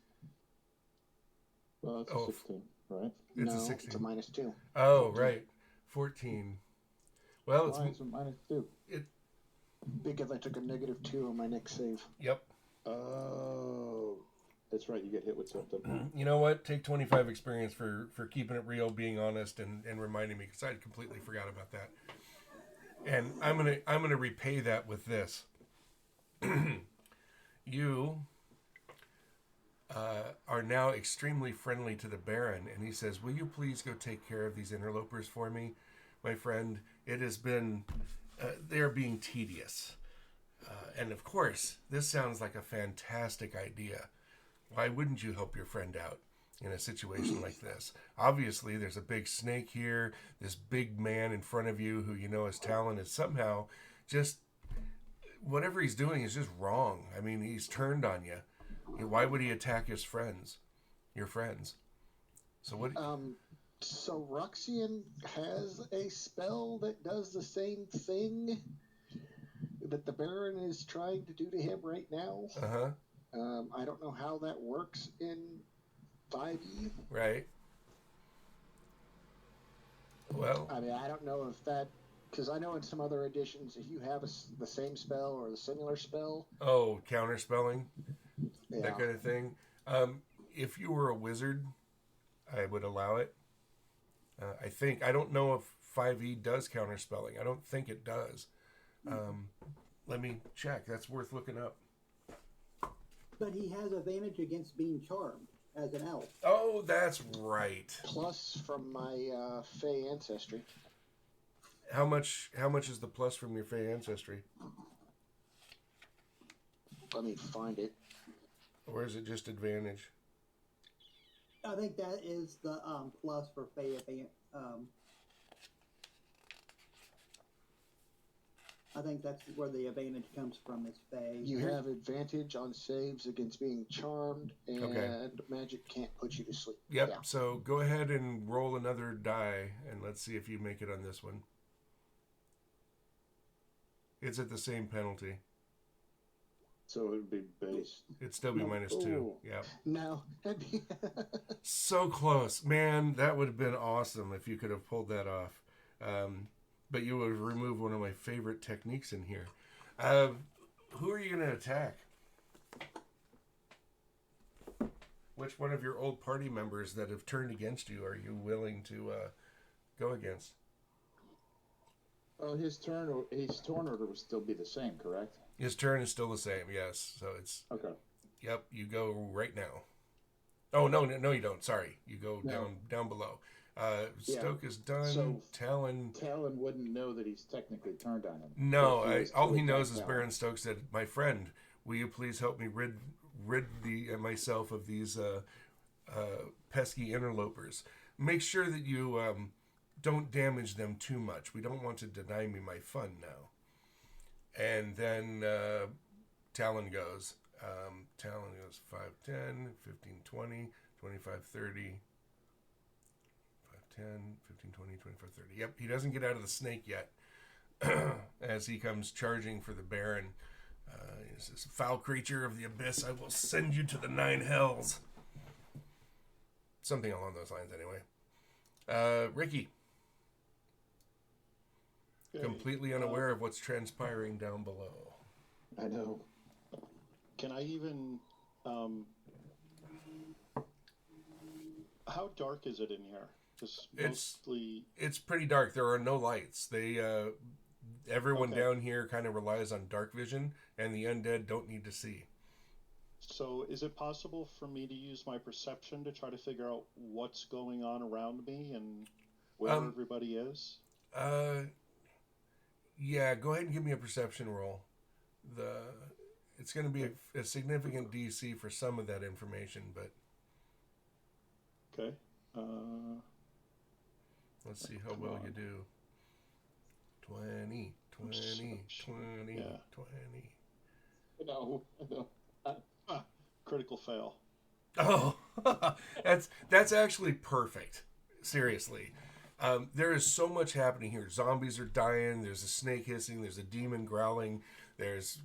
Well, it's Oh, a 16, right? It's no, a 16. it's a -2. Oh, right, 14. Well, it's Why is it -2? Because I took a -2 on my next save. yep. Oh, that's right. You get hit with something. You know what? Take 25 experience for keeping it real, being honest, and reminding me, because I completely forgot about that. And I'm gonna repay that with this. You are now extremely friendly to the Baron, and he says, "Will you please go take care of these interlopers for me, my friend? It has been they're being tedious." And of course, this sounds like a fantastic idea. Why wouldn't you help your friend out in a situation like this? Obviously, there's a big snake here. This big man in front of you who you know is Talon is somehow just, whatever he's doing is just wrong. I mean, he's turned on you. Why would he attack his friends? Your friends. So what? So Roxanne has a spell that does the same thing that the Baron is trying to do to him right now. Uh-huh. I don't know how that works in 5e. Right. Well, I mean, I don't know if that, because I know in some other editions, if you have the same spell or the similar spell, oh, counterspelling, yeah, that kind of thing. If you were a wizard, I would allow it. I don't know if 5e does counterspelling. I don't think it does. Let me check. That's worth looking up. But he has advantage against being charmed as an elf. Oh, that's right. Plus from my Fey ancestry. How much is the plus from your Fey ancestry? Let me find it. Or is it just advantage? I think that is the plus for Fey advantage. I think that's where the advantage comes from is Fey. You have advantage on saves against being charmed, and Okay. magic can't put you to sleep. Yep. Yeah. So go ahead and roll another die, and let's see if you make it on this one. It's at the same penalty. So it would be base. It'd still be No. -2. Ooh. Yeah. No. So close. Man, that would have been awesome if you could have pulled that off. But you would have removed one of my favorite techniques in here. Who are you going to attack? Which one of your old party members that have turned against you are you willing to go against? Well, his turn order would still be the same, correct? His turn is still the same, yes. So it's, Okay. yep, you go right now. Oh, no, you don't. Sorry. You go No. down below. Yeah. Stoke is done. So- Talon. Talon wouldn't know that he's technically turned on him. No, If was all to he knows attack is Talon. Baron Stokes said, "My friend, will you please help me rid myself of these pesky interlopers? Make sure that you don't damage them too much. We don't want to deny me my fun now." And then Talon goes. Talon goes 5, 10, 15, 20, 25, 30. 10, 15, 20, 25, 30. Yep, he doesn't get out of the snake yet. As he comes charging for the Baron. He says, "Foul creature of the abyss, I will send you to the 9 hells." Something along those lines, anyway. Ricky, Okay. completely unaware of what's transpiring down below. I know. Can I even? How dark is it in here? Just It's- mostly. It's pretty dark. There are no lights. Everyone Okay. down here kind of relies on dark vision, and the undead don't need to see. So, is it possible for me to use my perception to try to figure out what's going on around me and where everybody is? Yeah, go ahead and give me a perception roll. It's going to be a significant DC for some of that information, but Okay. let's see how well you do. 20, 20, 20, Yeah. 20. No. Critical fail. Oh, that's actually perfect. Seriously. There is so much happening here. Zombies are dying. There's a snake hissing. There's a demon growling. There's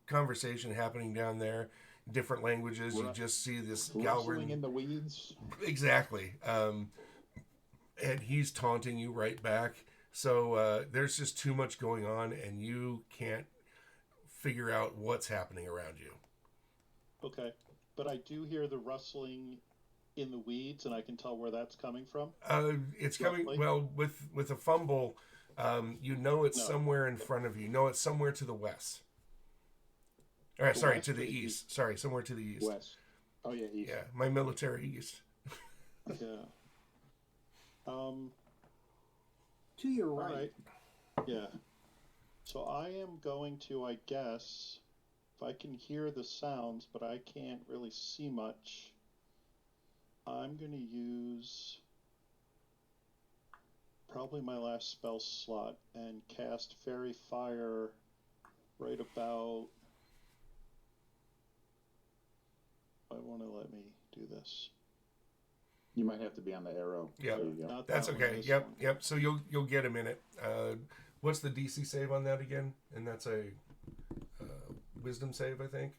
conversation happening down there. Different languages. You just see this Rustling Galrin. in the weeds. Exactly. And he's taunting you right back. So there's just too much going on, and you can't figure out what's happening around you. Okay. But I do hear the rustling in the weeds, and I can tell where that's coming from. It's coming Roughly? well with a fumble. You know it's No. somewhere in front of you. You know it's somewhere to the west. All right, The sorry, west to or the the east. Sorry, somewhere to the east. West. Oh yeah, east. Yeah, my military east. Yeah. To your All right. right. Yeah. So I am going to, I guess, if I can hear the sounds, but I can't really see much, I'm going to use probably my last spell slot and cast Fairy Fire right about. I want to let me do this. You might have to be on the arrow. Yeah. There you go. Not That's that one, okay. this Yep, one. yep. So you'll get a minute. What's the DC save on that again? And that's a wisdom save, I think.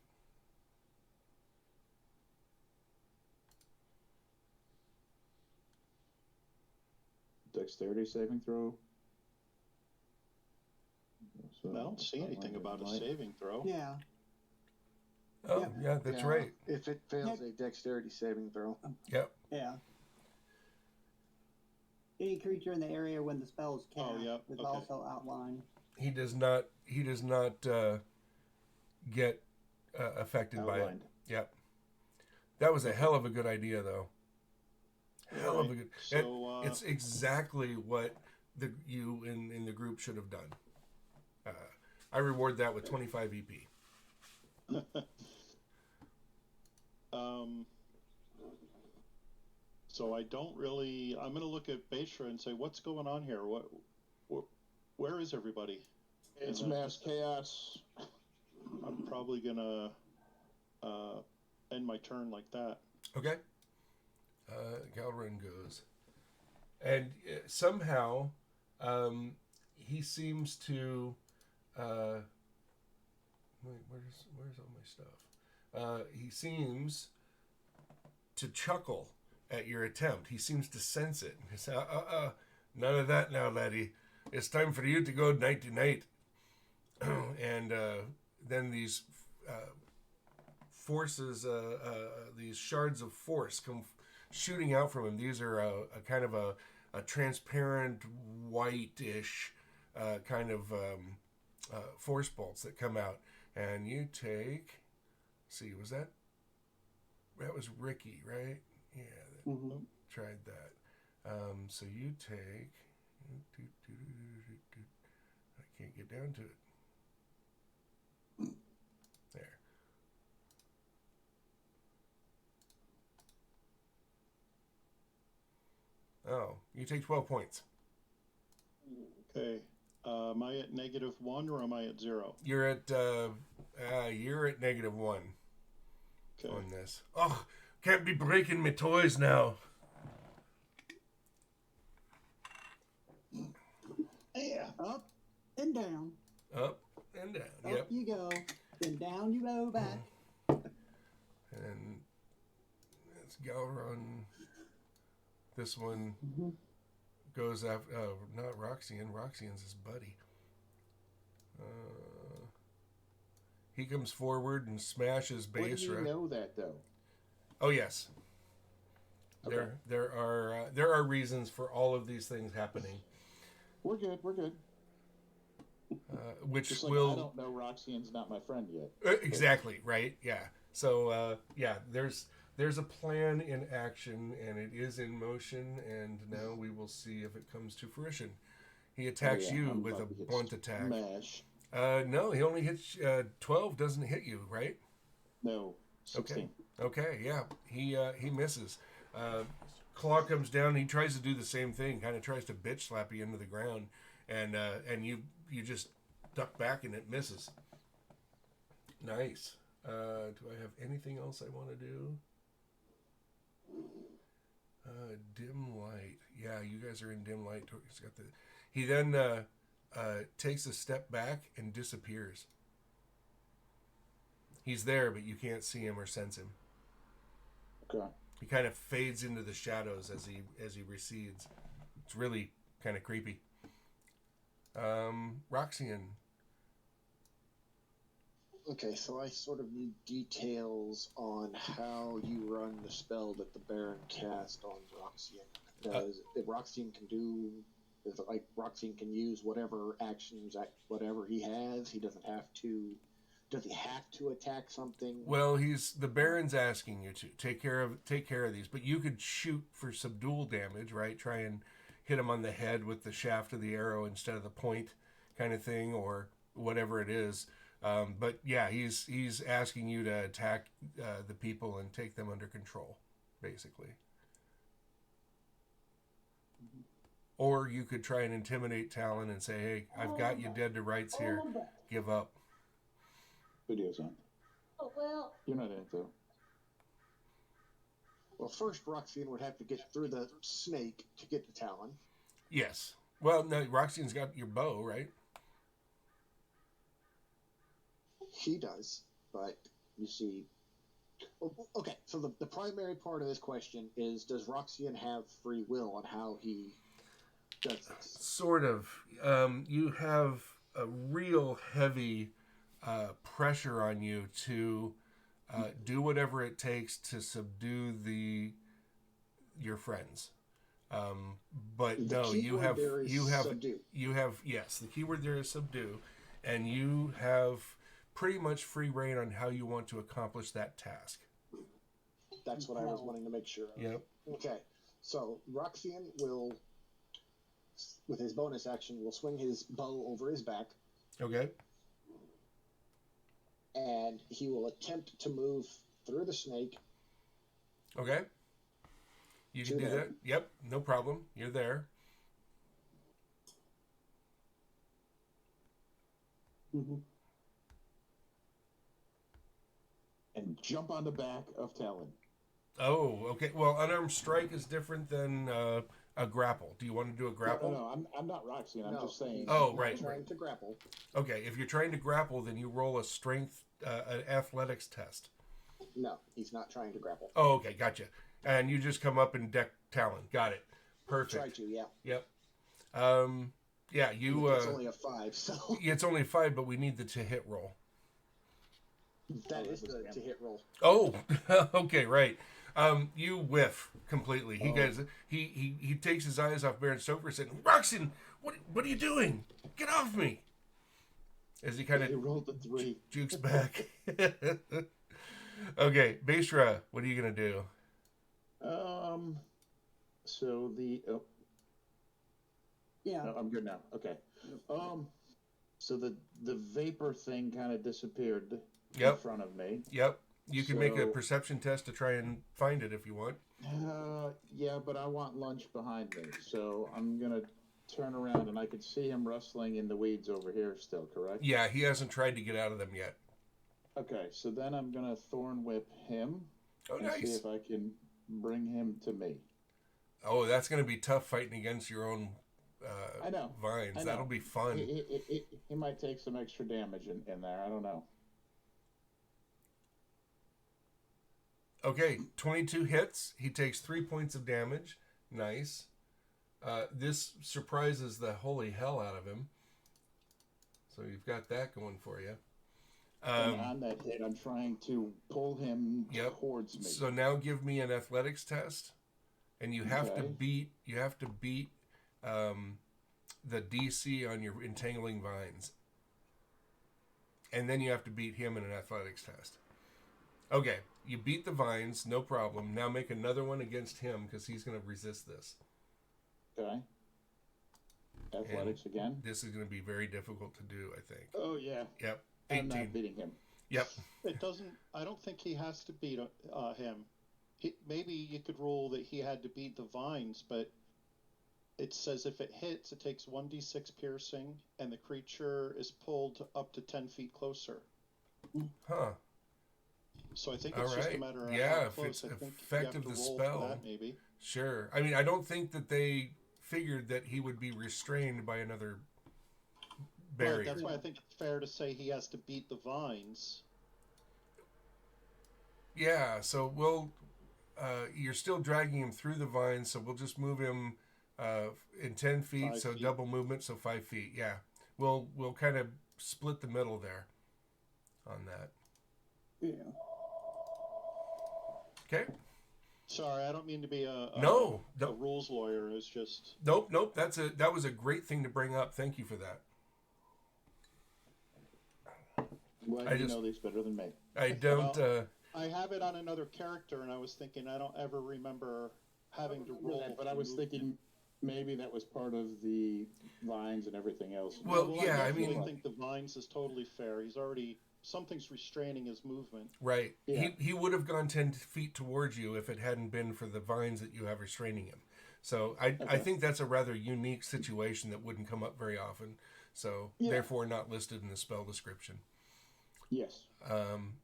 Dexterity saving throw. So, I don't see anything about a saving throw. Yeah. Oh, Yep. yeah, that's Yeah, right. If it fails a dexterity saving throw. Yep. Yeah. Any creature in the area when the spell is cast Oh, yep, is okay. also outlined. He does not get affected by it. Outlined. Yep. That was a hell of a good idea, though. Hell of a good. So, it's exactly what you in the group should have done. I reward that with 25 EP. So I don't really. I'm going to look at Beishra and say, what's going on here? Where is everybody? It's And, mass chaos. I'm probably going to end my turn like that. Okay. Galrin goes, and somehow he seems to. Wait, where's all my stuff? He seems to chuckle at your attempt. He seems to sense it. He says, none of that now, laddie. It's time for you to go night to night. And then these forces, these shards of force come shooting out from him. These are a kind of a transparent, whitish kind of force bolts that come out. And you take, see, that was Ricky, right? Yeah, that tried that. So you take, I can't get down to it. There. Oh, you take 12 points. Okay. Am I at -1 or am I at 0? You're at -1 Okay. on this. Oh, can't be breaking my toys now. Yeah. Up and down. Up and down. Up Yep. you go. Then down you go back. And it's Galron. This one goes after not Roxanne. Roxanne's his buddy. He comes forward and smashes Why do you Beishra. know that, though? Oh yes. Okay. There are reasons for all of these things happening, We're good. which Just like will I don't know Roxanne's not my friend yet. exactly right. Yeah. So there's a plan in action and it is in motion, and now we will see if it comes to fruition. He attacks you I'm with a about to get blunt attack. Smash. No, he only hits 12. Doesn't hit you, right? No. 16. Okay, yeah. He misses. Claw comes down. He tries to do the same thing. Kind of tries to bitch slap you into the ground, and you just duck back and it misses. Nice. Do I have anything else I want to do? Dim light. Yeah, you guys are in dim light. He's got the. He then takes a step back and disappears. He's there, but you can't see him or sense him. Okay. He kind of fades into the shadows as he recedes. It's really kind of creepy. Roxanne. Okay, so I sort of need details on how you run the spell that the Baron cast on Roxanne. If Roxanne can do, is it like Roxanne can use whatever actions, whatever he has. He doesn't have to. Does he have to attack something? Well, the Baron's asking you to take care of these, but you could shoot for subdual damage, right? Try and hit him on the head with the shaft of the arrow instead of the point, kind of thing, or whatever it is. But yeah, he's asking you to attack the people and take them under control, basically. Or you could try and intimidate Talon and say, "Hey, I've got you dead to rights here. Give up." Video's on. Oh, well, You're not in it, though. Well, first Roxanne would have to get through the snake to get to Talon. Yes. Well, no, Roxanne's got your bow, right? He does, but you see. Okay, so the primary part of this question is: does Roxanne have free will on how he does this? Sort of. You have a real heavy pressure on you to do whatever it takes to subdue your friends. But The no, you keyword there is subdue. yes, the keyword there is subdue, and you have pretty much free reign on how you want to accomplish that task. That's what I was wanting to make sure of. Yep. Okay, so Roxian will, with his bonus action, will swing his bow over his back, Okay. and he will attempt to move through the snake. Okay. You can To do there. that. Yep. No problem. You're there. Mm-hmm. And jump on the back of Talon. Oh, okay. Well, unarmed strike is different than a grapple. Do you want to do a grapple? No, I'm not Roxy. I'm No, just saying. he's Oh, not right, trying right. to grapple. Okay. If you're trying to grapple, then you roll a strength, an athletics test. No, he's not trying to grapple. Oh, okay. Gotcha. And you just come up and deck Talon. Got it. Perfect. Try to, yeah. Yep. Yeah, you. It's only a 5, so It's only 5, but we need the to hit roll. that Oh, is that was the scam. to hit roll. Oh, okay, right. You whiff completely. He Oh. goes. He takes his eyes off Baron Stoker, saying, "Roxan, what are you doing? Get off me!" As he kind He of rolled a 3. jukes back. Okay, Basra, what are you gonna do? So the Yeah. no, I'm good now. Okay. So the vapor thing kind of disappeared in Yep. front of me. Yep. You can make a So- perception test to try and find it if you want. Yeah, but I want lunch behind me, so I'm gonna turn around and I can see him rustling in the weeds over here still. Correct? Yeah, he hasn't tried to get out of them yet. Okay, so then I'm gonna thorn whip him Oh, and see nice. if I can bring him to me. Oh, that's gonna be tough fighting against your own I know. vines. I know. That'll be fun. He might take some extra damage in there. I don't know. Okay, 22 hits. He takes 3 points of damage. Nice. This surprises the holy hell out of him. So you've got that going for you. And on that hit, I'm trying to pull him Yep. towards me. So now give me an athletics test, and you have to Okay. beat the DC on your entangling vines, and then you have to beat him in an athletics test. Okay, you beat the vines, no problem. Now make another one against him because he's going to resist this. Okay. Athletics again. This is going to be very difficult to do, I think. Oh yeah. Yep, I'm not 18. beating him. Yep. It doesn't. I don't think he has to beat him. Maybe you could rule that he had to beat the vines, but it says if it hits, it takes 1d6 piercing, and the creature is pulled up to 10 feet closer. Huh. So I think All it's just a right. matter of Yeah, how if close. it's I think you effect have of to the roll spell. for that, maybe. Sure. I mean, I don't think that they figured that he would be restrained by another Right, barrier. that's why I think it's fair to say he has to beat the vines. Yeah, so we'll. You're still dragging him through the vines, so we'll just move him in 10 feet, 5 so feet. double movement, so 5 feet. Yeah, we'll kind of split the middle there on that. Yeah. Okay. Sorry, I don't mean to be a No, a rules lawyer. It's just nope. That was a great thing to bring up. Thank you for that. Well, I you just- know these better than me. I don't. I have it on another character, and I was thinking I don't ever remember having to roll. Right, but I to was move- thinking maybe that was part of the vines and everything else. Well, yeah, I definitely mean- think the vines is totally fair. He's already something's restraining his movement. Right. Yeah. He would have gone 10 feet towards you if it hadn't been for the vines that you have restraining him. So I Okay. think that's a rather unique situation that wouldn't come up very often. So Yeah. therefore not listed in the spell description. Yes. Um,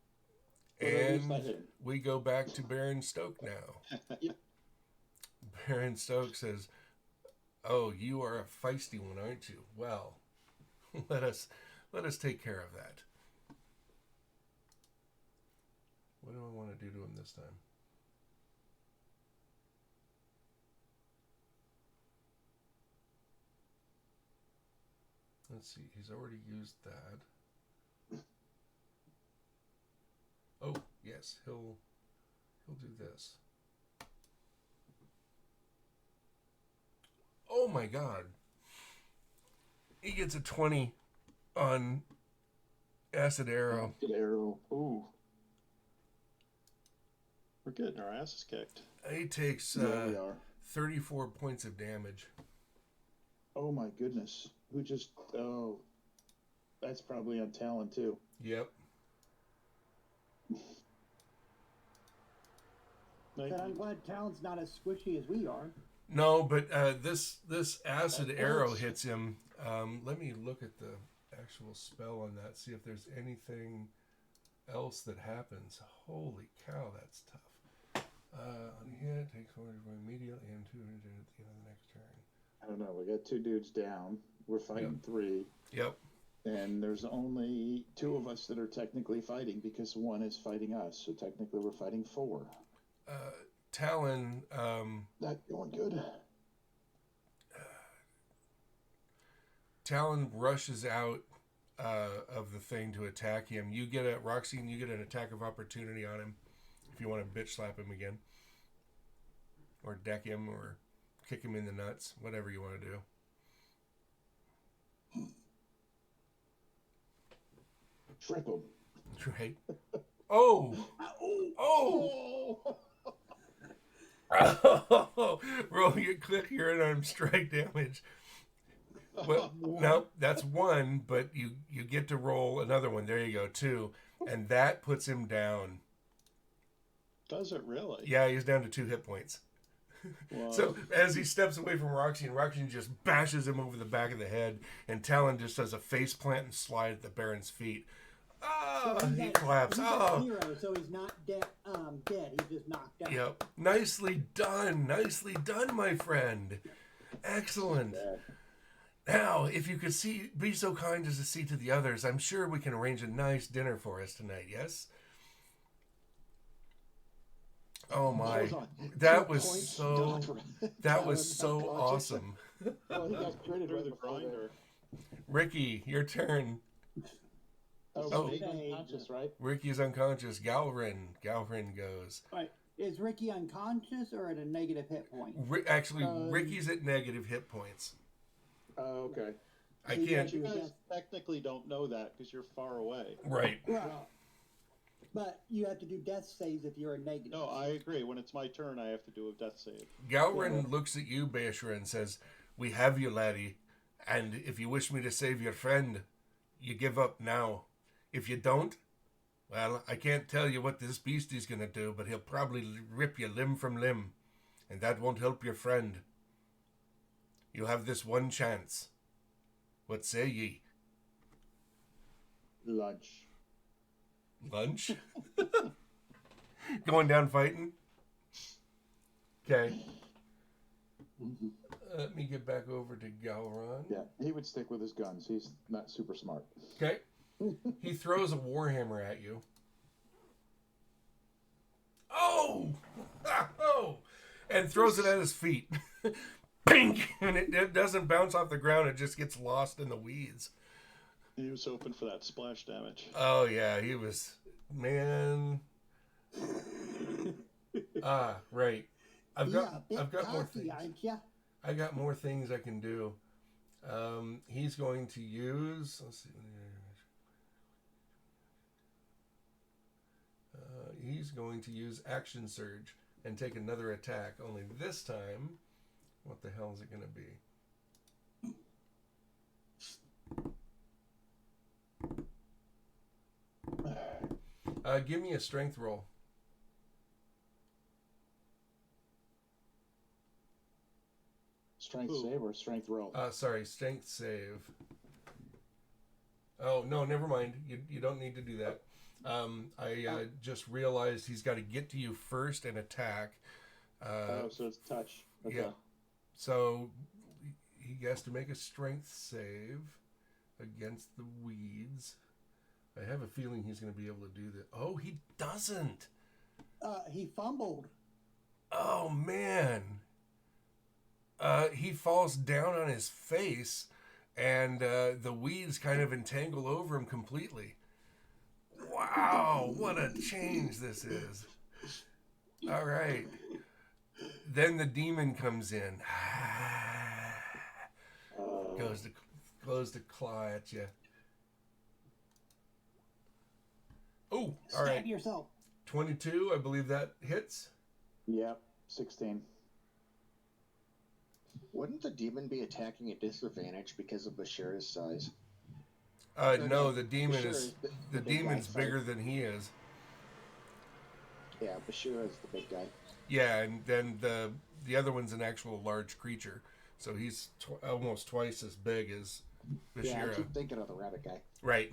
But at least I and hit him. we go back to Baron Stoke now. Yep. Baron Stoke says, "Oh, you are a feisty one, aren't you? Well, let us take care of that." What do I want to do to him this time? Let's see. He's already used that. Oh, yes, he'll do this. Oh my god. He gets a 20 on Acid arrow. Good arrow. Ooh. We're getting our asses kicked. He takes Yeah, we are. 34 points of damage. Oh my goodness. Who just? Oh, that's probably on Talon too. Yep. But I'm glad Talon's not as squishy as we are. No, but this acid That arrow hurts. hits him. Let me look at the actual spell on that. See if there's anything else that happens. Holy cow, that's tough. On hit, takes 40 immediately and 200 at the end of the next turn. I don't know. We got 2 dudes down. We're fighting 3, Yep. and there's only 2 of us that are technically fighting because 1 is fighting us. So technically, we're fighting 4. Talon, Not going good. Talon rushes out of the thing to attack him. You get a Roxine. You get an attack of opportunity on him if you want to bitch slap him again, or deck him, or kick him in the nuts. Whatever you want to do. Triple. Right. Oh. Oh. Roll your click your unarmed strike damage. Well, no, that's 1, but you get to roll another one. There you go, 2, and that puts him down. Does it really? Yeah, he's down to 2 hit points. Wow. So as he steps away from Roxy, and Roxy just bashes him over the back of the head, and Talon just does a face plant and slide at the Baron's feet. Oh, he collapses. He's Oh, a hero, so he's not dead. He's just knocked out. yep. Nicely done, my friend. Excellent. Now, if you could be so kind as to see to the others, I'm sure we can arrange a nice dinner for us tonight. Yes. Oh my, that was so awesome. Well, he got credit Through right the before that. grinder. Ricky, your turn. Oh, Hey. he's unconscious, right? Ricky's unconscious. Galrin goes. Right. Is Ricky unconscious or at a negative hit point? Actually, Ricky's at negative hit points. Oh, okay. I So can't. you You guys- guys technically don't know that because you're far away. Right. Right. But you have to do death saves if you're a negative. No, I agree. When it's my turn, I have to do a death save. Galrin looks at you, Beashra, and says, "We have you, laddie. And if you wish me to save your friend, you give up now. If you don't, well, I can't tell you what this beastie's going to do, but he'll probably rip you limb from limb. And that won't help your friend. You have this one chance. What say ye? Lunch. Lunch? Going down fighting? Okay. Let me get back over to Galron. Yeah, he would stick with his guns. He's not super smart. Okay. He throws a warhammer at you. Oh! Oh! And throws it at his feet. Pink! And it doesn't bounce off the ground. It just gets lost in the weeds. He was hoping for that splash damage. Oh, yeah. He was... Man... Right. I've got more things. Aren't ya? I got more things I can do. He's going to use... Let's see... he's going to use Action Surge and take another attack. Only this time, what the hell is it going to be? Give me a strength roll. Strength Ooh. save or strength roll? Sorry, strength save. Oh, no, never mind. You don't need to do that. I just realized he's got to get to you first and attack. Oh, so it's touch. Okay. Yeah. So he has to make a strength save against the weeds. I have a feeling he's going to be able to do that. Oh, he doesn't. He fumbled. Oh, man. He falls down on his face, and the weeds kind of entangle over him completely. Wow, what a change this is. All right. Then the demon comes in. Goes to claw at you. Oh, all Stab right. yourself. 22, I believe that hits. Yep, 16. Wouldn't the demon be attacking at disadvantage because of Bashira's size? No, the demon Bashir is the the big guy, demon's sorry. bigger than he is. Yeah, Bashira is the big guy. Yeah, and then the other one's an actual large creature, so he's almost twice as big as Yeah, I Bashira. keep thinking of the rabbit guy. Right.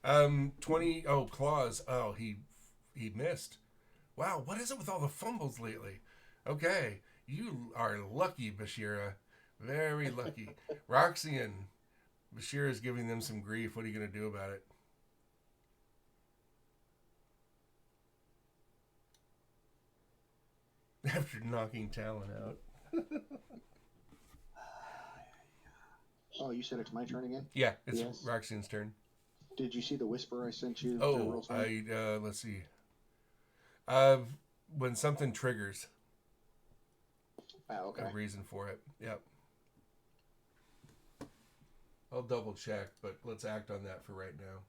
20. Oh, claws. Oh, he missed. Wow, what is it with all the fumbles lately? Okay, you are lucky, Bashira. Very lucky. Roxanne, Bashira's giving them some grief. What are you going to do about it? After knocking Talon out. Oh, you said it's my turn again? Yeah, it's Yes. Roxanne's turn. Did you see the whisper I sent you? Oh, let's see. When something triggers, Okay. a reason for it. Yep. I'll double check, but let's act on that for right now.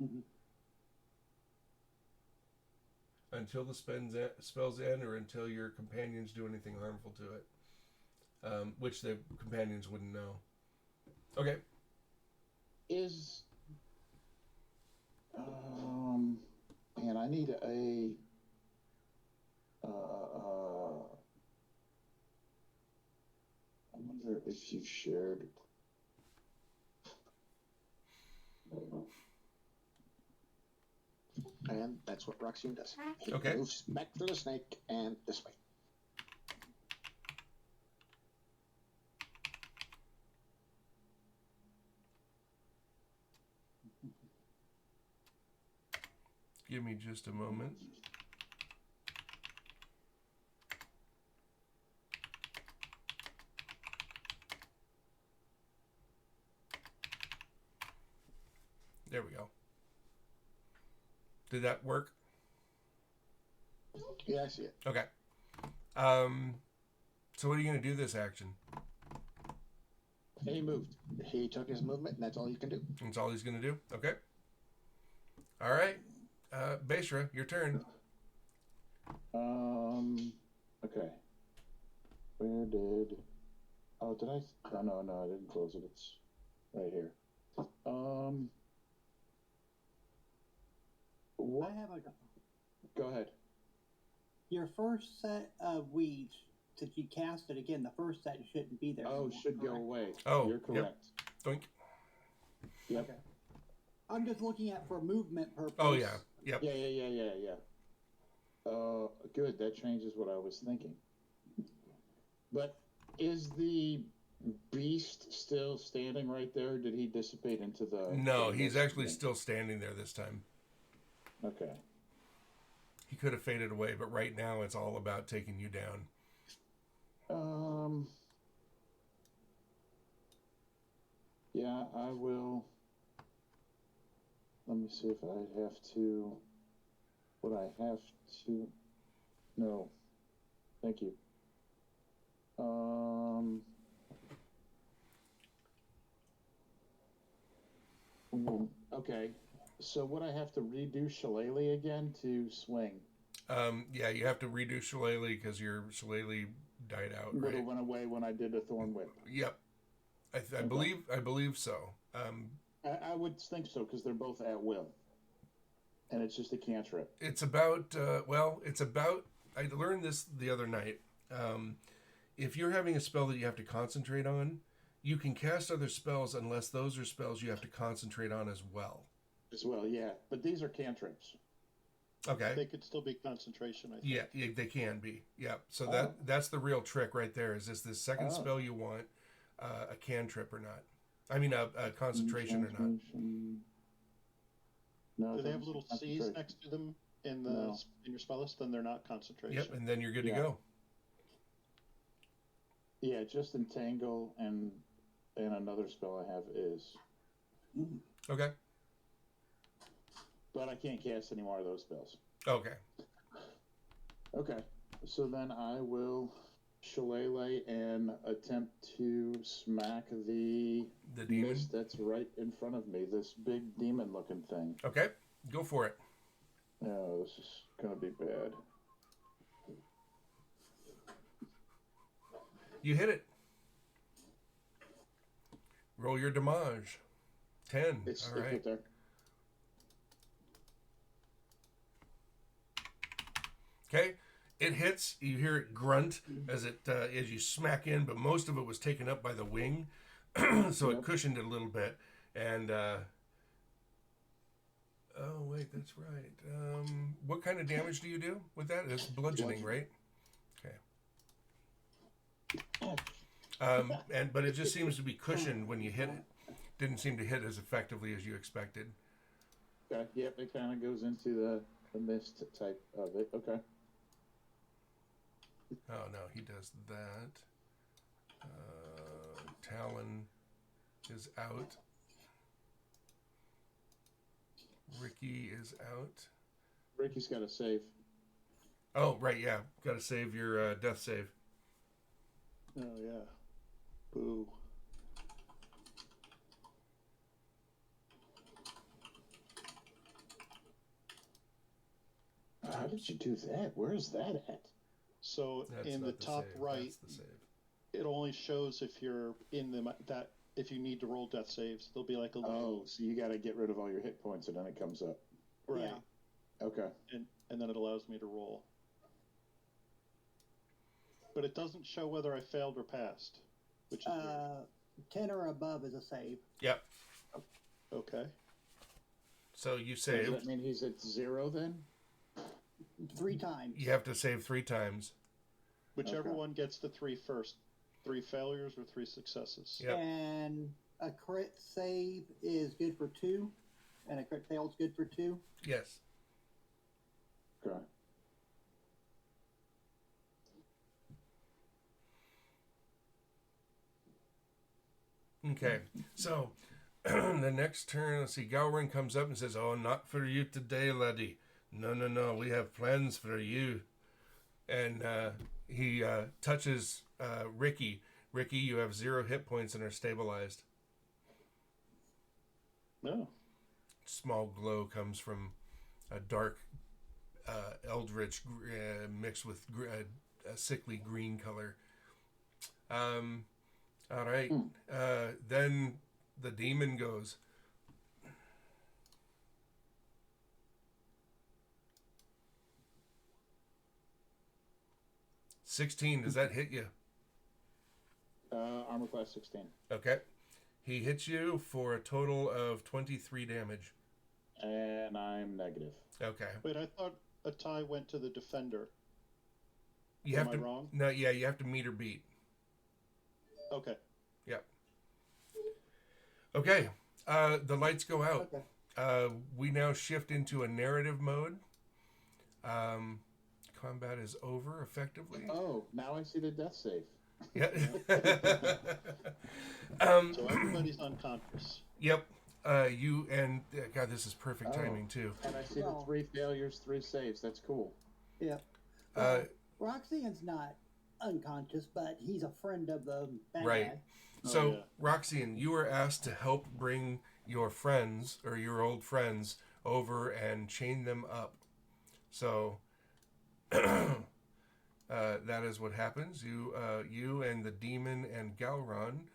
Mhm. Until the spells end, or until your companions do anything harmful to it, which the companions wouldn't know. Okay. Is man, I need a I wonder if you shared. And that's what Roxanne does. He Okay. moves back to the snake and this way. Give me just a moment. There we go. Did that work? Yeah, I see it. Okay. So what are you going to do this action? And he moved. He took his movement, and that's all you can do. That's all he's going to do? Okay. All right. Beshra, your turn. Okay. Where did? Oh, did I? Oh, no, I didn't close it. It's right here. What? I have a. Go ahead. Your first set of weeds, since you cast it again, the first set shouldn't be there. Oh, anymore, should go correct? away. Oh, You're yep. correct. Doink. Yep. Okay. I'm just looking at for movement purpose. Oh, yeah. Yep. Yeah. Good. That changes what I was thinking. But is the beast still standing right there? Or did he dissipate into the? No, the he's mist actually again? still standing there this time. Okay. He could have faded away, but right now it's all about taking you down. Yeah, I will. Let me see if I have to. Would I have to? No. Thank you. Okay. So would I have to redo Shillelagh again to swing? Yeah, you have to redo Shillelagh because your Shillelagh died out, Would right? have went away when I did the Thorn Whip. Yep. I believe so. I would think so because they're both at will, and it's just a cantrip. It's about I learned this the other night. If you're having a spell that you have to concentrate on, you can cast other spells unless those are spells you have to concentrate on as well. As well, yeah. But these are cantrips. Okay. They could still be concentration, I think. Yeah, they can be. Yeah. So that's the real trick right there. Is this second spell you want a cantrip or not? I mean, a concentration or not? No. Do they it have doesn't little say C's concentration. next to them in the No. in your spell list? Then they're not concentration. Yep. And then you're good Yeah. to go. Yeah, just entangle and another spell I have is, Okay. but I can't cast any more of those spells. Okay. Okay, so then I will shillelagh and attempt to smack the demon. mist that's right in front of me. This big demon-looking thing. Okay, go for it. Oh, this is gonna be bad. You hit it. Roll your damage. 10. It's All right. right there. Okay, it hits. You hear it grunt as you smack in, but most of it was taken up by the wing, so it cushioned it a little bit. And oh wait, that's right. What kind of damage do you do with that? It's bludgeoning, right? Okay. But it just seems to be cushioned when you hit it. Didn't seem to hit as effectively as you expected. Okay, yep, it kind of goes into the mist type of it. Okay. Oh no, he does that. Talon is out. Ricky is out. Ricky's got to save. Oh right, yeah, got to save your death save. Oh yeah. Boo. How did you do that? Where's that at? So That's in the not top save. right, That's the save. it only shows if you're in that if you need to roll death saves. There'll be like a Oh, so you got to get rid of all your hit points, and then it comes up. right, Yeah. Okay. and then it allows me to roll. But it doesn't show whether I failed or passed, which is weird. 10 or above is a save. Yep. Okay. So you So does saved. that mean he's at 0 then? 3 times. You have to save 3 times. Whichever Okay. one gets the 3 first. 3 failures or 3 successes. Yep. And a crit save is good for 2, and a crit fail is good for 2. Yes. Okay. Okay. So the next turn, let's see, Gowron comes up and says, "Oh, not for you today, laddie. No. We have plans for you." And he touches Ricky. Ricky, you have 0 hit points and are stabilized. No. Small glow comes from a dark eldritch mixed with a sickly green color. All right. Then the demon goes. $16. Does that hit you? Armor class 16. Okay. He hits you for a total of 23 damage. And I'm negative. Okay. Wait, I thought a tie went to the defender. You Am have I to wrong? No, yeah, you have to meet or beat. Okay. Yep. Okay. The lights go out. Okay. We now shift into a narrative mode. Combat is over effectively. Oh, now I see the death save. Yeah. So everybody's unconscious. Yep. You and God, this is perfect Oh. timing too. And I see Well- the 3 failures, 3 saves. That's cool. Yeah. Roxanne's not unconscious, but he's a friend of the bad Right. guy. So, yeah. Roxanne, you were asked to help bring your friends or your old friends over and chain them up. So, that is what happens. You and the demon and Galron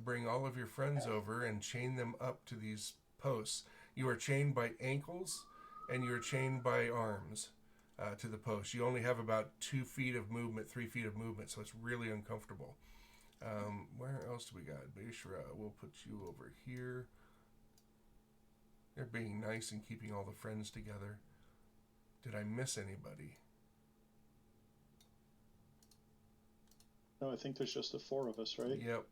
bring all of your friends over and chain them up to these posts. You are chained by ankles and you're chained by arms to the post. You only have about 2 feet of movement, 3 feet of movement, so it's really uncomfortable. Where else do we got? Beshra, we'll put you over here. They're being nice and keeping all the friends together. Did I miss anybody? No, I think there's just the 4 of us, right? Yep.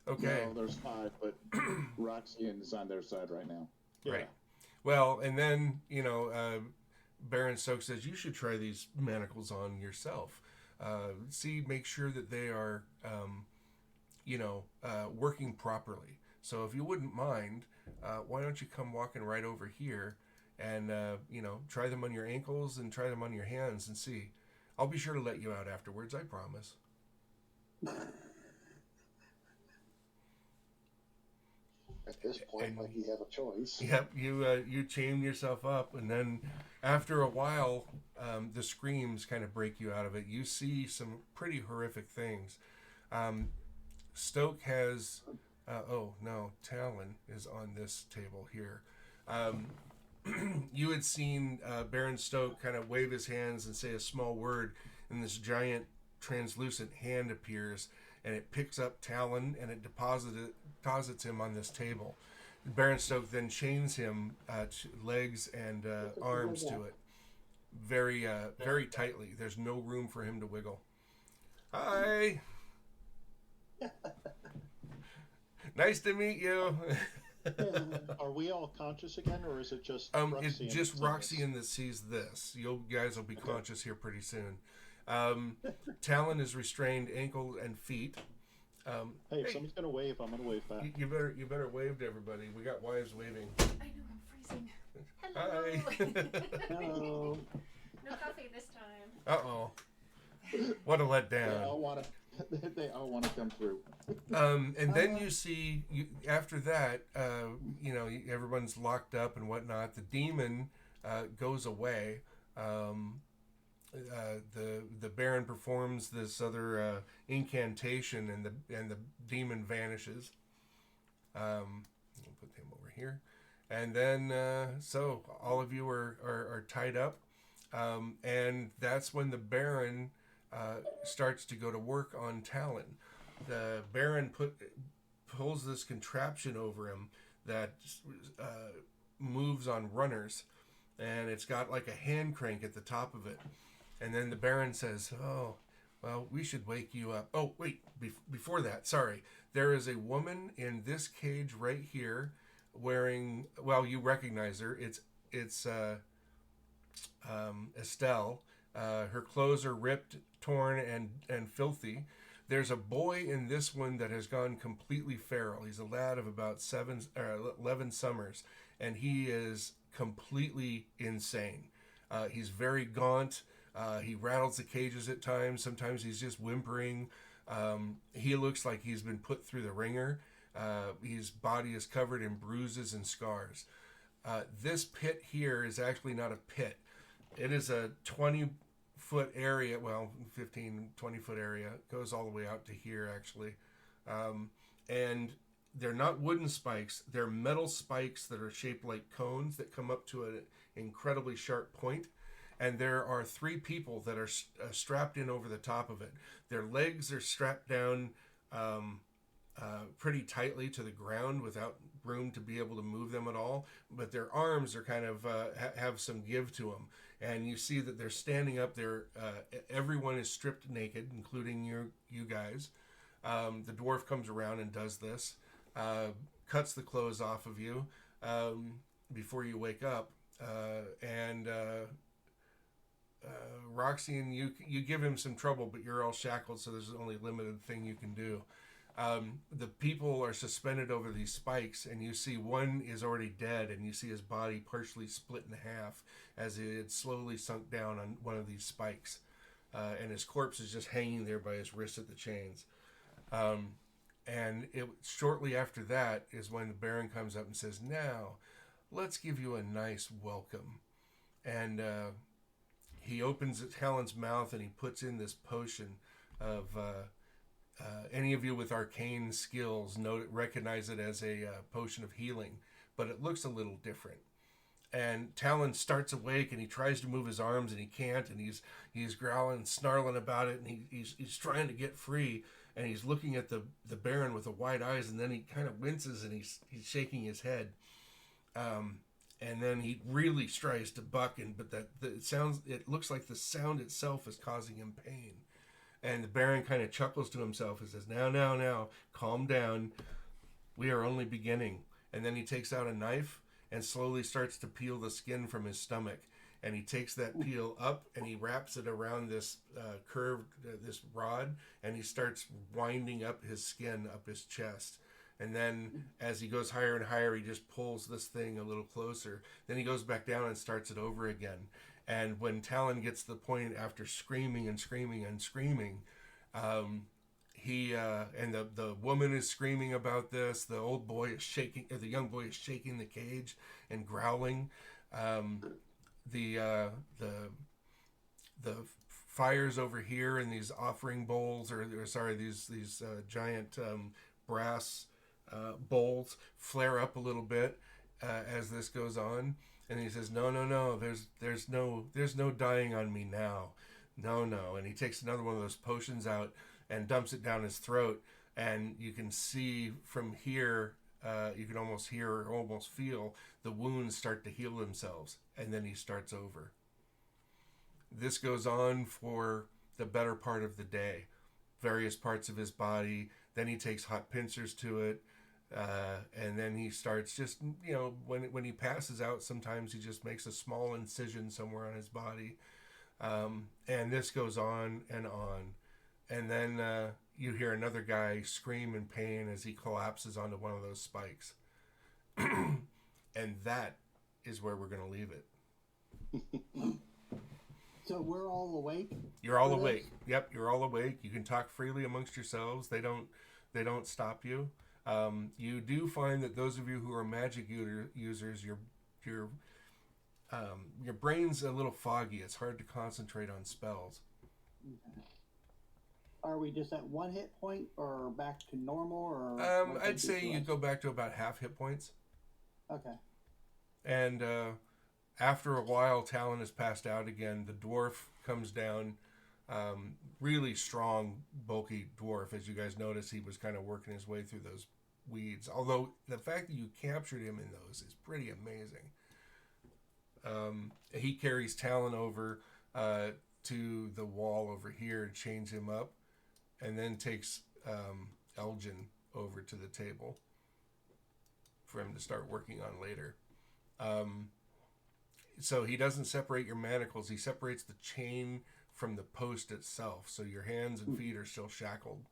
Okay. No, there's 5, but Roxanne's on their side right now. Yeah. Right. Well, and then, Baron Stokes says, you should try these manacles on yourself. Make sure that they are, working properly. So if you wouldn't mind, why don't you come walking right over here and, try them on your ankles and try them on your hands and see. I'll be sure to let you out afterwards, I promise. At this point, And- like you have a choice. Yep, you chain yourself up, and then after a while, the screams kind of break you out of it. You see some pretty horrific things. Stoke has, oh no, Talon is on this table here. You had seen Baron Stoke kind of wave his hands and say a small word, and this giant translucent hand appears, and it picks up Talon and it deposits him on this table. Baron Stoke then chains him to legs and arms to it, very very tightly. There's no room for him to wiggle. Hi. Nice to meet you. Are we all conscious again, or is it just It's Roxy just and Roxanne that sees this. You guys will be conscious here pretty soon. Talon is restrained ankle and feet. Hey, if somebody's gonna wave, I'm gonna wave back. You better wave to everybody. We got wives waving. I know, I'm freezing. Hi. No. No coffee this time. Uh-oh. What a They letdown. all want to. They all want to come through. And then you see, after that, everyone's locked up and whatnot. The demon goes away. The Baron performs this other incantation, and the demon vanishes. I'll put him over here, and then so all of you are tied up, and that's when the Baron starts to go to work on Talon. The Baron pulls this contraption over him that moves on runners, and it's got like a hand crank at the top of it. And then the Baron says, "Oh, well, we should wake you up." Oh, wait, before that, sorry. There is a woman in this cage right here wearing, well, you recognize her. It's Estelle. Her clothes are ripped, torn, and filthy. There's a boy in this one that has gone completely feral. He's a lad of about 11 summers, and he is completely insane. He's very gaunt. He rattles the cages at times. Sometimes he's just whimpering. He looks like he's been put through the ringer. His body is covered in bruises and scars. This pit here is actually not a pit. It is a 20-foot area, well, 15, 20-foot area. It goes all the way out to here, actually. And they're not wooden spikes. They're metal spikes that are shaped like cones that come up to an incredibly sharp point. And there are 3 people that are strapped in over the top of it. Their legs are strapped down pretty tightly to the ground without room to be able to move them at all. But their arms are kind of have some give to them. And you see that they're standing up there. Everyone is stripped naked, including you guys. The dwarf comes around and does this, cuts the clothes off of you before you wake up, and Roxanne, you give him some trouble, but you're all shackled, so there's only a limited thing you can do. The people are suspended over these spikes, and you see one is already dead, and you see his body partially split in half as it had slowly sunk down on one of these spikes, and his corpse is just hanging there by his wrist at the chains. And shortly after that is when the Baron comes up and says, "Now, let's give you a nice welcome." And he opens Helen's mouth and he puts in this potion of any of you with arcane skills recognize it as a potion of healing, but it looks a little different. And Talon starts awake and he tries to move his arms and he can't, and he's growling, snarling about it, and he's trying to get free, and he's looking at the Baron with the wide eyes, and then he kind of winces and he's shaking his head. And then he really tries to buck, but it looks like the sound itself is causing him pain. And the Baron kind of chuckles to himself and says, now, calm down. We are only beginning." And then he takes out a knife and slowly starts to peel the skin from his stomach. And he takes that peel up and he wraps it around this curved, this rod, and he starts winding up his skin up his chest. And then as he goes higher and higher, he just pulls this thing a little closer. Then he goes back down and starts it over again. And when Talon gets to the point after screaming and screaming and screaming, he and the woman is screaming about this. The old boy is shaking, or the young boy is shaking the cage and growling. The fires over here in these offering bowls, these giant brass bowls flare up a little bit as this goes on. And he says, no, there's no dying on me now. No. And he takes another one of those potions out and dumps it down his throat. And you can see from here, you can almost hear or almost feel the wounds start to heal themselves. And then he starts over. This goes on for the better part of the day. Various parts of his body. Then he takes hot pincers to it. And then he starts just, when he passes out, sometimes he just makes a small incision somewhere on his body. And this goes on. And then you hear another guy scream in pain as he collapses onto one of those spikes. And that is where we're going to leave it. So we're all awake? You're all awake. Yep, you're all awake. You can talk freely amongst yourselves. They don't stop you. You do find that those of you who are magic users, your brain's a little foggy. It's hard to concentrate on spells. Okay. Are we just at 1 hit point or back to normal? Or I'd say you go back to about half hit points. Okay. And after a while, Talon is passed out again. The dwarf comes down. Really strong, bulky dwarf. As you guys notice, he was kind of working his way through those weeds. Although the fact that you captured him in those is pretty amazing. He carries Talon over to the wall over here and chains him up, and then takes Elgin over to the table for him to start working on later. So he doesn't separate your manacles. He separates the chain from the post itself. So your hands and feet are still shackled.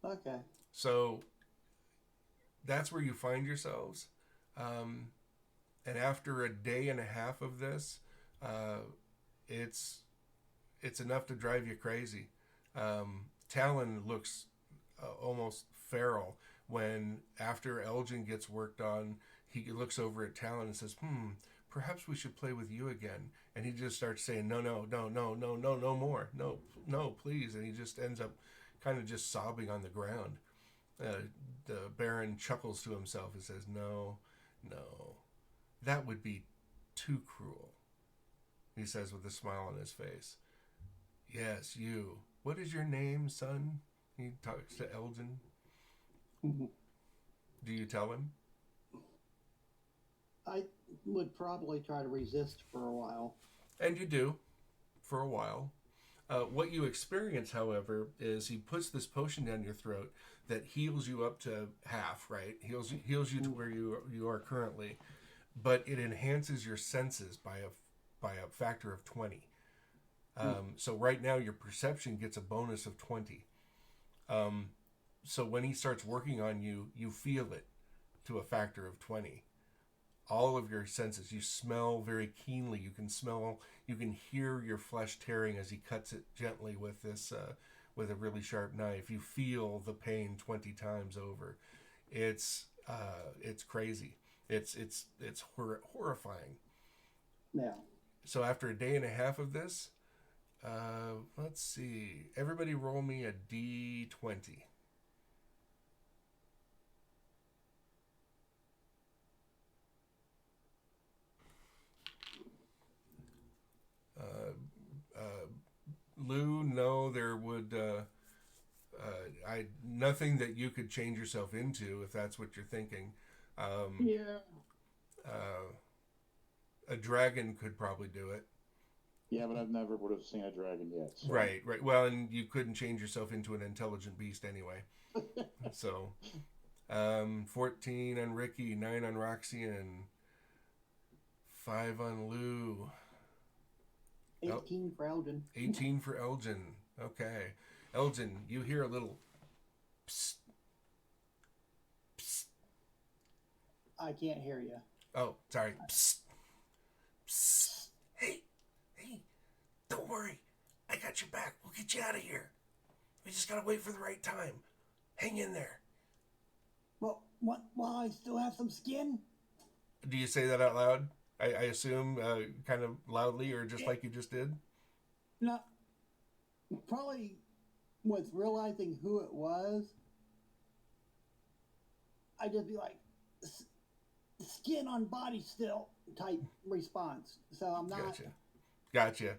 Okay. So that's where you find yourselves. And after a day and a half of this, it's enough to drive you crazy. Talon looks almost feral when, after Elgin gets worked on, he looks over at Talon and says, perhaps we should play with you again. And he just starts saying, no more. No, please. And he just ends up kind of just sobbing on the ground. The Baron chuckles to himself and says, no, that would be too cruel. He says with a smile on his face. Yes, you. What is your name, son? He talks to Elgin. Do you tell him? I would probably try to resist for a while. And you do, for a while. What you experience, however, is he puts this potion down your throat that heals you up to half, right? Heals you to where you are currently, but it enhances your senses by a factor of 20. So right now your perception gets a bonus of 20. So when he starts working on you, you feel it to a factor of 20. All of your senses, you smell very keenly. You can hear your flesh tearing as he cuts it gently with this, with a really sharp knife. You feel the pain 20 times over. It's crazy. It's horrifying. Yeah. So after a day and a half of this, let's see. Everybody roll me a D20. Lou, no, there would nothing that you could change yourself into, if that's what you're thinking. Yeah. A dragon could probably do it. Yeah, but I've never would have seen a dragon yet. So. Right. Well, and you couldn't change yourself into an intelligent beast anyway. So, 14 on Ricky, 9 on Roxy, and 5 on Lou. 18 for Elgin. 18 for Elgin. Okay. Elgin, you hear a little psst. Psst. I can't hear you. Oh, sorry. Psst. Psst. got your back. We'll get you out of here. We just gotta wait for the right time. Hang in there. Well, what? While I still have some skin? Do you say that out loud? I assume kind of loudly or just like you just did? No. Probably with realizing who it was, I'd just be like, skin on body still type response. So I'm not Gotcha.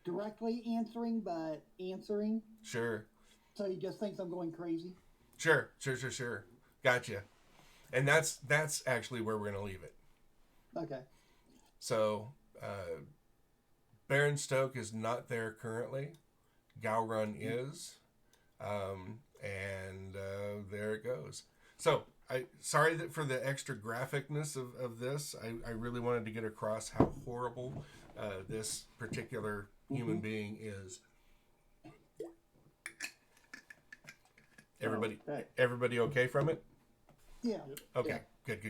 directly answering, but answering. Sure. So he just thinks I'm going crazy. Sure. Gotcha. And that's actually where we're gonna leave it. Okay. So, Baron Stoke is not there currently. Gowron is, and there it goes. So, sorry that for the extra graphicness of this. I really wanted to get across how horrible this particular human being is. Everybody okay from it? Yeah. Okay, good.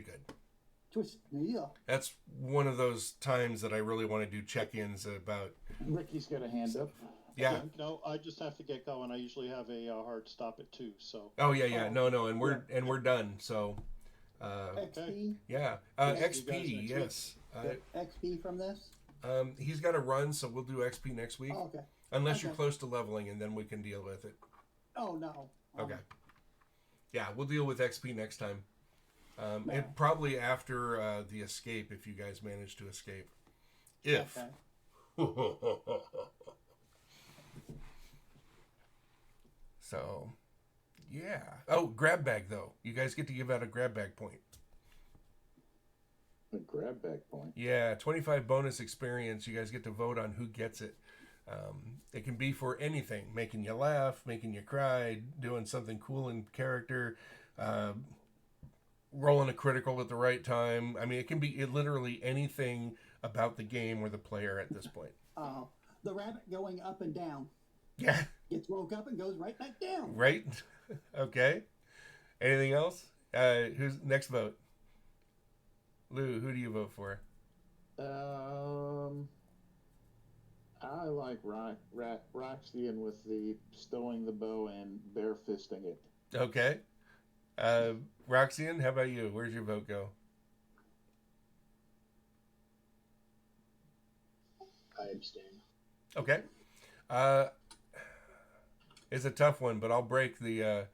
Twist. Yeah. That's one of those times that I really want to do check-ins about. Ricky's got a hand up. Yeah. No, I just have to get going. I usually have a hard stop at 2, so. Oh yeah. No, and we're done. So. XP. Yeah. Yes, you XP. guys Yes. XP from this. He's got a run, so we'll do XP next week. Oh, okay. Unless you're Okay. close to leveling, and then we can deal with it. Oh no. Okay. Yeah, we'll deal with XP next time. And probably after the escape, if you guys manage to escape. If. Okay. So, yeah. Oh, grab bag though. You guys get to give out a grab bag point. A grab bag point. Yeah, 25 bonus experience. You guys get to vote on who gets it. It can be for anything, making you laugh, making you cry, doing something cool in character, rolling a critical at the right time. I mean, it can be literally anything about the game or the player at this point. The rabbit going up and down Yeah, gets woke up and goes right back down. right? Okay. Anything else? Who's next vote? Lou, who do you vote for? I like Roxian with the stowing the bow and bare fisting it. Okay. Roxanne, how about you? Where's your vote go? I abstain. Okay. It's a tough one, but I'll break a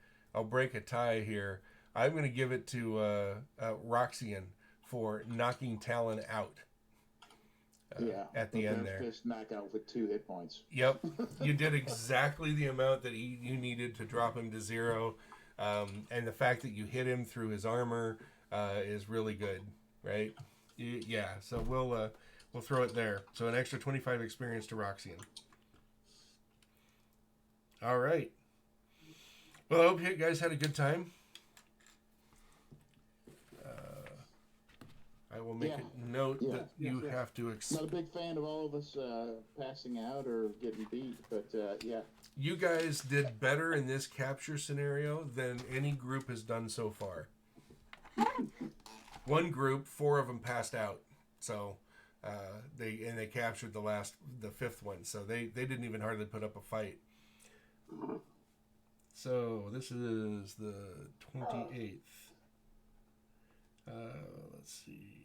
tie here. I'm going to give it to Roxian for knocking Talon out. At the end there. Fist knockout with 2 hit points. Yep, you did exactly the amount that you needed to drop him to 0, and the fact that you hit him through his armor is really good, right? Yeah, so we'll throw it there. So an extra 25 experience to Roxian. All right. Well, I hope you guys had a good time. I will make a note that you have to. Not a big fan of all of us passing out or getting beat, but yeah. You guys did better in this capture scenario than any group has done so far. One group, 4 of them passed out, so they captured the 5th one, so they didn't even hardly put up a fight. So this is the 28th. Let's see.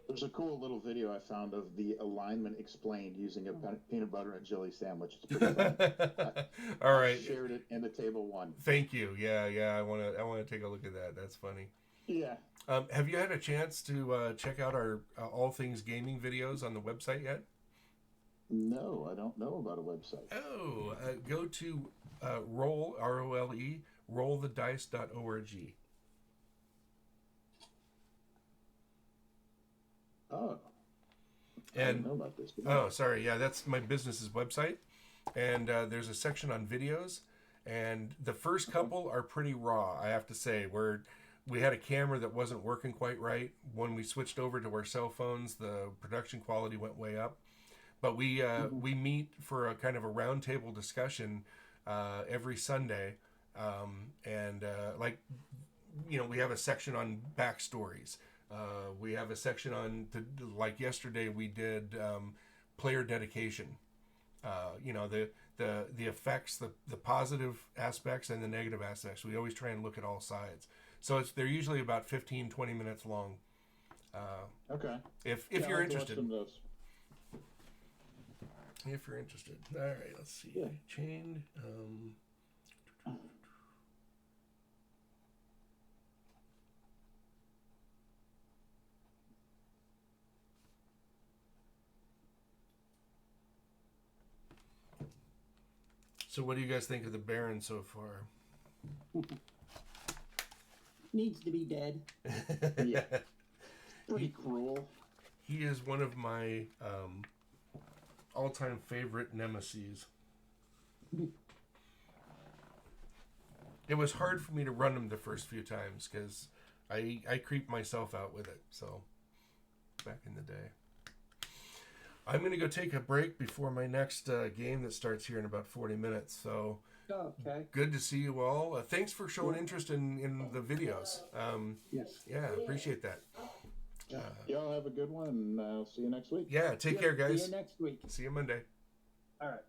There's a cool little video I found of the alignment explained using a peanut butter and jelly sandwich. It's pretty fun. All right. I shared it in the table 1. Thank you. Yeah. I want to take a look at that. That's funny. Yeah. Have you had a chance to check out our All Things Gaming videos on the website yet? No, I don't know about a website. Oh, go to roll, R-O-L-E, rollthedice.org. Oh. I And didn't know about this. oh, sorry, yeah, that's my business's website, and there's a section on videos, and the first couple are pretty raw, I have to say. We had a camera that wasn't working quite right. When we switched over to our cell phones, the production quality went way up. But we meet for a kind of a roundtable discussion every Sunday, and we have a section on backstories. We have a section on, like yesterday, we did player dedication. The effects, the positive aspects and the negative aspects. We always try and look at all sides. So they're usually about 15, 20 minutes long. Okay. If Yeah, you're I'll have to watch interested. some of those. If you're interested. All right, let's see. Yeah. Chained. So what do you guys think of the Baron so far? Needs to be dead. Yeah. Pretty cruel. He is one of my all-time favorite nemesis. It was hard for me to run him the first few times because I creeped myself out with it. So back in the day. I'm going to go take a break before my next game that starts here in about 40 minutes. So Okay. good to see you all. Thanks for showing interest in the videos. Yes. Yeah, appreciate that. Y'all have a good one, and I'll see you next week. Yeah, take care, See guys. you next week. See you Monday. All right.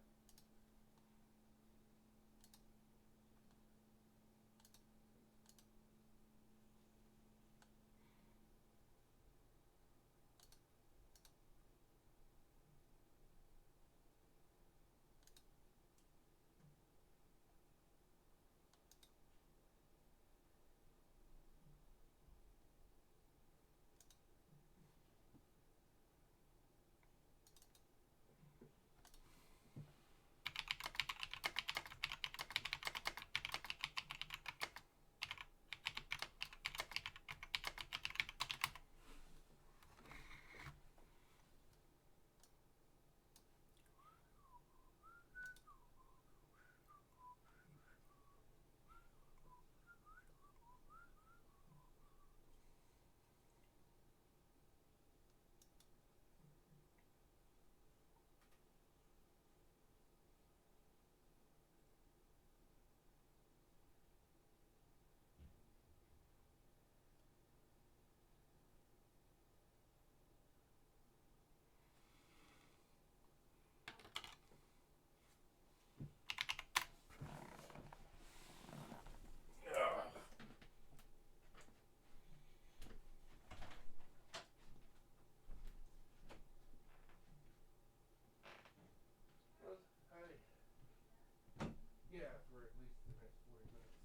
Yeah, for at least the next 40 minutes.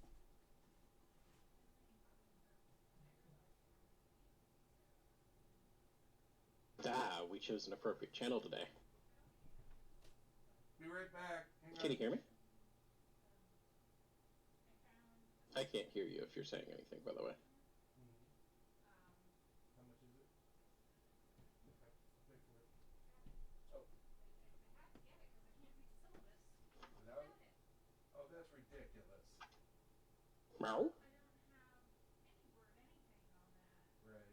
We chose an appropriate channel today. Be right back. Hang on. Can you hear me? I can't hear you if you're saying anything, by the way. How much is it? Okay, I'll pay for it. Oh. Without? Oh, that's ridiculous. Meow? Right.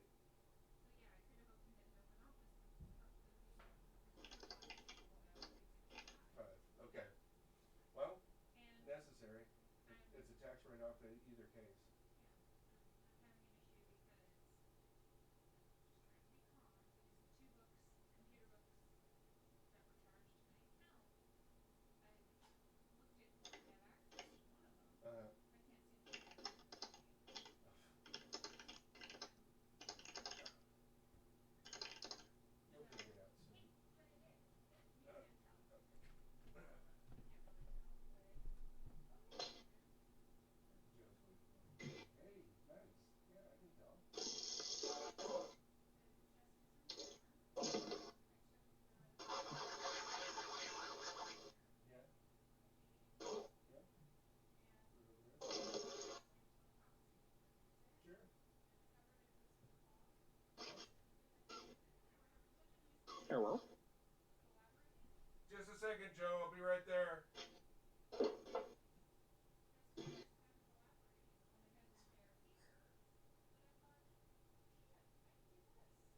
Okay. Well, necessary. It's a tax write-off in either case. Uh, you'll figure it out soon. Hey, nice. Yeah, I can tell. Yeah. Yeah. Put it over there. Sure. Hello? Just a second, Joe. I'll be right there.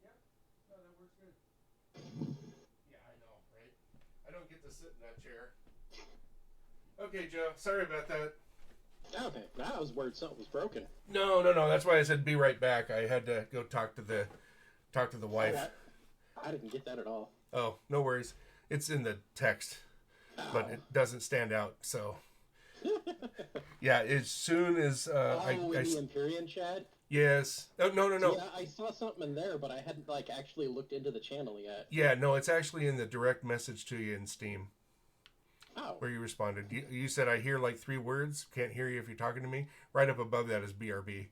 Yep. No, that works good. Yeah, I know, right? I don't get to sit in that chair. Okay, Joe. Sorry about that. Okay, I was worried something was broken. No. That's why I said be right back. I had to go talk to the wife. I didn't get that at all. Oh, no worries. It's in the text, but it doesn't stand out. So, yeah, as soon as In the Empyrean chat? yes. Oh, no. Yeah, I saw something in there, but I hadn't like actually looked into the channel yet. Yeah, no, it's actually in the direct message to you in Steam Oh, where you responded. You said I hear like 3 words. Can't hear you if you're talking to me. Right up above that is BRB.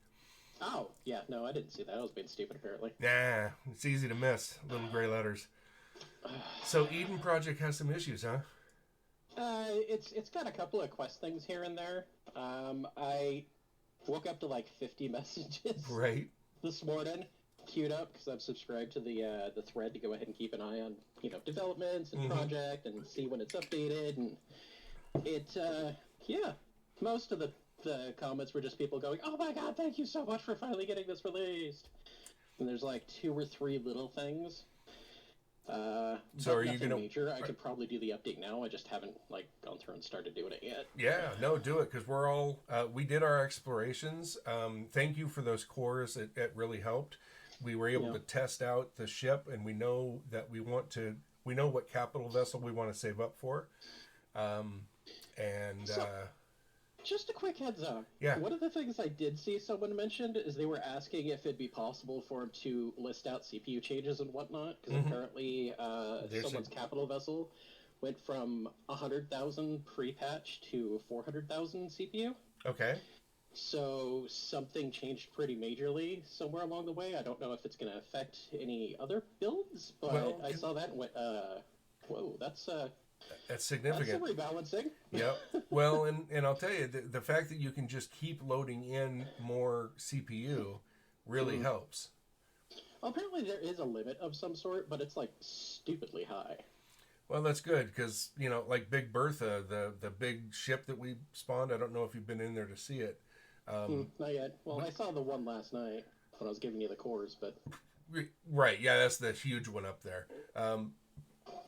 oh, yeah. No, I didn't see that. I was being stupid apparently. Nah, it's easy to miss. Little gray letters. So Eden Project has some issues, huh? It's got a couple of quest things here and there. I woke up to like 50 messages Right. this morning, queued up because I'm subscribed to the thread to go ahead and keep an eye on developments and project and see when it's updated, and most of the comments were just people going, "Oh my god, thank you so much for finally getting this released." And there's like 2 or 3 little things. So are you nothing gonna? major. I could probably do the update now. I just haven't like gone through and started doing it yet. Yeah, no, do it because we're all we did our explorations. Thank you for those cores. It really helped. We were able to test out the ship, and we know that we know what capital vessel we want to save up for. Just a quick heads up. Yeah. One of the things I did see someone mentioned is they were asking if it'd be possible for him to list out CPU changes and whatnot, because apparently someone's capital vessel went from 100,000 pre-patch to 400,000 CPU. Okay. So something changed pretty majorly somewhere along the way. I don't know if it's going to affect any other builds, but I saw that and went, whoa, that's significant. That's a rebalancing. Yep. Well, and I'll tell you, the fact that you can just keep loading in more CPU really helps. Well, apparently there is a limit of some sort, but it's like stupidly high. Well, that's good because like Big Bertha, the big ship that we spawned. I don't know if you've been in there to see it. Not yet. Well, I saw the one last night when I was giving you the cores, but right, yeah, that's the huge one up there.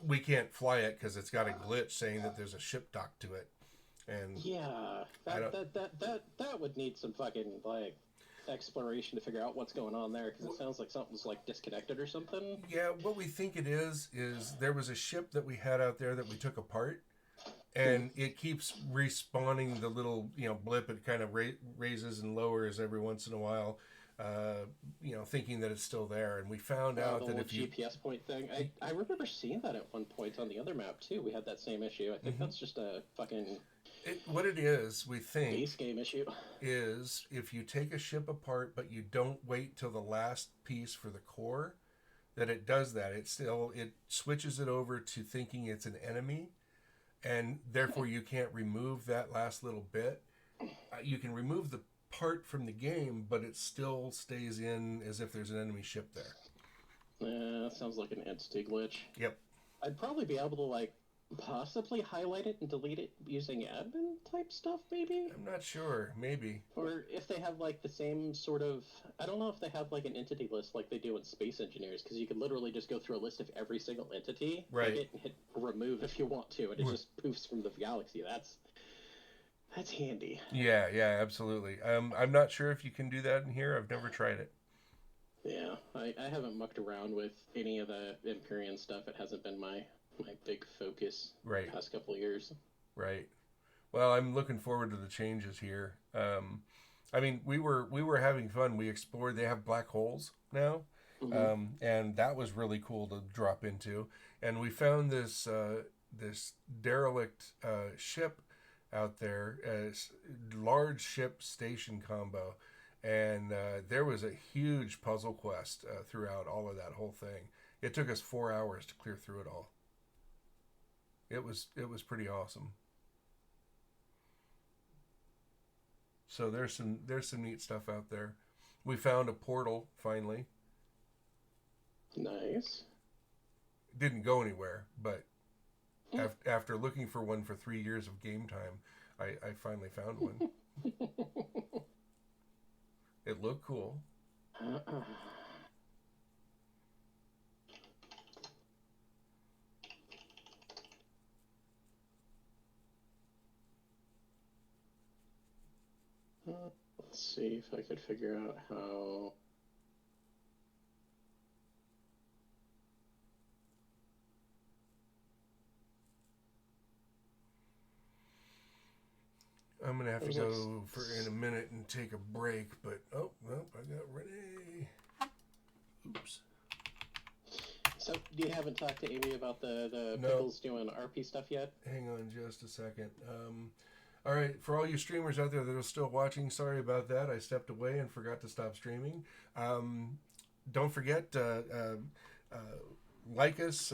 We can't fly it because it's got a glitch saying that there's a ship docked to it, and yeah, that would need some fucking like exploration to figure out what's going on there, because it sounds like something's like disconnected or something. Yeah, what we think it is there was a ship that we had out there that we took apart, and it keeps respawning the little blip. It kind of raises and lowers every once in a while. Thinking that it's still there, and we found out that if you GPS point thing, I remember seeing that at one point on the other map too. We had that same issue. I think that's just a fucking what it is. We think base game issue is if you take a ship apart, but you don't wait till the last piece for the core, that it does that. It switches it over to thinking it's an enemy, and therefore you can't remove that last little bit. You can remove the part from the game, but it still stays in as if there's an enemy ship there. That sounds like an entity glitch. Yep. I'd probably be able to like possibly highlight it and delete it using admin type stuff, maybe. I'm not sure. Maybe. Or if they have like the same sort of, I don't know if they have like an entity list like they do in Space Engineers, because you could literally just go through a list of every single entity, right, and hit remove if you want to, and it just poofs from the galaxy. That's handy. Yeah, absolutely. I'm not sure if you can do that in here. I've never tried it. Yeah, I haven't mucked around with any of the Empyrean stuff. It hasn't been my big focus the past couple of years. Right. Well, I'm looking forward to the changes here. I mean, we were having fun. We explored. They have black holes now, and that was really cool to drop into. And we found this derelict ship out there, large ship station combo, and there was a huge puzzle quest throughout all of that whole thing. It took us 4 hours to clear through it all. It was pretty awesome. So there's some neat stuff out there. We found a portal finally. Nice. Didn't go anywhere, but after looking for one for 3 years of game time, I finally found one. It looked cool. Let's see if I could figure out how. I'm gonna have to There's go for in a minute and take a break, but oh no, I got Renee. Oops. So, you haven't talked to Amy about the No. Pickles doing RP stuff yet? Hang on just a second. All right, for all you streamers out there that are still watching, sorry about that. I stepped away and forgot to stop streaming. Don't forget, like us,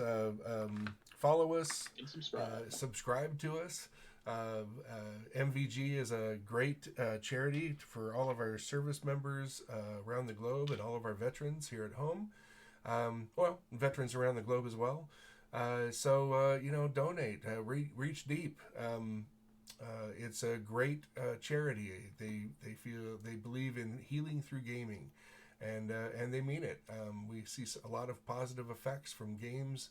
follow us, And subscribe. subscribe to us. MVG is a great charity for all of our service members around the globe and all of our veterans here at home. Well, veterans around the globe as well. So donate, reach deep. It's a great charity. They believe in healing through gaming, and they mean it. We see a lot of positive effects from games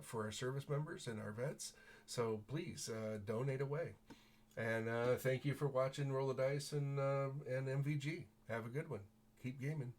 for our service members and our vets. So please donate away. And thank you for watching Roll the Dice and MVG. Have a good one. Keep gaming.